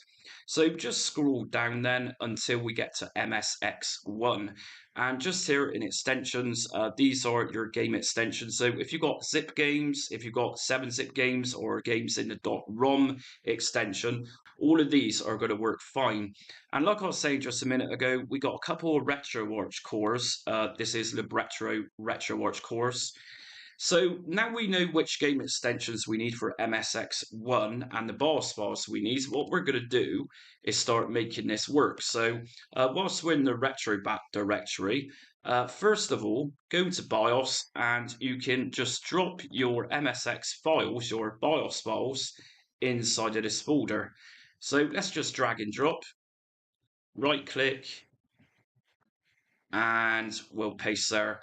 So just scroll down then until we get to MSX1. And just here in extensions, these are your game extensions. So if you've got zip games, if you've got 7-zip games or games in the .rom extension, all of these are going to work fine. And like I was saying just a minute ago, we got a couple of RetroArch cores. This is the RetroArch cores. So now we know which game extensions we need for MSX1 and the BIOS files we need. What we're going to do is start making this work. So whilst we're in the Retrobat directory, first of all, go to BIOS and you can just drop your MSX files, your BIOS files, inside of this folder. So let's just drag and drop, right click, and we'll paste there.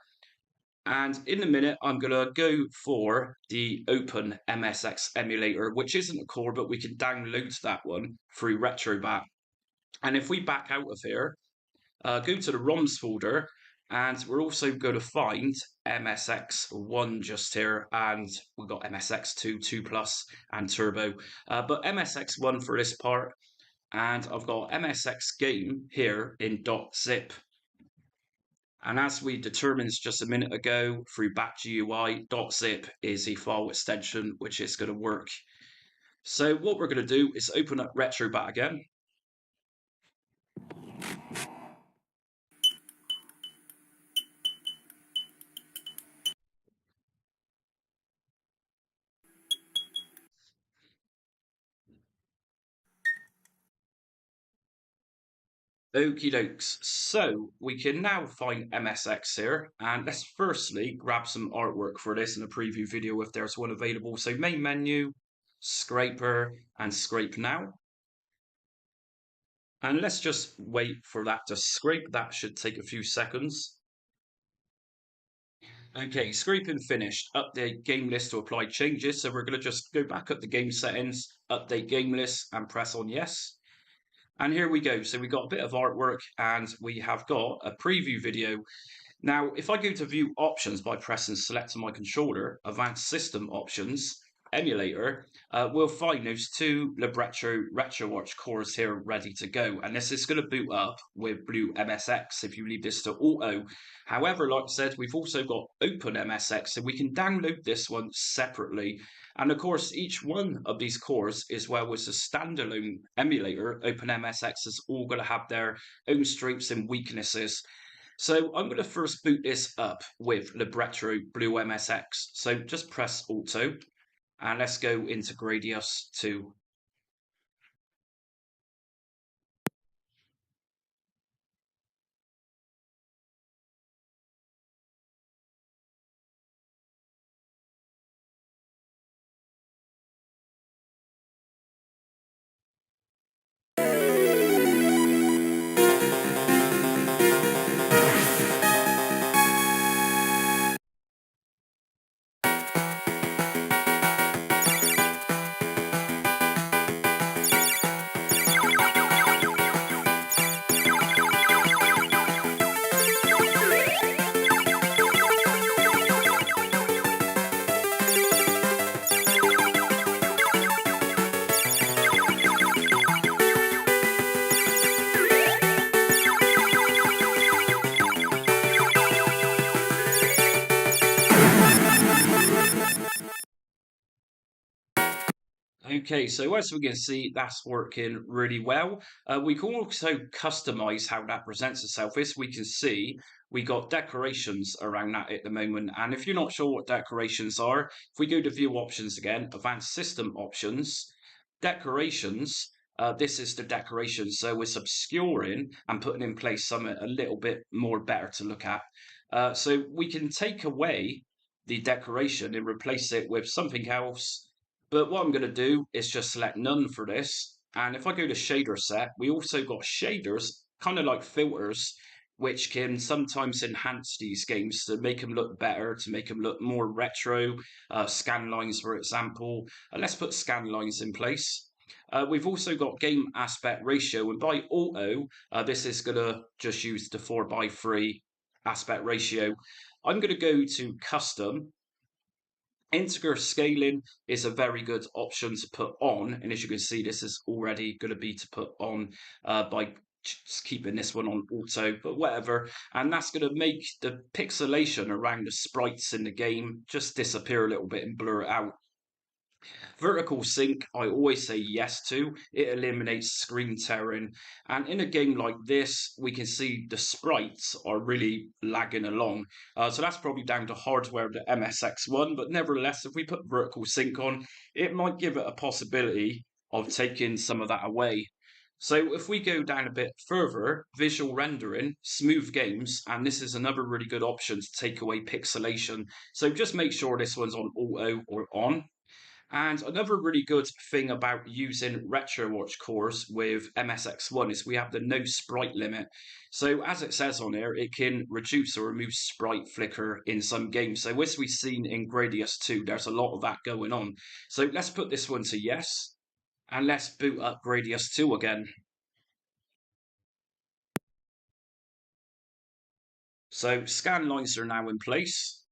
And in a minute, I'm going to go for the Open MSX emulator, which isn't a core, but we can download that one through Retrobat. And if we back out of here go to the ROMs folder, and we're also going to find MSX1 just here, and we've got MSX2, 2 Plus, and Turbo. But MSX1 for this part, and I've got MSX game here in .zip. And as we determined just a minute ago through bat.gui, .zip is a file extension which is going to work. So what we're going to do is open up Retrobat again. Okie dokes. So we can now find MSX here, and let's firstly grab some artwork for this in a preview video if there's one available. So main menu, scraper, and scrape now. And let's just wait for that to scrape. That should take a few seconds. Okay, scraping finished. Update game list to apply changes. So we're going to just go back up the game settings, update game list, and press on yes. And here we go. So we got a bit of artwork, and we have got a preview video. Now, if I go to view options by pressing select on my controller, advanced system options, emulator, we'll find those two Libretto RetroArch cores here ready to go. And this is going to boot up with Blue MSX if you leave this to auto. However, like I said, we've also got Open MSX, so we can download this one separately. And of course, each one of these cores, as well as a standalone emulator, Open MSX, is all going to have their own strengths and weaknesses. So I'm going to first boot this up with Libretto Blue MSX. So just press Auto, and let's go into Gradius 2. Okay, so as we can see, that's working really well. We can also customize how that presents itself. As we can see, we got decorations around that at the moment. And if you're not sure what decorations are, if we go to view options again, advanced system options, decorations, this is the decoration. So it's obscuring and putting in place something a little bit more better to look at. So we can take away the decoration and replace it with something else. But what I'm going to do is just select none for this. And if I go to shader set, we also got shaders, kind of like filters, which can sometimes enhance these games to make them look better, to make them look more retro. Scan lines, for example. Let's put scan lines in place. We've also got game aspect ratio, and by auto, this is going to just use the 4:3 aspect ratio. I'm going to go to custom. Integer scaling is a very good option to put on, and as you can see, this is already going to be to put on by just keeping this one on auto, but whatever. And that's going to make the pixelation around the sprites in the game just disappear a little bit and blur it out. Vertical sync, I always say yes to. It eliminates screen tearing. And in a game like this, we can see the sprites are really lagging along. So that's probably down to hardware of the MSX1. But nevertheless, if we put vertical sync on, it might give it a possibility of taking some of that away. So if we go down a bit further, visual rendering, smooth games, and this is another really good option to take away pixelation. So just make sure this one's on auto or on. And another really good thing about using RetroArch cores with MSX1 is we have the no sprite limit. So as it says on here, it can reduce or remove sprite flicker in some games. So as we've seen in Gradius 2, there's a lot of that going on. So let's put this one to yes, and let's boot up Gradius 2 again. So scan lines are now in place.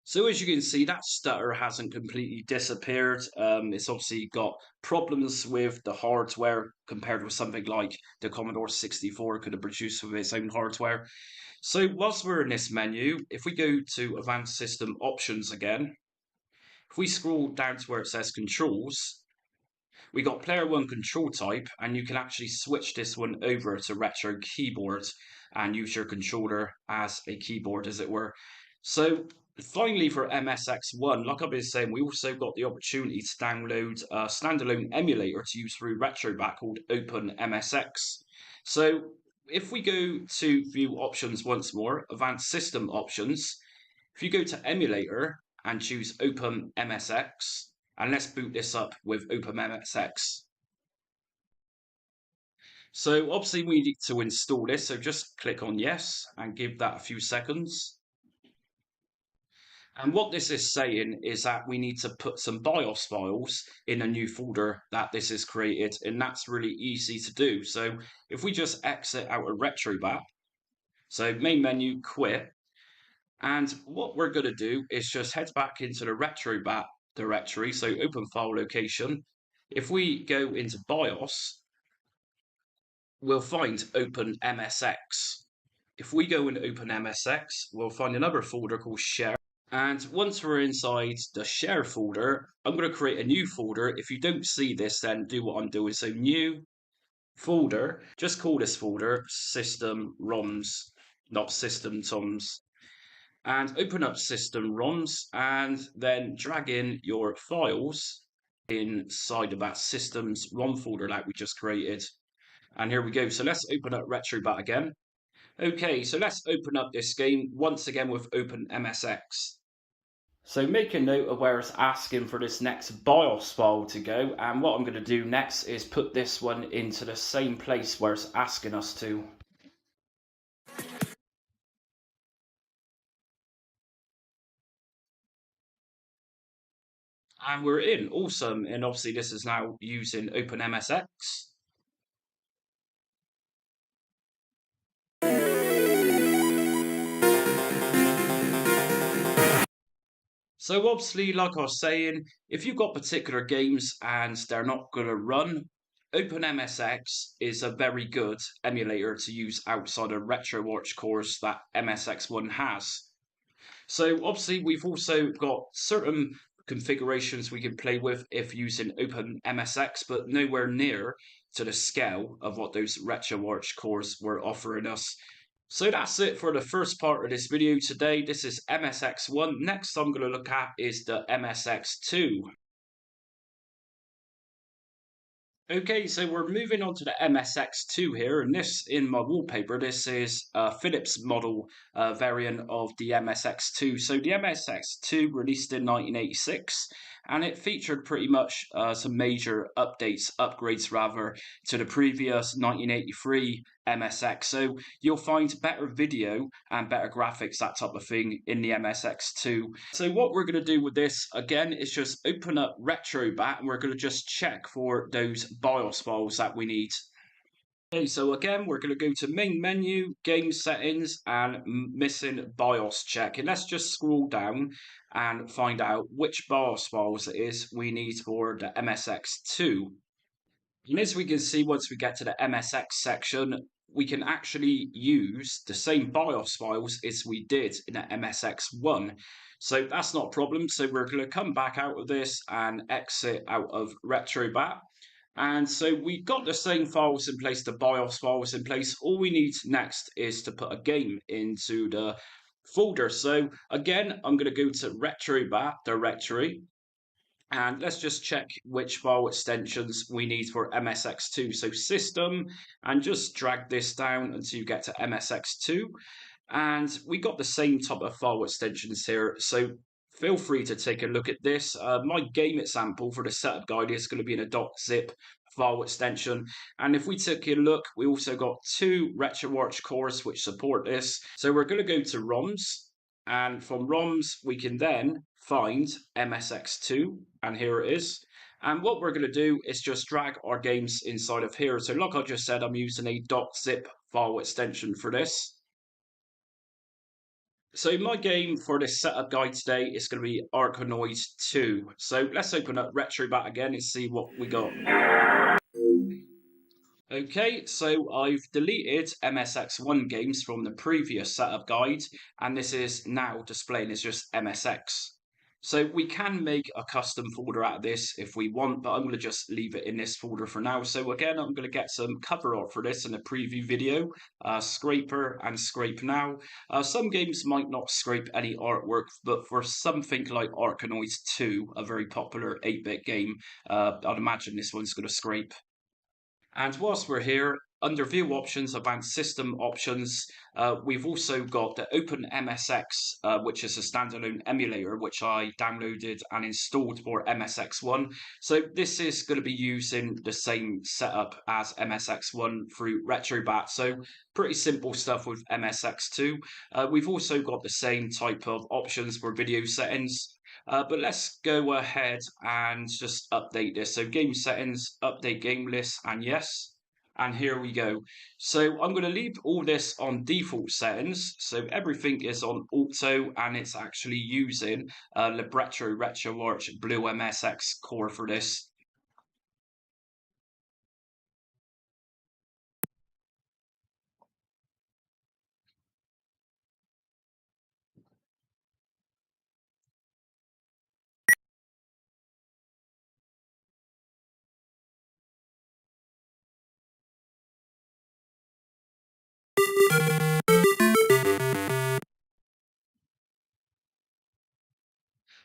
So as you can see, that stutter hasn't completely disappeared. It's obviously got problems with the hardware compared with something like the Commodore 64 could have produced with its own hardware. So whilst we're in this menu, if we go to Advanced System Options again, if we scroll down to where it says Controls, we got Player 1 control type, and you can actually switch this one over to Retro Keyboard and use your controller as a keyboard, as it were. So finally, for MSX1, like I've been saying, we also got the opportunity to download a standalone emulator to use through Retrobat called Open MSX. So if we go to View Options once more, Advanced System Options, if you go to Emulator and choose Open MSX, and let's boot this up with Open MSX. So obviously we need to install this, so just click on yes and give that a few seconds. And what this is saying is that we need to put some BIOS files in a new folder that this is created, and that's really easy to do. So if we just exit out of Retrobat, so main menu, quit, and what we're going to do is just head back into the Retrobat directory, so open file location. If we go into BIOS, we'll find Open MSX. If we go into Open MSX, we'll find another folder called Share. And once we're inside the Share folder, I'm going to create a new folder. If you don't see this, then do what I'm doing. So New Folder, just call this folder System ROMs, not System Toms. And open up System ROMs and then drag in your files inside of that Systems ROM folder that we just created. And here we go. So let's open up Retrobat again. Okay, so let's open up this game once again with Open MSX. So make a note of where it's asking for this next BIOS file to go, and what I'm going to do next is put this one into the same place where it's asking us to. And we're in, awesome, and obviously this is now using Open MSX. So obviously, like I was saying, if you've got particular games and they're not going to run, OpenMSX is a very good emulator to use outside of RetroArch cores that MSX1 has. So obviously, we've also got certain configurations we can play with if using OpenMSX, but nowhere near to the scale of what those RetroArch cores were offering us. So that's it for the first part of this video today. This is MSX1. Next I'm going to look at is the MSX2. Okay, so we're moving on to the MSX2 here, and this in my wallpaper, this is a Philips model variant of the MSX2. So the MSX2 released in 1986, and it featured pretty much some major upgrades rather, to the previous 1983 MSX. So you'll find better video and better graphics, that type of thing, in the MSX2. So what we're going to do with this, again, is just open up Retrobat, and we're going to just check for those BIOS files that we need. Okay, so again, we're going to go to main menu, game settings, and missing BIOS check. And let's just scroll down and find out which BIOS files it is we need for the MSX2. And as we can see, once we get to the MSX section, we can actually use the same BIOS files as we did in the MSX1. So that's not a problem. So we're going to come back out of this and exit out of Retrobat. And so we've got the same files in place, the BIOS files in place. All we need next is to put a game into the folder. So again, I'm going to go to Retrobat directory. And let's just check which file extensions we need for MSX2. So system, and just drag this down until you get to MSX2. And we got the same type of file extensions here. So feel free to take a look at this. My game example for the setup guide is going to be in a .zip file extension. And if we take a look, we also got 2 RetroArch cores which support this. So we're going to go to ROMs. And from ROMs, we can then find MSX2, and here it is. And what we're going to do is just drag our games inside of here. So like I just said, I'm using a .zip file extension for this. So my game for this setup guide today is going to be ARCHIMEDES 2. So let's open up Retrobat again and see what we got. Okay, so I've deleted MSX1 games from the previous setup guide, and this is now displaying as just MSX. So we can make a custom folder out of this if we want, but I'm going to just leave it in this folder for now. So again, I'm going to get some cover art for this in a preview video, scraper and scrape now. Some games might not scrape any artwork, but for something like ARCHIMEDES 2, a very popular 8-bit game, I'd imagine this one's going to scrape. And whilst we're here, under View Options, Advanced System Options, we've also got the OpenMSX, which is a standalone emulator, which I downloaded and installed for MSX1. So this is going to be using the same setup as MSX1 through Retrobat. So pretty simple stuff with MSX2. We've also got the same type of options for video settings. But let's go ahead and just update this. So game settings, update game list, and yes. And here we go. So I'm going to leave all this on default settings. So everything is on auto, and it's actually using Libretto RetroArch Blue MSX core for this.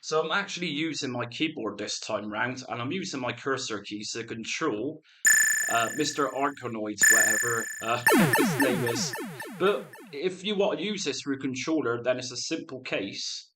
So I'm actually using my keyboard this time round, and I'm using my cursor keys to control Mr. Arconoid, whatever his name is. But if you want to use this through controller, then it's a simple case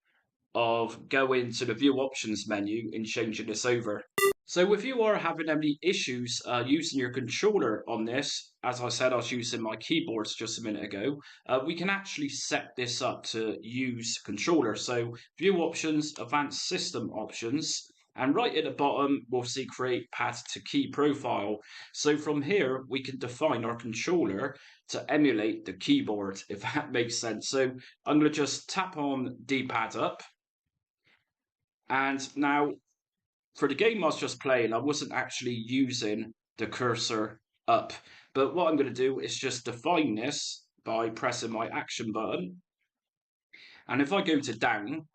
of going to the View Options menu and changing this over. So if you are having any issues using your controller on this, as I said, I was using my keyboards just a minute ago, we can actually set this up to use controller. So View Options, Advanced System Options, and right at the bottom, we'll see Create Path to Key Profile. So from here, we can define our controller to emulate the keyboard, if that makes sense. So I'm going to just tap on D-pad up. And now, for the game I was just playing, I wasn't actually using the cursor up. But what I'm going to do is just define this by pressing my action button. And if I go to down,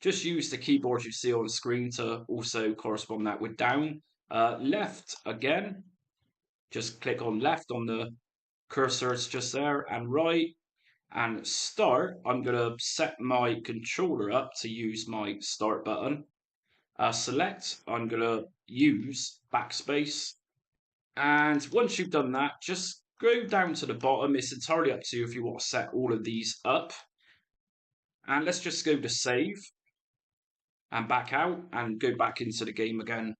just use the keyboard you see on screen to also correspond that with down. Left again, just click on left on the cursor, it's just there, and right. And start, I'm going to set my controller up to use my start button. Select, I'm going to use backspace. And once you've done that, just go down to the bottom. It's entirely up to you if you want to set all of these up. And let's just go to save and back out and go back into the game again.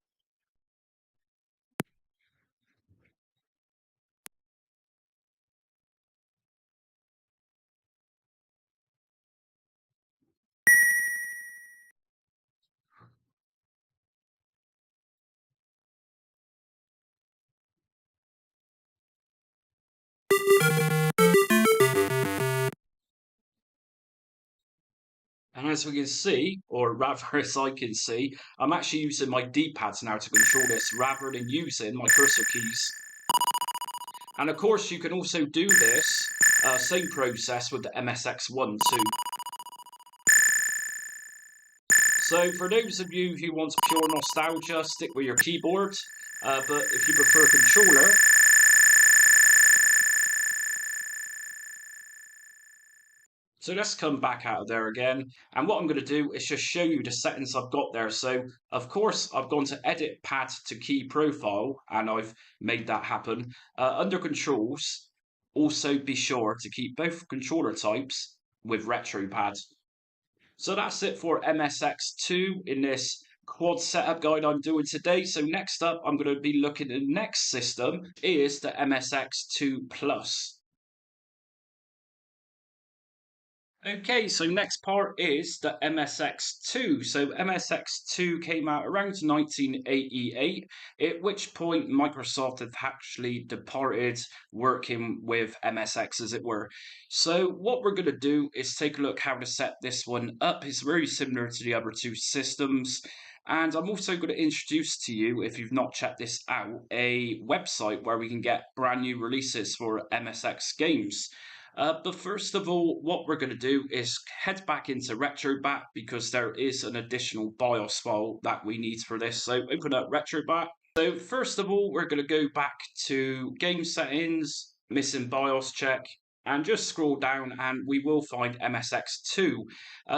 And as we can see, or rather as I can see, I'm actually using my D-pads now to control this rather than using my cursor keys. And of course you can also do this same process with the MSX1 too. So for those of you who want pure nostalgia, stick with your keyboard. But if you prefer controller, So let's come back out of there again. And what I'm going to do is just show you the settings I've got there. So of course, I've gone to edit pad to key profile and I've made that happen. Under controls, also be sure to keep both controller types with Retrobat. So that's it for MSX2 in this quad setup guide I'm doing today. So next up, I'm going to be looking at the next system is the MSX2 Plus. Okay, so next part is the MSX2. So MSX2 came out around 1988, at which point Microsoft had actually departed working with MSX, as it were. So what we're going to do is take a look how to set this one up. It's very similar to the other two systems. And I'm also going to introduce to you, if you've not checked this out, a website where we can get brand new releases for MSX games. But first of all, what we're going to do is head back into Retrobat because there is an additional BIOS file that we need for this. So open up Retrobat. So first of all, we're going to go back to Game Settings, Missing BIOS Check, and just scroll down and we will find MSX2.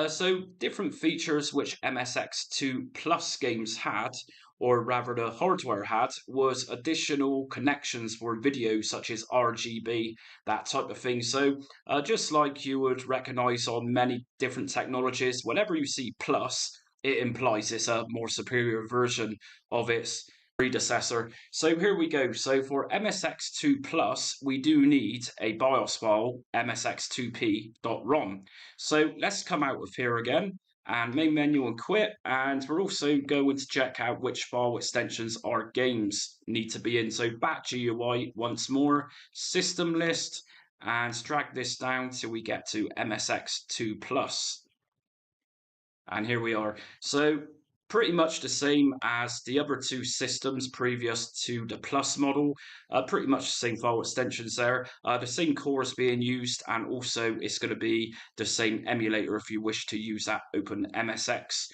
So different features which MSX2 Plus games had, or rather the hardware had, was additional connections for video such as RGB, that type of thing. So just like you would recognize on many different technologies, whenever you see plus, it implies it's a more superior version of its predecessor. So here we go. So for MSX2 Plus, we do need a BIOS file, msx2p.rom. So let's come out of here again and main menu and quit. And we're also going to check out which file extensions our games need to be in. So back GUI once more, system list, and drag this down till we get to MSX2 Plus. And here we are. So pretty much the same as the other two systems previous to the Plus model. Pretty much the same file extensions there. The same cores being used, and also it's going to be the same emulator if you wish to use that Open MSX.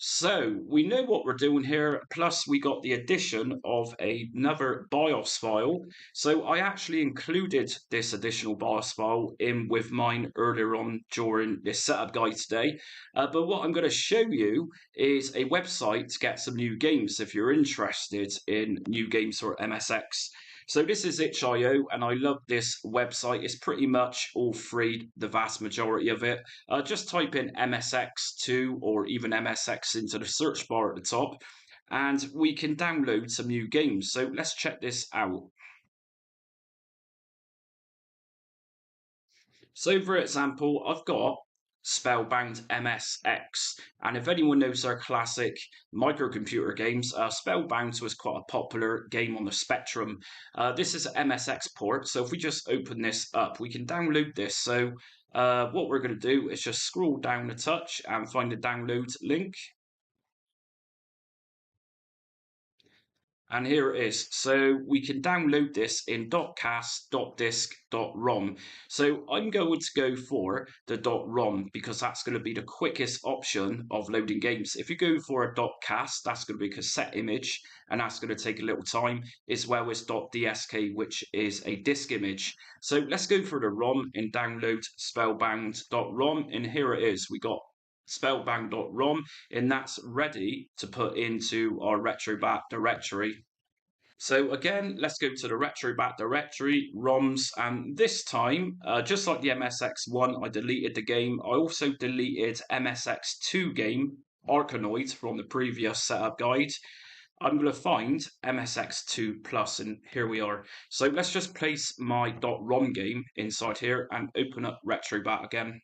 So we know what we're doing here, plus we got the addition of another BIOS file. So I actually included this additional BIOS file in with mine earlier on during this setup guide today. But what I'm going to show you is a website to get some new games if you're interested in new games for MSX. So this is itch.io, and I love this website. It's pretty much all free, the vast majority of it. Just type in MSX2 or even MSX into the search bar at the top, and we can download some new games. So let's check this out. So for example, I've got Spellbound MSX, and if anyone knows our classic microcomputer games, Spellbound was quite a popular game on the Spectrum. This is an MSX port, so if we just open this up, we can download this. So what we're going to do is just scroll down a touch and find the download link. And here it is. So we can download this in .cas.disk.rom. So I'm going to go for the .rom because that's going to be the quickest option of loading games. If you go for a .cas, that's going to be a cassette image, and that's going to take a little time, as well as .dsk, which is a disk image. So let's go for the ROM and download spellbound.rom, and here it is. We got spellbound.rom, and that's ready to put into our Retrobat directory. So again, let's go to the Retrobat directory, ROMs, and this time, just like the MSX1, I deleted the game. I also deleted MSX2 game, Archinoid, from the previous setup guide. I'm going to find MSX2 Plus, and here we are. So let's just place my .rom game inside here and open up Retrobat again.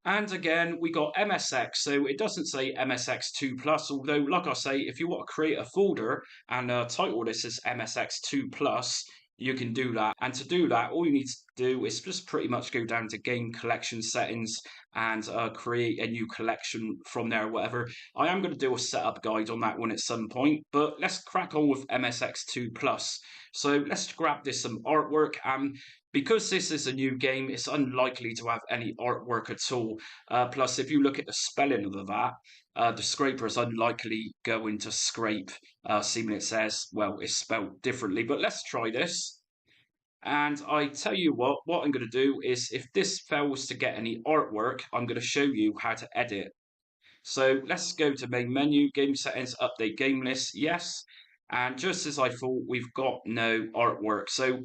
And again, we got MSX, so it doesn't say MSX2 Plus, although, like I say, if you want to create a folder and title this as MSX2 Plus, you can do that. And to do that, all you need to do is just pretty much go down to Game Collection Settings and create a new collection from there, whatever. I am going to do a setup guide on that one at some point, but let's crack on with MSX2 Plus. So let's grab this some artwork, and because this is a new game, it's unlikely to have any artwork at all. Plus, if you look at the spelling of that, the scraper is unlikely going to scrape, seeming it says, well, it's spelled differently. But let's try this. And I tell you what I'm going to do is if this fails to get any artwork, I'm going to show you how to edit. So let's go to main menu, game settings, update game list, yes. And just as I thought, we've got no artwork. So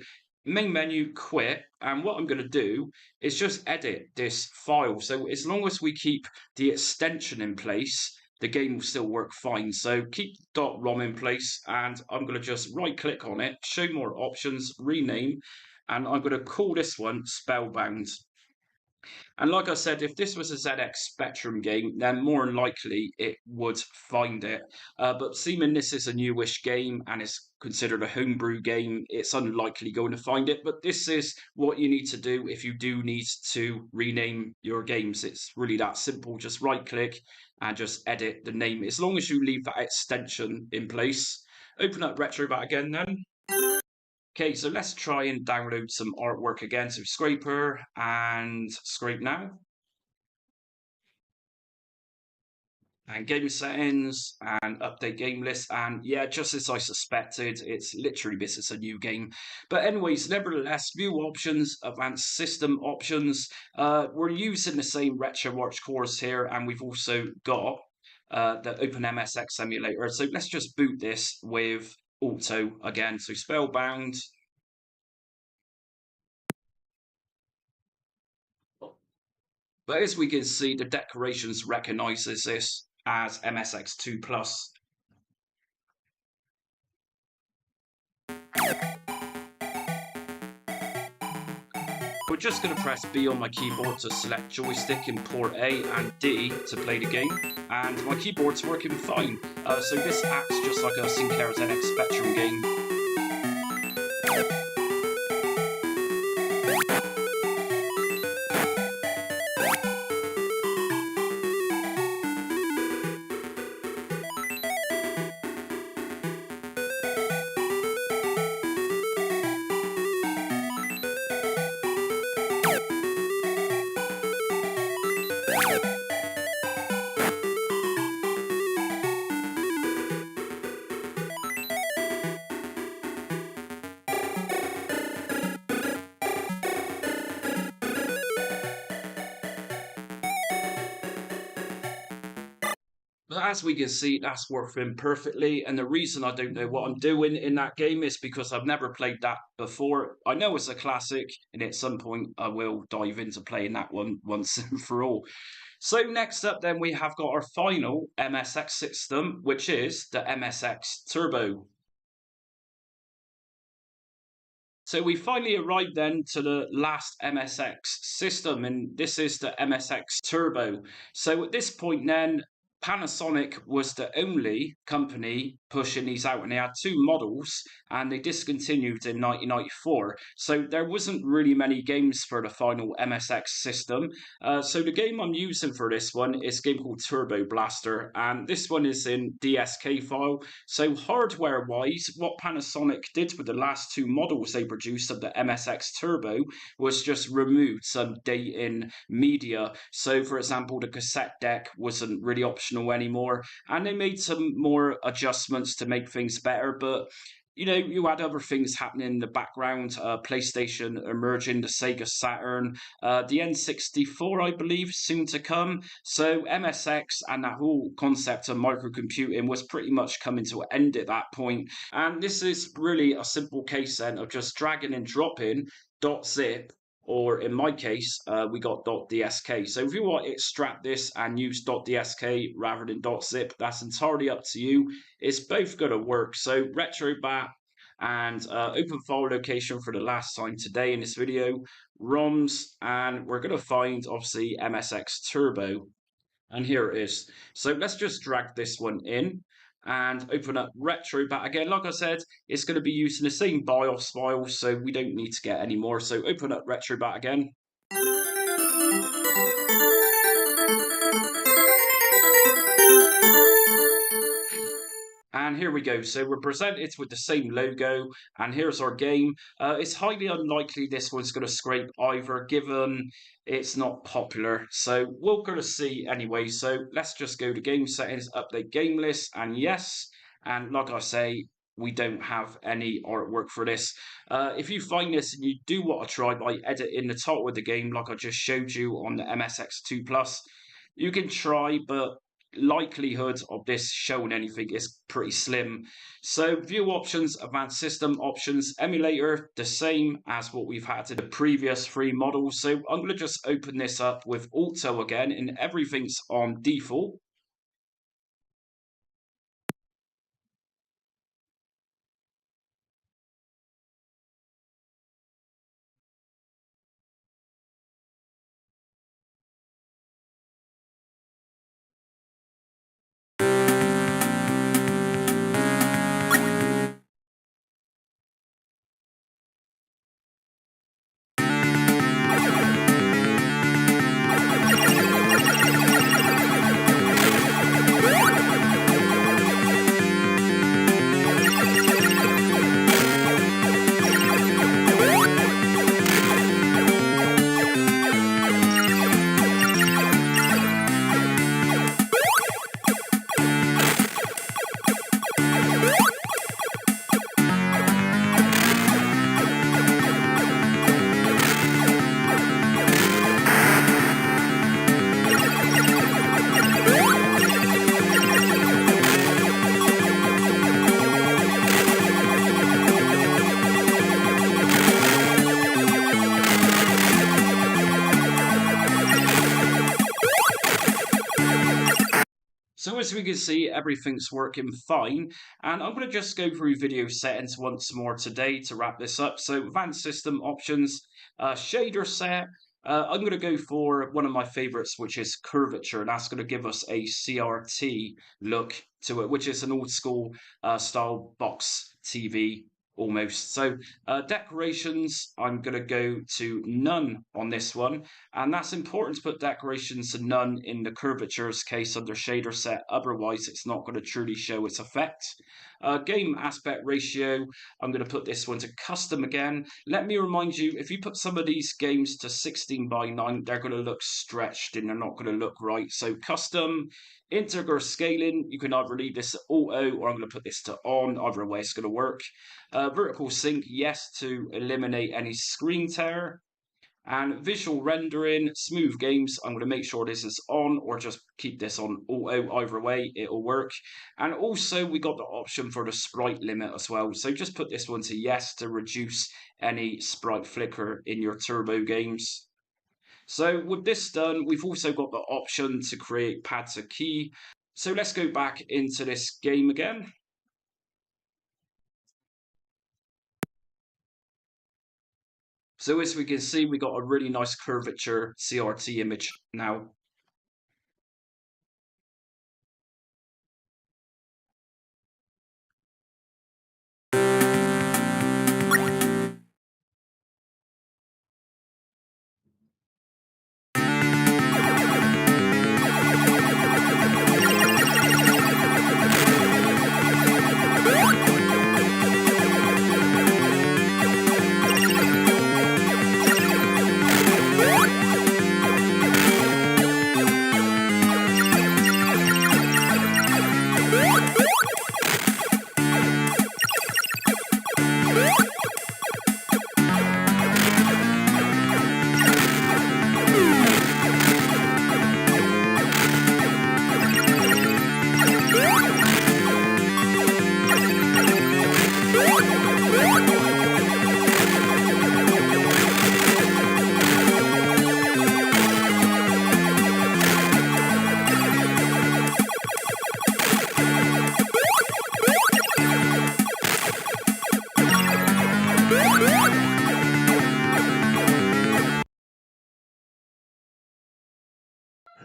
main menu, quit. And what I'm going to do is just edit this file. So as long as we keep the extension in place, the game will still work fine. So keep .rom in place, and I'm going to just right click on it, show more options, rename, and I'm going to call this one Spellbound. And like I said, if this was a ZX Spectrum game, then more than likely it would find it. But seeming this is a newish game and it's considered a homebrew game, it's unlikely going to find it. But this is what you need to do if you do need to rename your games. It's really that simple. Just right click and just edit the name. As long as you leave that extension in place. Open up Retrobat again then. Okay, so let's try and download some artwork again. So Scraper and Scrape Now. And game settings and update game list. And yeah, just as I suspected, it's literally this is a new game. But anyways, nevertheless, view options, advanced system options. We're using the same RetroArch cores here, and we've also got the OpenMSX emulator. So let's just boot this with Auto again. So Spellbound. But as we can see, the decorations recognizes this as MSX2 Plus. We're just going to press B on my keyboard to select joystick in port A and D to play the game, and my keyboard's working fine. So this acts just like a SINCLAIR ZX Spectrum game. But as we can see, that's working perfectly. And the reason I don't know what I'm doing in that game is because I've never played that before. I know it's a classic, and at some point I will dive into playing that one once and for all. So next up then we have got our final MSX system, which is the MSX Turbo. So we finally arrived then to the last MSX system, and this is the MSX Turbo. So at this point then, Panasonic was the only company pushing these out, and they had two models, and they discontinued in 1994. So there wasn't really many games for the final MSX system. So the game I'm using for this one is a game called Turbo Blaster, and this one is in DSK file. So hardware-wise, what Panasonic did with the last two models they produced of the MSX Turbo was just removed some dating media. So for example, the cassette deck wasn't really optional anymore, and they made some more adjustments to make things better, but you know, you had other things happening in the background. PlayStation emerging, the Sega Saturn, the N64, I believe, soon to come. So MSX and that whole concept of microcomputing was pretty much coming to an end at that point. And this is really a simple case then of just dragging and dropping .zip, or in my case, we got .dsk. So if you want to extract this and use .dsk rather than .zip, that's entirely up to you. It's both going to work. So Retrobat and open file location for the last time today in this video, ROMs, and we're going to find obviously MSX Turbo. And here it is. So let's just drag this one in and open up Retrobat again. Like I said, it's going to be using the same BIOS file, so we don't need to get any more. So open up Retrobat again. And here we go. So we're presented with the same logo, and here's our game. It's highly unlikely this one's going to scrape either, given it's not popular. So we're going to see anyway. So let's just go to game settings, update game list, and yes. And like I say, we don't have any artwork for this. If you find this and you do want to try by editing the title of the game like I just showed you on the MSX2 Plus, you can try, but likelihood of this showing anything is pretty slim. So view options, advanced system options, emulator, the same as what we've had in the previous 3 models. So I'm going to just open this up with Auto again, and everything's on default. So as we can see, everything's working fine, and I'm going to just go through video settings once more today to wrap this up. So advanced system options, shader set, I'm going to go for one of my favorites, which is curvature, and that's going to give us a CRT look to it, which is an old school style box TV almost. So decorations, I'm going to go to none on this one, and that's important to put decorations to none in the curvatures case under shader set, otherwise it's not going to truly show its effect. Game aspect ratio, I'm going to put this one to custom again. Let me remind you, if you put some of these games to 16:9, they're going to look stretched and they're not going to look right. So custom. Integer scaling, you can either leave this at auto or I'm going to put this to on, either way it's going to work. Vertical sync, yes, to eliminate any screen tear. And visual rendering, smooth games, I'm going to make sure this is on or just keep this on auto, either way it'll work. And also we got the option for the sprite limit as well, so just put this one to yes to reduce any sprite flicker in your turbo games. So with this done, we've also got the option to create pad to key. So let's go back into this game again. So as we can see, we got a really nice curvature CRT image now.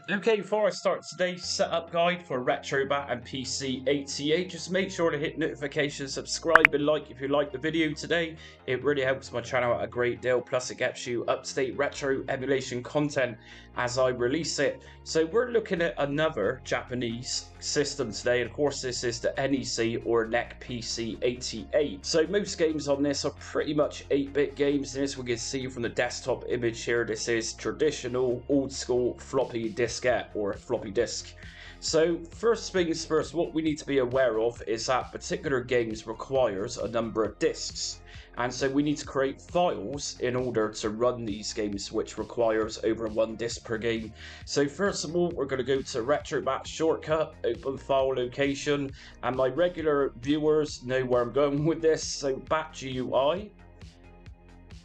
Okay, before I start today's setup guide for Retrobat and PC88, just make sure to hit notifications, subscribe and like if you like the video today. It really helps my channel out a great deal, plus it gets you up-to-date retro emulation content as I release it. So we're looking at another Japanese system today, and of course this is the NEC or NEC PC88. So most games on this are pretty much 8-bit games, and as we can see from the desktop image here, this is traditional old school floppy diskette or floppy disk. So first things first, what we need to be aware of is that particular games requires a number of discs. And so we need to create files in order to run these games, which requires over 1 disc per game. So first of all, we're going to go to Retrobat shortcut, open file location, and my regular viewers know where I'm going with this. So back GUI,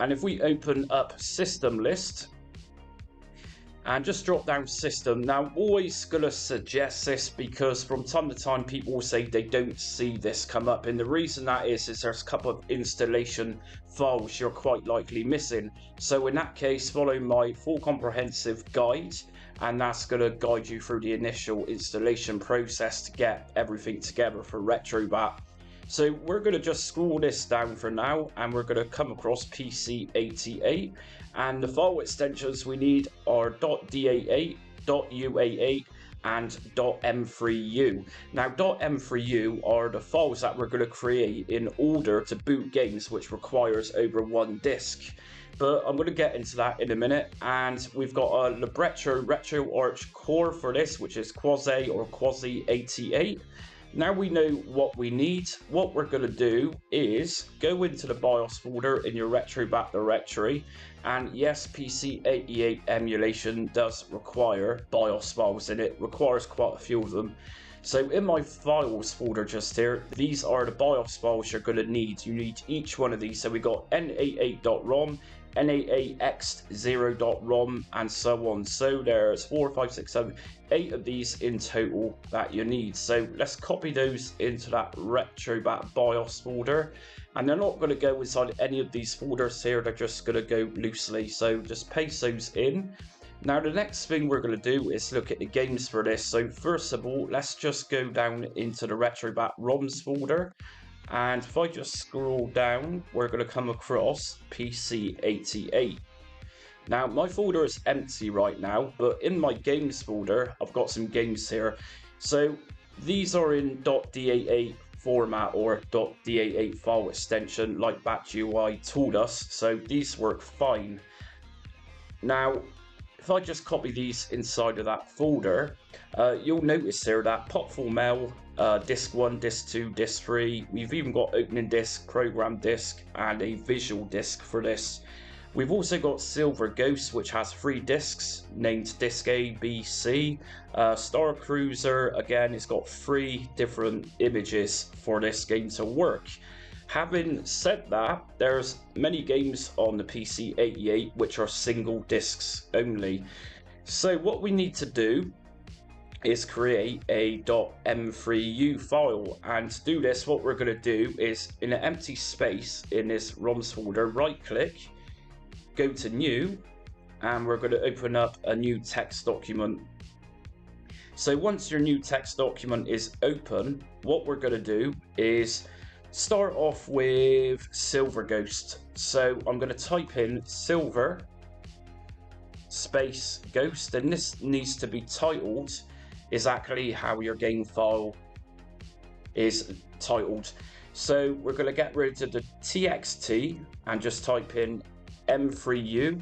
and if we open up system list, and just drop down system. Now, I'm always going to suggest this because from time to time people will say they don't see this come up, and the reason that is there's a couple of installation files you're quite likely missing. So in that case, follow my full comprehensive guide, and that's going to guide you through the initial installation process to get everything together for Retrobat. So we're going to just scroll this down for now, and we're going to come across PC88, and the file extensions we need are .da8, .ua8 and .m3u. Now .m3u are the files that we're going to create in order to boot games, which requires over 1 disc. But I'm going to get into that in a minute, and we've got a Libretto RetroArch core for this, which is Quasi or Quasi 88. Now we know what we need. What we're going to do is go into the BIOS folder in your Retrobat directory, and yes, PC88 emulation does require BIOS files in it, requires quite a few of them. So in my files folder just here, these are the BIOS files you're going to need. You need each one of these. So we got N88.ROM, N88X0.ROM, and so on. So there's 4, 5, 6, 7, 8 of these in total that you need. So let's copy those into that Retrobat BIOS folder. And they're not going to go inside any of these folders here, they're just going to go loosely. So just paste those in. Now the next thing we're going to do is look at the games for this. So first of all, let's just go down into the Retrobat ROMs folder. And if I just scroll down, we're going to come across PC88. Now my folder is empty right now, but in my games folder, I've got some games here. So these are in .da8 format or .da8 file extension like BatchUI told us. So these work fine. Now, if I just copy these inside of that folder, you'll notice there that Pop4Mel, Disk 1, Disk 2, Disk 3, we've even got opening disk, program disk, and a visual disk for this. We've also got Silver Ghost, which has 3 discs named Disk A, B, C. Star Cruiser, again, it's got 3 different images for this game to work. Having said that, there's many games on the PC88 which are single discs only. So what we need to do is create a .m3u file, and to do this what we're going to do is in an empty space in this ROMs folder, right click, go to new, and we're going to open up a new text document. So once your new text document is open, what we're going to do is start off with Silver Ghost. So I'm going to type in Silver space Ghost, and this needs to be titled exactly how your game file is titled. So we're going to get rid of the txt and just type in m3u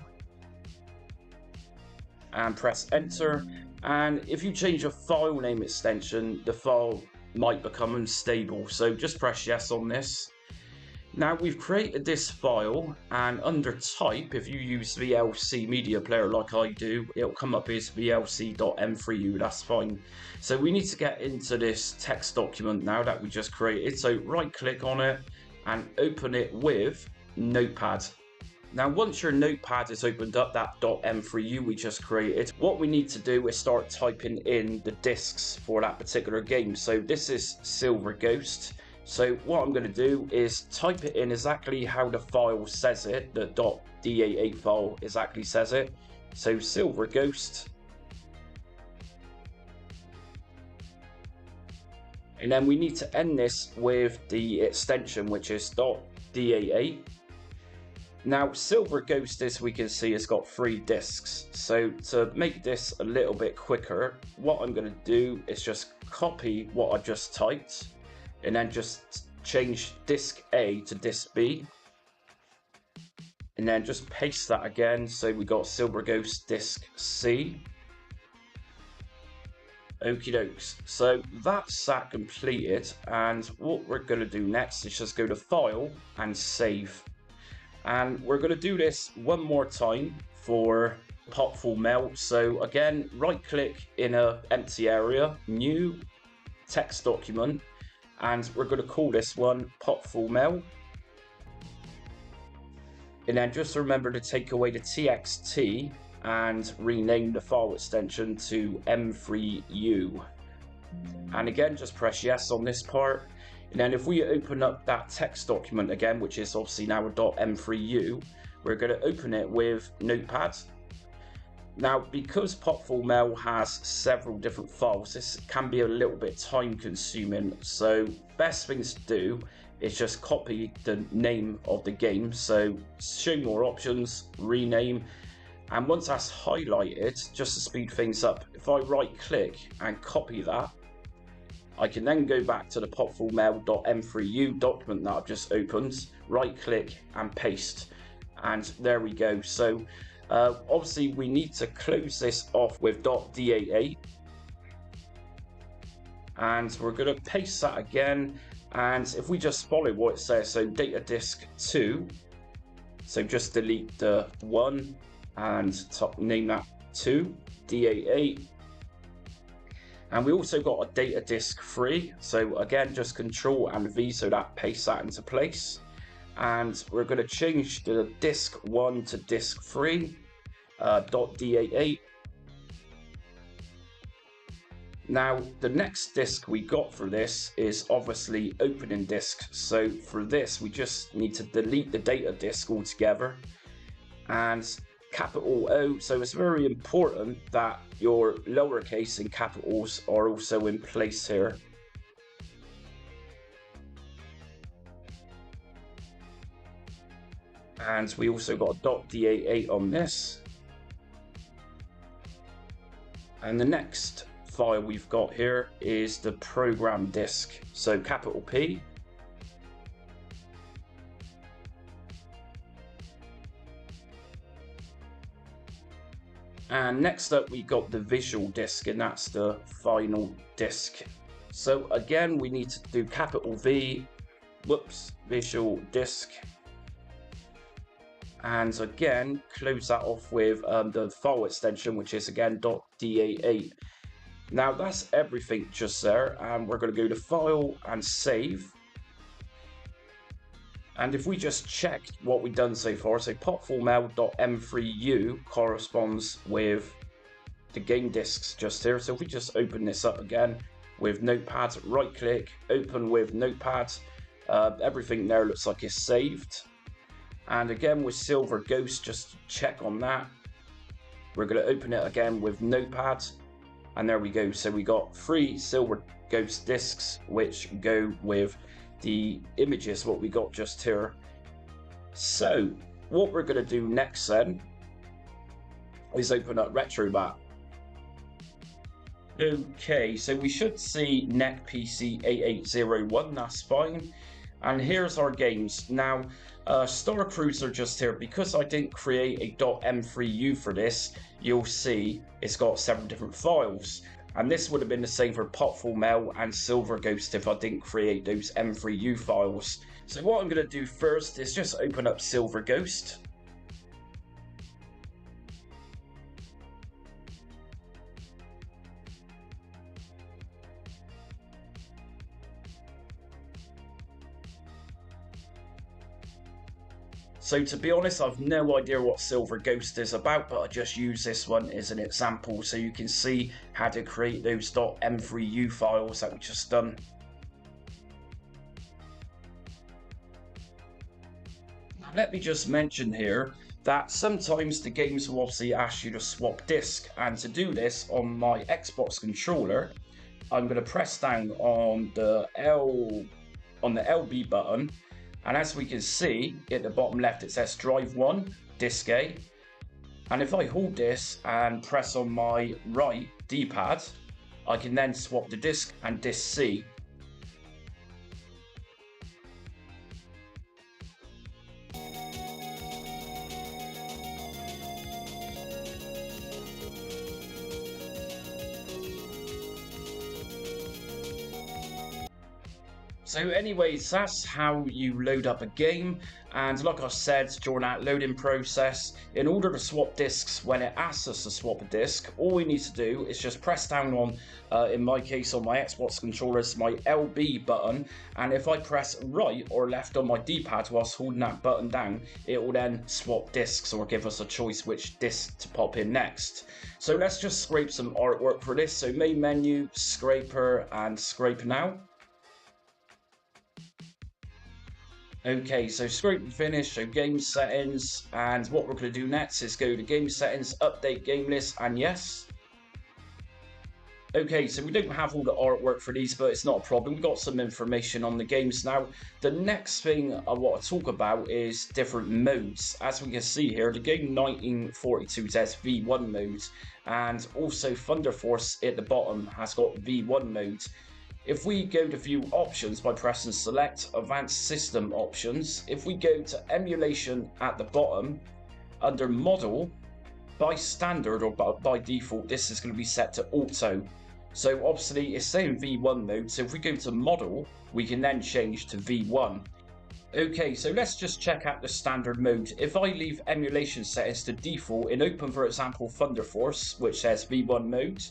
and press enter. And if you change a file name extension, the file might become unstable, so just press yes on this. Now we've created this file, and under type, if you use VLC media player like I do, it'll come up as vlc.m3u, that's fine. So we need to get into this text document now that we just created. So right click on it and open it with Notepad. Now once your notepad is opened up, that .m3u we just created, what we need to do is start typing in the discs for that particular game. So this is Silver Ghost. So what I'm going to do is type it in exactly how the file says it, the .da8 file exactly says it. So Silver Ghost. And then we need to end this with the extension, which is .da8. Now Silver Ghost, as we can see, has got 3 discs. So to make this a little bit quicker, what I'm going to do is just copy what I just typed and then just change disk A to disk B, and then just paste that again. So we got Silver Ghost disk C, Okie dokes. So that's that completed, and what we're going to do next is just go to File and Save. And we're going to do this one more time for Potful Mel. So again, right click in an empty area, New Text Document, and we're going to call this one Potful Mel. And then just remember to take away the TXT and rename the file extension to M3U. And again, just press yes on this part. And then if we open up that text document again, which is obviously now a .m3u, we're going to open it with Notepad. Now, because Potful Mel has several different files, this can be a little bit time consuming. So best things to do is just copy the name of the game. So show more options, rename. And once that's highlighted, just to speed things up, if I right click and copy that, I can then go back to the potfulmel.m3u document that I've just opened, right click and paste. And there we go. So obviously we need to close this off with .dat8. And we're going to paste that again. And if we just follow what it says, so data disk 2, so just delete the 1 and name that 2, DA8. And we also got a data disk 3, so again just Control and V so that pastes that into place. And we're going to change the disk 1 to disk 3, .da8. Now the next disk we got for this is obviously opening disk, so for this we just need to delete the data disk altogether and capital O, so it's very important that your lowercase and capitals are also in place here. And we also got a .da8 on this. And the next file we've got here is the program disk, so capital P. And next up we got the visual disk, and that's the final disk. So again we need to do capital V, visual disk. And again close that off with the file extension, which is again .da8. Now that's everything just there, and we're going to go to File and Save. And if we just check what we've done so far, so potfulmel.m3u corresponds with the game disks just here. So if we just open this up again with Notepad, right click, open with Notepad, everything there looks like it's saved. And again with Silver Ghost, just check on that. We're going to open it again with Notepad, and there we go. So we got 3 Silver Ghost disks which go with the images what we got just here. So what we're going to do next then is open up Retrobat. Okay, so we should see NEC PC 8801, that's fine. And here's our games. Now Star Cruiser just here, because I didn't create a .m3u for this, you'll see it's got 7 different files. And this would have been the same for Potful Mel and Silver Ghost if I didn't create those M3U files. So what I'm going to do first is just open up Silver Ghost. So to be honest, I've no idea what Silver Ghost is about, but I just use this one as an example so you can see how to create those .m3u files that we just done. Now, let me just mention here that sometimes the games will obviously ask you to swap disk, and to do this on my Xbox controller, I'm going to press down on the LB button. And as we can see at the bottom left, it says drive 1, disk A. And if I hold this and press on my right D-pad, I can then swap the disk and disk C. So anyways, that's how you load up a game, and like I said, during that loading process, in order to swap discs when it asks us to swap a disc, all we need to do is just press down on, in my case on my Xbox controller, it's my LB button, and if I press right or left on my D-pad whilst holding that button down, it will then swap discs or give us a choice which disc to pop in next. So let's just scrape some artwork for this, so main menu, scraper, and scrape now. Okay, so scrape and finish, so game settings, and what we're going to do next is go to game settings, update game list, and yes. Okay, so we don't have all the artwork for these, but it's not a problem. We've got some information on the games now. The next thing I want to talk about is different modes. As we can see here, the game 1942 has V1 mode, and also Thunder Force at the bottom has got V1 mode. If we go to view options by pressing select advanced system options, if we go to emulation at the bottom, under model, by standard or by default, this is going to be set to auto. So obviously it's saying V1 mode, so if we go to model, we can then change to V1. Okay, so let's just check out the standard mode. If I leave emulation settings to default and open, for example, Thunder Force, which says V1 mode,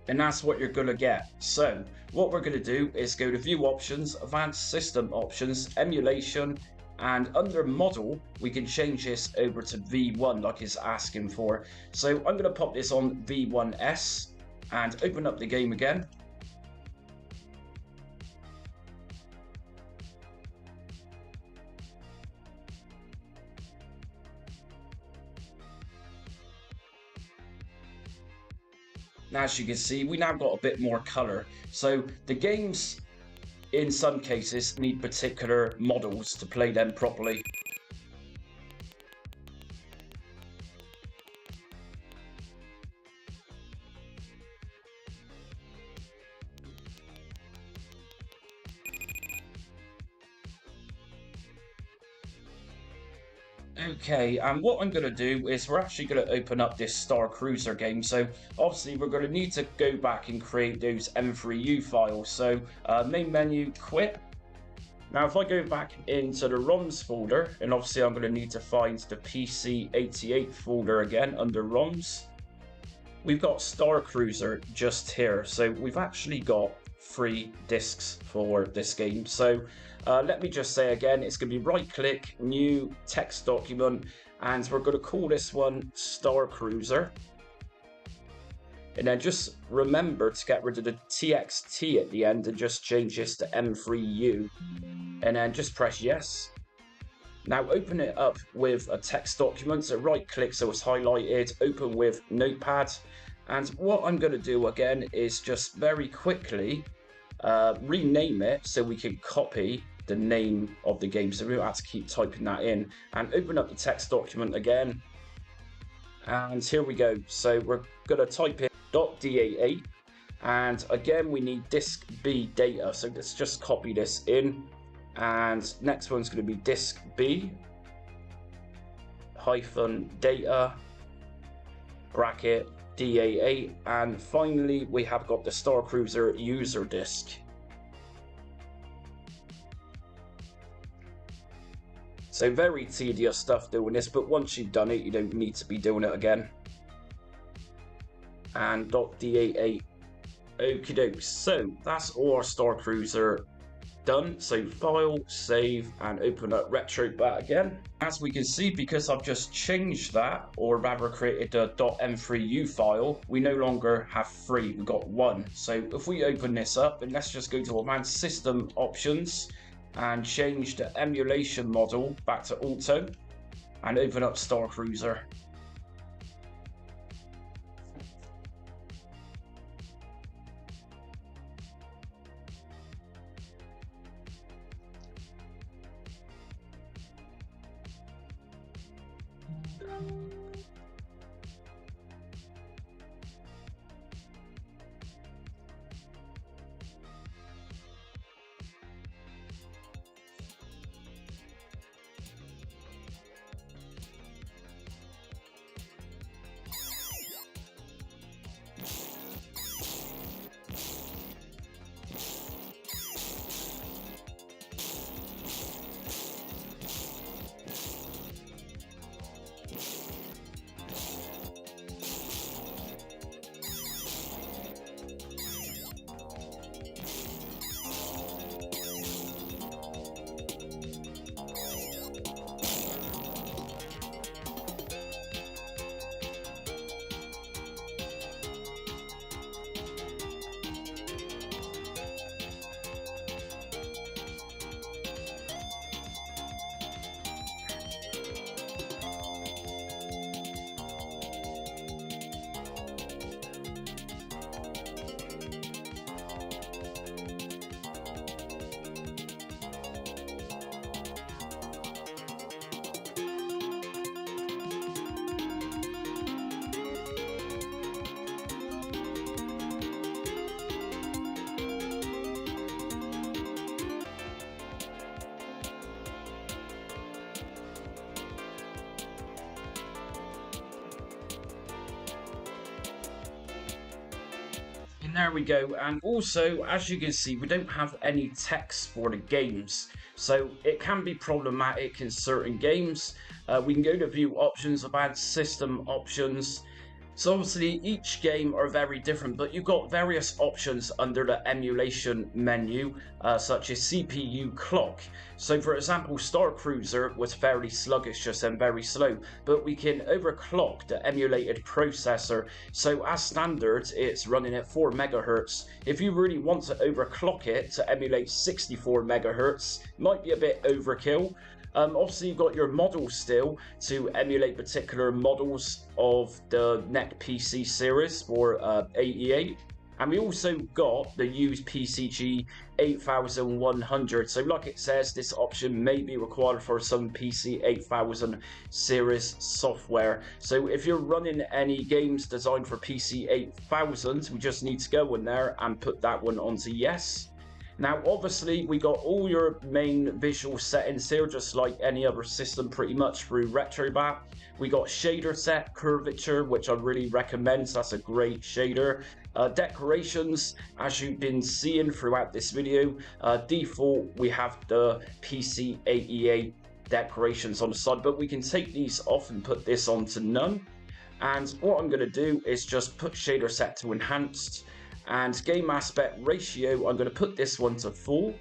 and that's what you're going to get. So what we're going to do is go to view options, advanced system options, emulation, and under model we can change this over to V1 like it's asking for. So I'm going to pop this on V1S and open up the game again. As you can see, we now got a bit more color. So the games, in some cases, need particular models to play them properly. Okay, and what I'm going to do is we're actually going to open up this Star Cruiser game. So obviously we're going to need to go back and create those M3U files. So main menu, quit. Now if I go back into the ROMs folder, and obviously I'm going to need to find the PC88 folder again under ROMs. We've got Star Cruiser just here. So we've actually got 3 discs for this game. So let me just say again, it's going to be right click, new text document, and we're going to call this one Star Cruiser. And then just remember to get rid of the TXT at the end and just change this to M3U. And then just press yes. Now open it up with a text document, so right click so it's highlighted, open with Notepad. And what I'm going to do again is just very quickly rename it so we can copy the name of the game, so we don't have to keep typing that in, and open up the text document again, and here we go. So we're going to type in .da8, and again we need disk B data, so let's just copy this in, and next one's going to be disk B hyphen data bracket DA8, and finally we have got the Star Cruiser user disk. So very tedious stuff doing this, but once you've done it, you don't need to be doing it again. And .da8. Okie doke. So that's all our Star Cruiser done. So file, save, and open up Retrobat again. As we can see, because I've just changed that, or rather created a .m3u file, we no longer have 3, we've got 1. So if we open this up, and let's just go to Advanced System Options, and change the emulation model back to auto, and open up Star Cruiser. And there we go. And also, as you can see, we don't have any text for the games. So it can be problematic in certain games. We can go to view options, advanced system options. So obviously each game are very different, but you've got various options under the emulation menu, such as CPU clock. So for example, Star Cruiser was fairly sluggish and very slow, but we can overclock the emulated processor. So as standard, it's running at 4 MHz. If you really want to overclock it to emulate 64 MHz, might be a bit overkill. Obviously, you've got your models still to emulate particular models of the NEC PC series for 88. And we also got the used PCG 8100. So like it says, this option may be required for some PC 8000 series software. So if you're running any games designed for PC 8000, we just need to go in there and put that one onto yes. Now obviously we got all your main visual settings here, just like any other system pretty much through Retrobat. We got shader set, curvature, which I really recommend, so that's a great shader. Decorations, as you've been seeing throughout this video, default we have the PC88 decorations on the side, but we can take these off and put this onto none. And what I'm going to do is just put shader set to enhanced. And game aspect ratio, I'm going to put this one to full.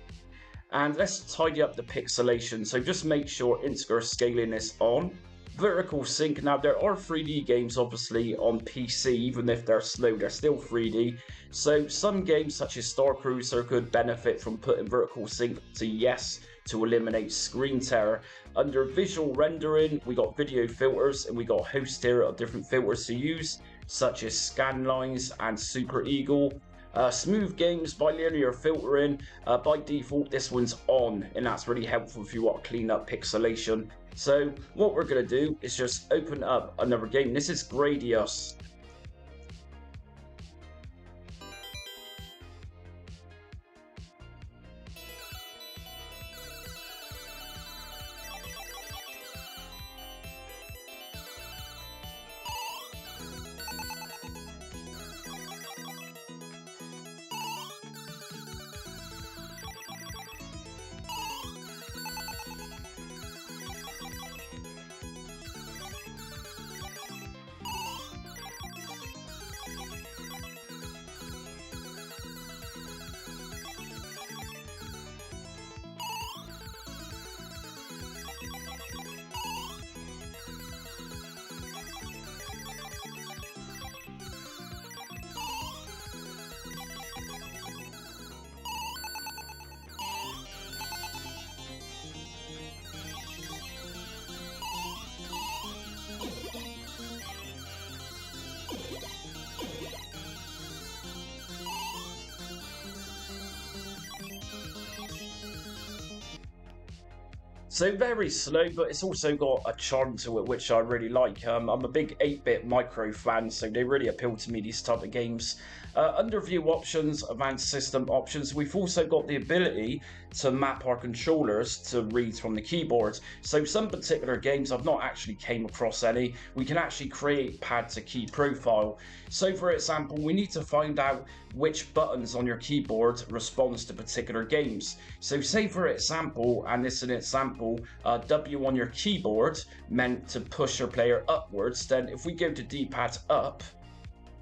And let's tidy up the pixelation. So just make sure integer scaling is on. Vertical sync. Now there are 3D games obviously on PC, even if they're slow, they're still 3D. So some games such as Star Cruiser could benefit from putting vertical sync to yes to eliminate screen tear. Under visual rendering, we got video filters and we got a host here of different filters to use, such as scanlines and super eagle. Smooth games by linear filtering, by default this one's on, and that's really helpful if you want to clean up pixelation. So what we're going to do is just open up another game. This is Gradius. So very slow, but it's also got a charm to it, which I really like. I'm a big 8-bit micro fan, so they really appeal to me, these type of games. Under view options, advanced system options, we've also got the ability to map our controllers to read from the keyboard. So some particular games, I've not actually came across any, we can actually create pad to key profile. So for example, we need to find out which buttons on your keyboard responds to particular games. So say for example, and this is an example, W on your keyboard meant to push your player upwards. Then if we go to D-pad up,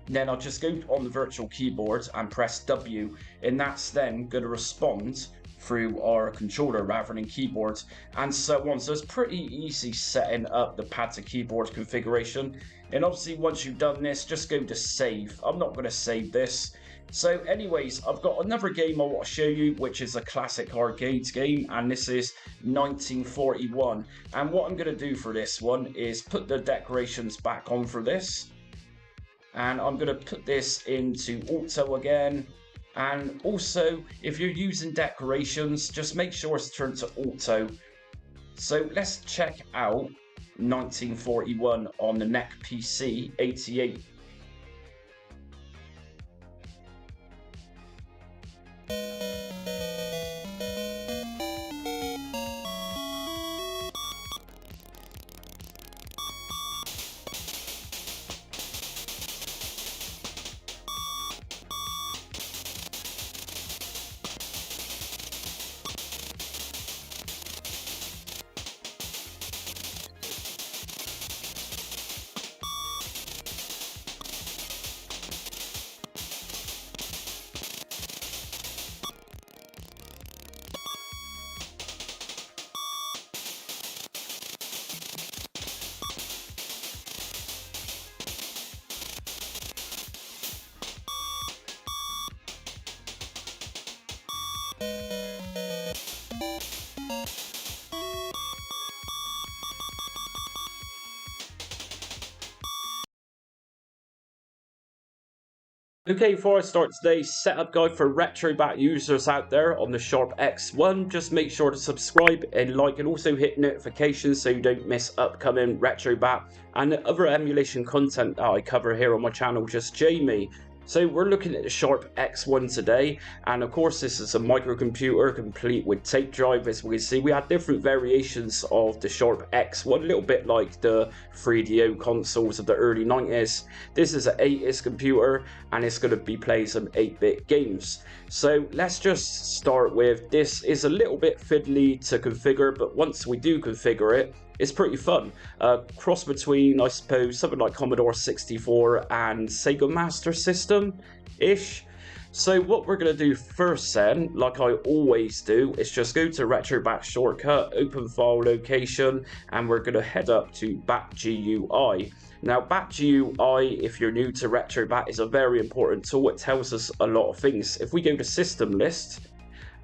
then I'll just go on the virtual keyboard and press W, and that's then going to respond through our controller rather than keyboard, and so on. So it's pretty easy setting up the pad to keyboard configuration. And obviously once you've done this, just go to save. I'm not going to save this. So anyways, I've got another game I want to show you, which is a classic arcades game, and this is 1941. And what I'm going to do for this one is put the decorations back on for this, and I'm going to put this into auto again. And also, if you're using decorations, just make sure it's turned to auto. So let's check out 1941 on the NEC PC 88. Okay, before I start today's setup guide for Retrobat users out there on the Sharp X1, just make sure to subscribe and like, and also hit notifications so you don't miss upcoming Retrobat and other emulation content that I cover here on my channel, Just Jamie. So we're looking at the Sharp X1 today, and of course this is a microcomputer complete with tape drive. As we can see, we had different variations of the Sharp X1, a little bit like the 3DO consoles of the early 90s. This is an 8-bit computer, and it's going to be playing some 8-bit games. So let's just start with, this is a little bit fiddly to configure, but once we do configure it, it's pretty fun. Cross between, I suppose, something like Commodore 64 and Sega Master System-ish. So what we're going to do first then, like I always do, is just go to Retrobat shortcut, open file location, and we're going to head up to BAT GUI. Now, BAT GUI, if you're new to Retrobat, is a very important tool. It tells us a lot of things. If we go to System List,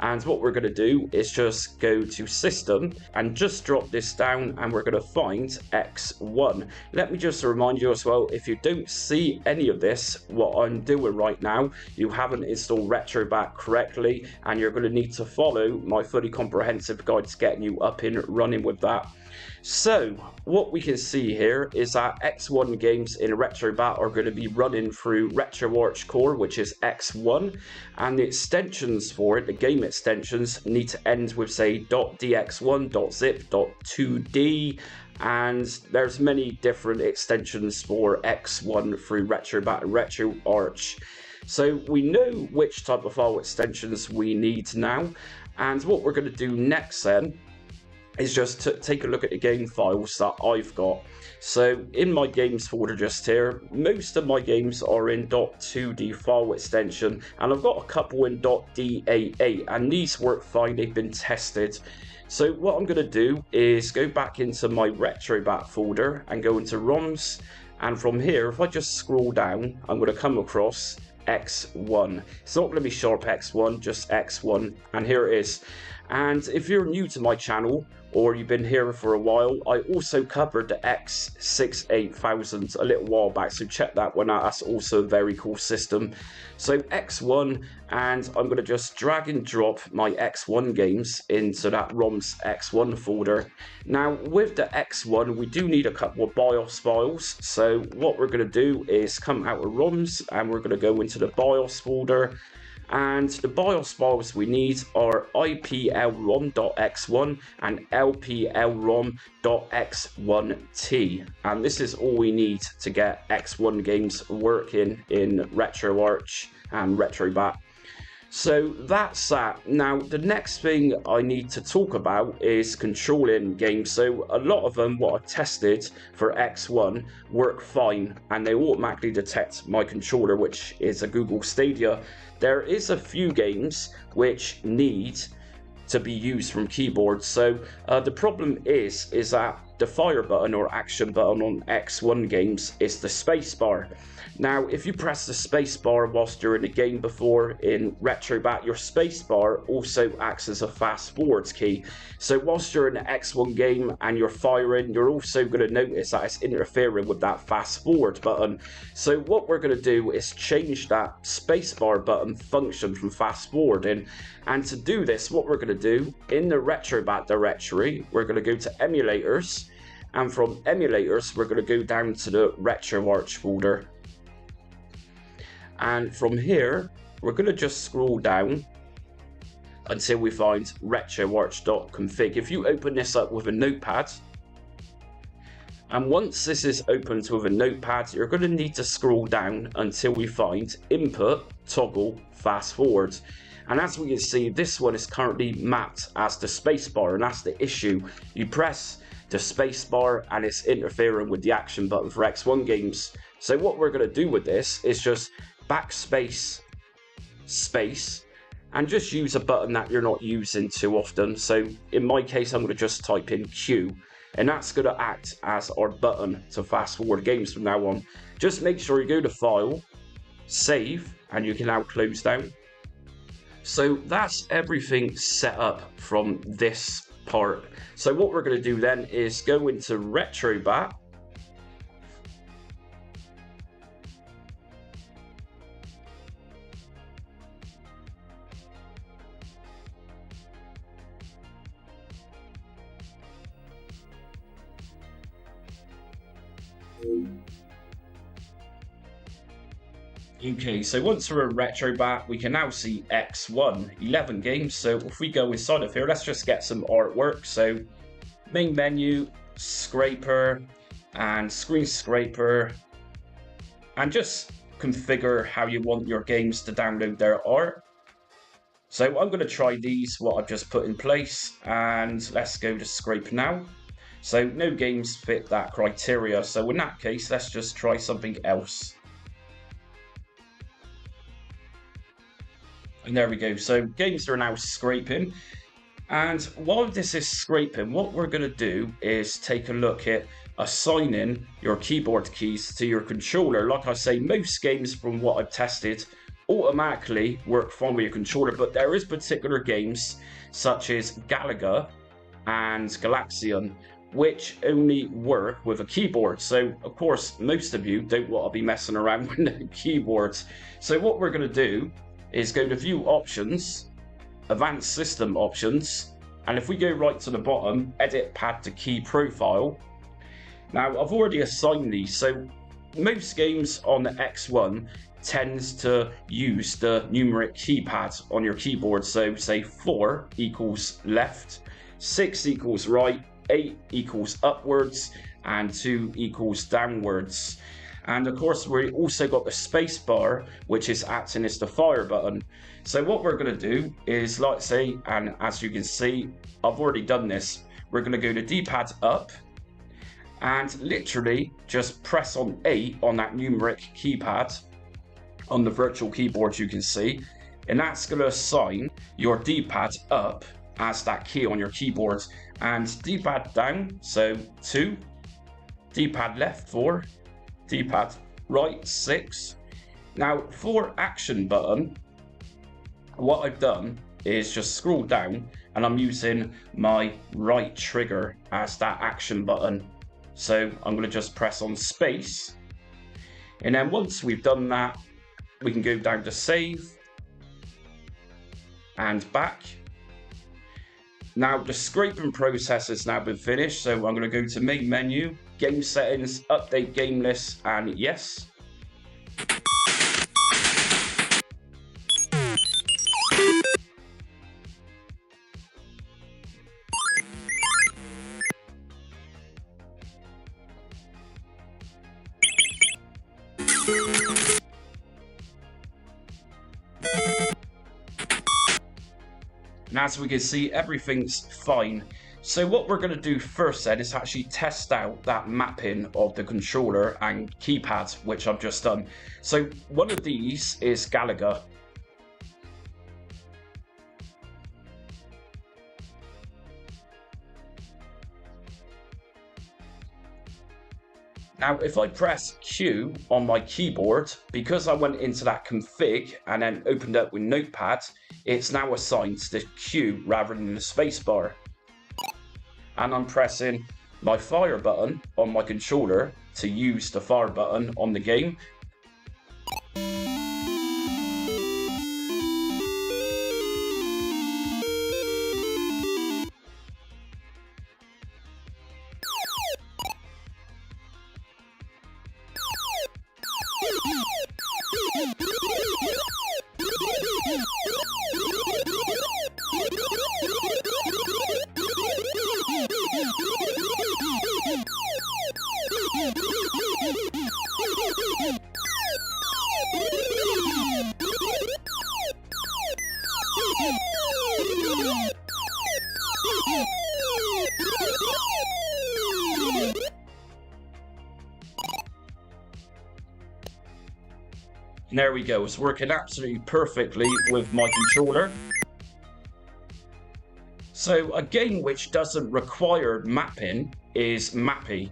and what we're going to do is just go to System and just drop this down, and we're going to find X1. Let me just remind you as well, if you don't see any of this, what I'm doing right now, you haven't installed Retrobat correctly, and you're going to need to follow my fully comprehensive guide to getting you up and running with that. So what we can see here is that X1 games in Retrobat are going to be running through RetroArch Core, which is X1, and the extensions for it, the game extensions, need to end with, say, .dx1, .zip, .2d, and there's many different extensions for X1 through Retrobat and RetroArch. So we know which type of file extensions we need now, and what we're going to do next then is just to take a look at the game files that I've got. So in my games folder just here, most of my games are in .2d file extension, and I've got a couple in .da8, and these work fine, they've been tested. So what I'm going to do is go back into my Retrobat folder and go into ROMs, and from here, if I just scroll down, I'm going to come across X1. It's not going to be Sharp X1, just X1, and here it is. And if you're new to my channel, or you've been here for a while, I also covered the X68000 a little while back, so check that one out. That's also a very cool system. So X1, and I'm going to just drag and drop my X1 games into that ROMs X1 folder. Now with the X1, we do need a couple of BIOS files, so what we're going to do is come out of ROMs, and we're going to go into the BIOS folder. And the BIOS files we need are iplrom.x1 and lplrom.x1t, and this is all we need to get X1 games working in RetroArch and Retrobat. So that's that. Now the next thing I need to talk about is controlling games. So a lot of them, what I've tested for X1, work fine, and they automatically detect my controller, which is a Google Stadia. There is a few games which need to be used from keyboard. So the problem is that the fire button or action button on X1 games is the spacebar. Now, if you press the spacebar whilst you're in the game before in Retrobat, your spacebar also acts as a fast forward key. So whilst you're in the X1 game and you're firing, you're also going to notice that it's interfering with that fast forward button. So what we're going to do is change that spacebar button function from fast forwarding. And to do this, what we're going to do, in the Retrobat directory, we're going to go to emulators. And from emulators, we're going to go down to the RetroArch folder. And from here, we're going to just scroll down until we find retroarch.config. If you open this up with a notepad, and once this is opened with a notepad, you're going to need to scroll down until we find input toggle fast forward. And as we can see, this one is currently mapped as the spacebar, and that's the issue. You press the spacebar and it's interfering with the action button for X1 games. So what we're going to do with this is just backspace space and just use a button that you're not using too often. So in my case, I'm going to just type in Q, and that's going to act as our button to fast forward games from now on. Just make sure you go to File, Save, and you can now close down. So that's everything set up from this part. So what we're going to do then is go into Retrobat. Okay, so once we're in Retrobat, we can now see X1, 11 games. So if we go inside of here, let's just get some artwork. So main menu, scraper, and screen scraper, and just configure how you want your games to download their art. So I'm going to try these, what I've just put in place, and let's go to scrape now. So no games fit that criteria. So in that case, let's just try something else. And there we go. So games are now scraping. And while this is scraping, what we're going to do is take a look at assigning your keyboard keys to your controller. Like I say, most games from what I've tested automatically work fine with your controller, but there is particular games such as Galaga and Galaxian which only work with a keyboard. So of course most of you don't want to be messing around with the keyboards. So what we're going to do is go to View Options, Advanced System Options, and if we go right to the bottom, Edit Pad to Key Profile. Now I've already assigned these, so most games on the X1 tends to use the numeric keypad on your keyboard. So say 4 equals left, 6 equals right, 8 equals upwards, and 2 equals downwards. And of course, we also got the space bar, which is acting as the fire button. So what we're going to do is, like say, and as you can see, I've already done this. We're going to go to D-pad up and literally just press on 8 on that numeric keypad on the virtual keyboard, you can see. And that's going to assign your D-pad up as that key on your keyboard. And D-pad down, so 2. D-pad left, 4. D-pad right, 6. Now for action button, what I've done is just scroll down and I'm using my right trigger as that action button. So I'm going to just press on space, and then once we've done that, we can go down to save and back. Now the scraping process has now been finished, so I'm going to go to main menu, game settings, update game list, and yes. And as we can see, everything's fine. So what we're going to do first then is actually test out that mapping of the controller and keypad, which I've just done. So one of these is Galaga. Now, if I press Q on my keyboard, because I went into that config and then opened up with Notepad, it's now assigned to the Q rather than the spacebar. And I'm pressing my fire button on my controller to use the fire button on the game. And there we go, it's working absolutely perfectly with my controller. So a game which doesn't require mapping is Mappy.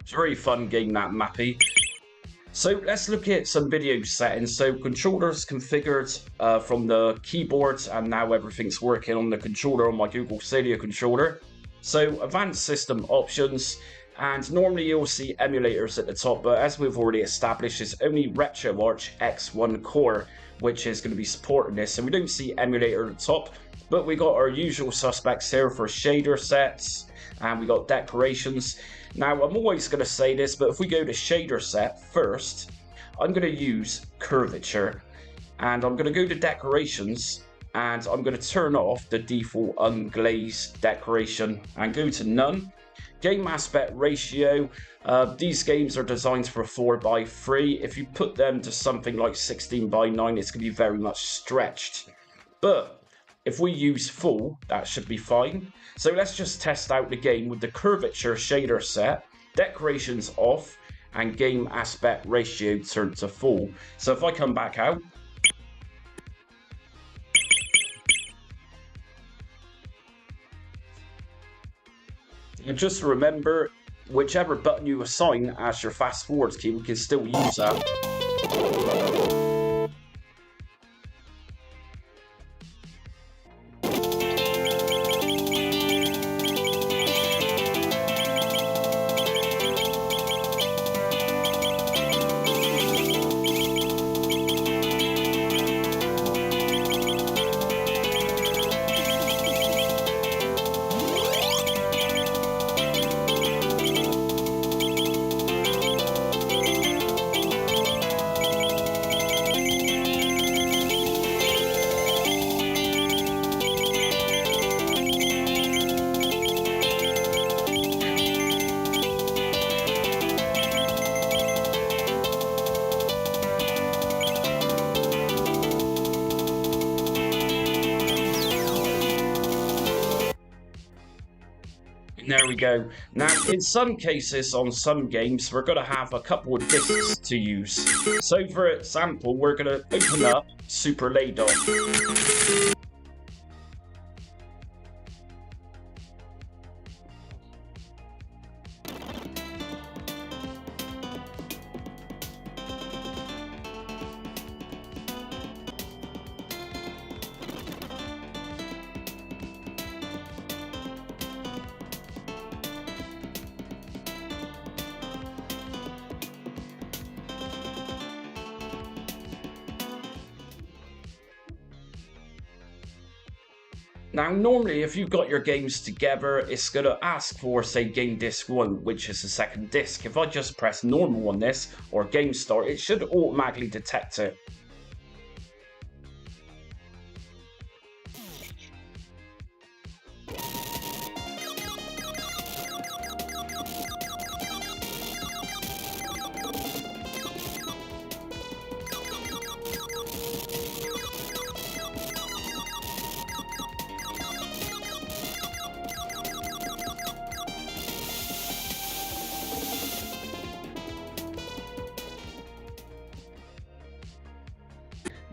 It's a very fun game, that Mappy. So let's look at some video settings. So controllers configured from the keyboard, and now everything's working on the controller on my Google Stadia controller. So advanced system options, and normally you'll see emulators at the top, but as we've already established, it's only RetroArch X1 Core which is going to be supporting this, and we don't see emulator at the top, but we got our usual suspects here for shader sets, and we got decorations. Now I'm always going to say this, but if we go to shader set first, I'm going to use curvature, and I'm going to go to decorations, and I'm going to turn off the default unglazed decoration and go to none. Game aspect ratio, these games are designed for 4:3. If you put them to something like 16:9, it's going to be very much stretched. But if we use full, that should be fine. So let's just test out the game with the curvature shader set, decorations off, and game aspect ratio turned to full. So if I come back out, and just remember, whichever button you assign as your fast forward key, we can still use that. There we go. Now, in some cases, on some games, we're going to have a couple of discs to use. So, for example, we're going to open up Super Ladle. Now, normally, if you've got your games together, it's going to ask for, say, Game Disc 1, which is the second disc. If I just press normal on this, or Game Start, it should automatically detect it.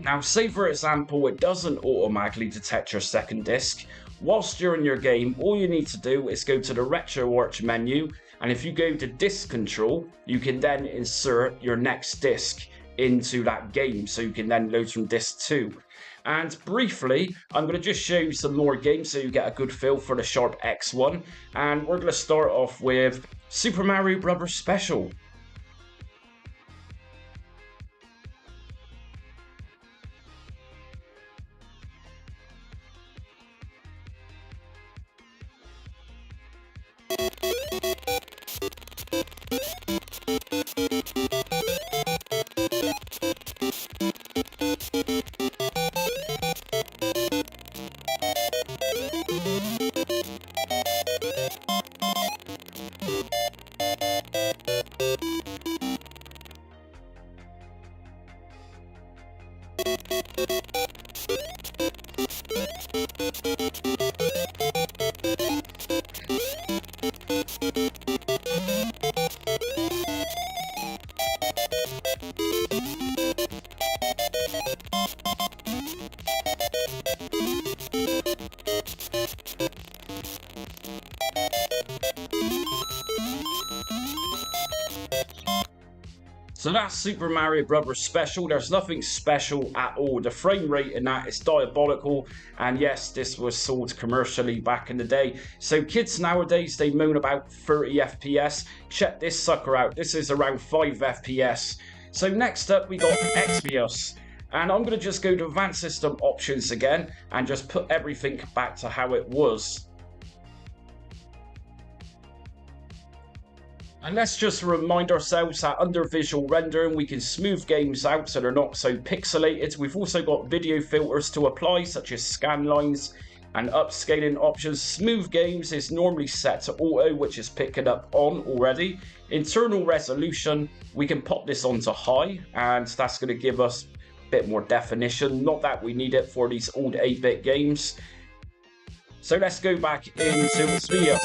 Now, say for example, it doesn't automatically detect your second disc. Whilst you're in your game, all you need to do is go to the RetroArch menu, and if you go to Disc Control, you can then insert your next disc into that game, so you can then load from disc 2. And briefly, I'm going to just show you some more games so you get a good feel for the Sharp X1, and we're going to start off with Super Mario Bros. Special. So that's Super Mario Bros. Special. There's nothing special at all. The frame rate in that is diabolical. And yes, this was sold commercially back in the day. So kids nowadays, they moan about 30 FPS. Check this sucker out. This is around 5 FPS. So next up, we got Xvius. And I'm going to just go to Advanced System Options again and just put everything back to how it was. And let's just remind ourselves that under visual rendering we can smooth games out so they're not so pixelated. We've also got video filters to apply, such as scan lines and upscaling options. Smooth games is normally set to auto, which is picking up on already. Internal resolution, we can pop this onto high, and that's going to give us a bit more definition. Not that we need it for these old 8-bit games. So let's go back into Xvius.